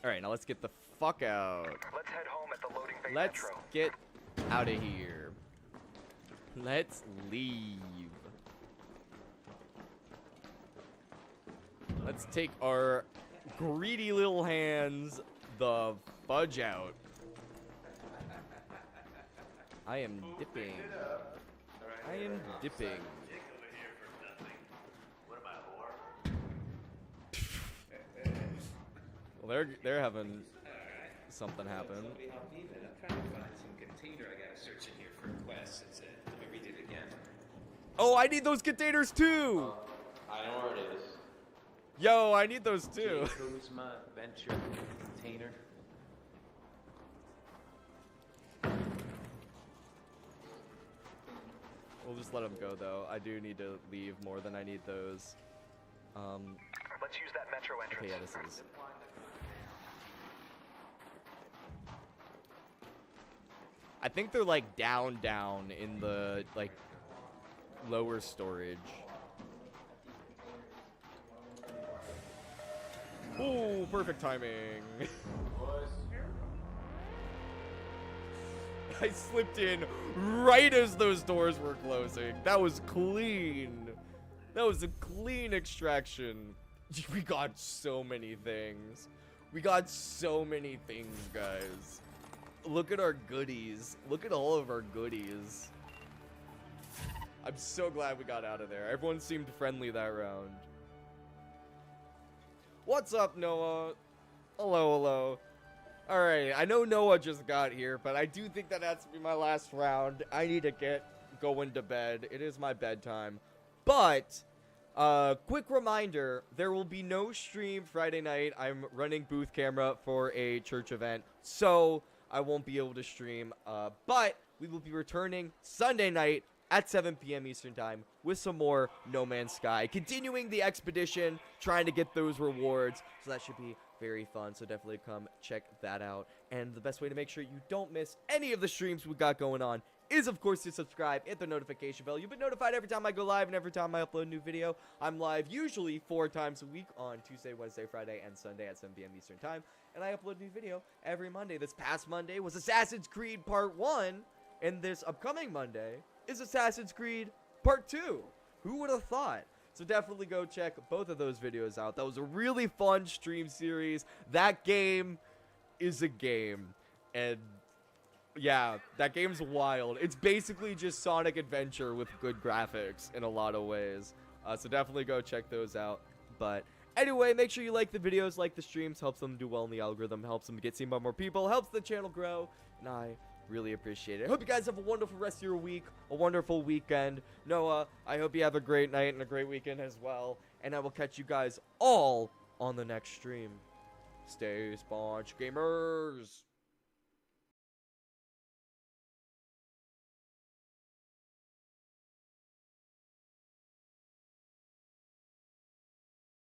Alright, now let's get the fuck out. Let's head home at the loading bay Let's metro. get out of here. Let's leave. Let's take our greedy little hands the fudge out. I am dipping. I am dipping. Well, they're having something happen. Somebody help me, man. I'm trying to find some container I gotta search in here for a quest. Let me read it again. Oh, I need those containers too. I know where it is. Yo, I need those too. Kuzma Venture container. We'll just let them go though. I do need to leave more than I need those. Let's use that metro entrance. Okay, yeah, this is. I think they're like down in the like lower storage. Ooh, perfect timing. I slipped in right as those doors were closing. That was clean. That was a clean extraction. We got so many things. We got so many things, guys. Look at our goodies. Look at all of our goodies. I'm so glad we got out of there. Everyone seemed friendly that round. What's up, Noah? Hello, hello. Alright, I know Noah just got here, but I do think that has to be my last round. I need to get going to bed. It is my bedtime. But, quick reminder, there will be no stream Friday night. I'm running booth camera for a church event, so I won't be able to stream. But we will be returning Sunday night at 7 p.m. Eastern Time with some more No Man's Sky. Continuing the expedition, trying to get those rewards. So that should be very fun. So definitely come check that out. And the best way to make sure you don't miss any of the streams we got going on is, of course, to subscribe, hit the notification bell. You'll be notified every time I go live and every time I upload a new video. I'm live usually 4 times a week on Tuesday, Wednesday, Friday, and Sunday at 7 p.m. Eastern Time. And I upload a new video every Monday. This past Monday was Assassin's Creed Part 1. And this upcoming Monday is Assassin's Creed Part 2. Who would have thought? So definitely go check both of those videos out. That was a really fun stream series. That game is a game. And yeah, that game's wild. It's basically just Sonic Adventure with good graphics in a lot of ways. So definitely go check those out. But anyway, make sure you like the videos, like the streams. Helps them do well in the algorithm. Helps them get seen by more people. Helps the channel grow. And I really appreciate it. I hope you guys have a wonderful rest of your week, a wonderful weekend. Noah, I hope you have a great night and a great weekend as well. And I will catch you guys all on the next stream. Stay sponge, gamers.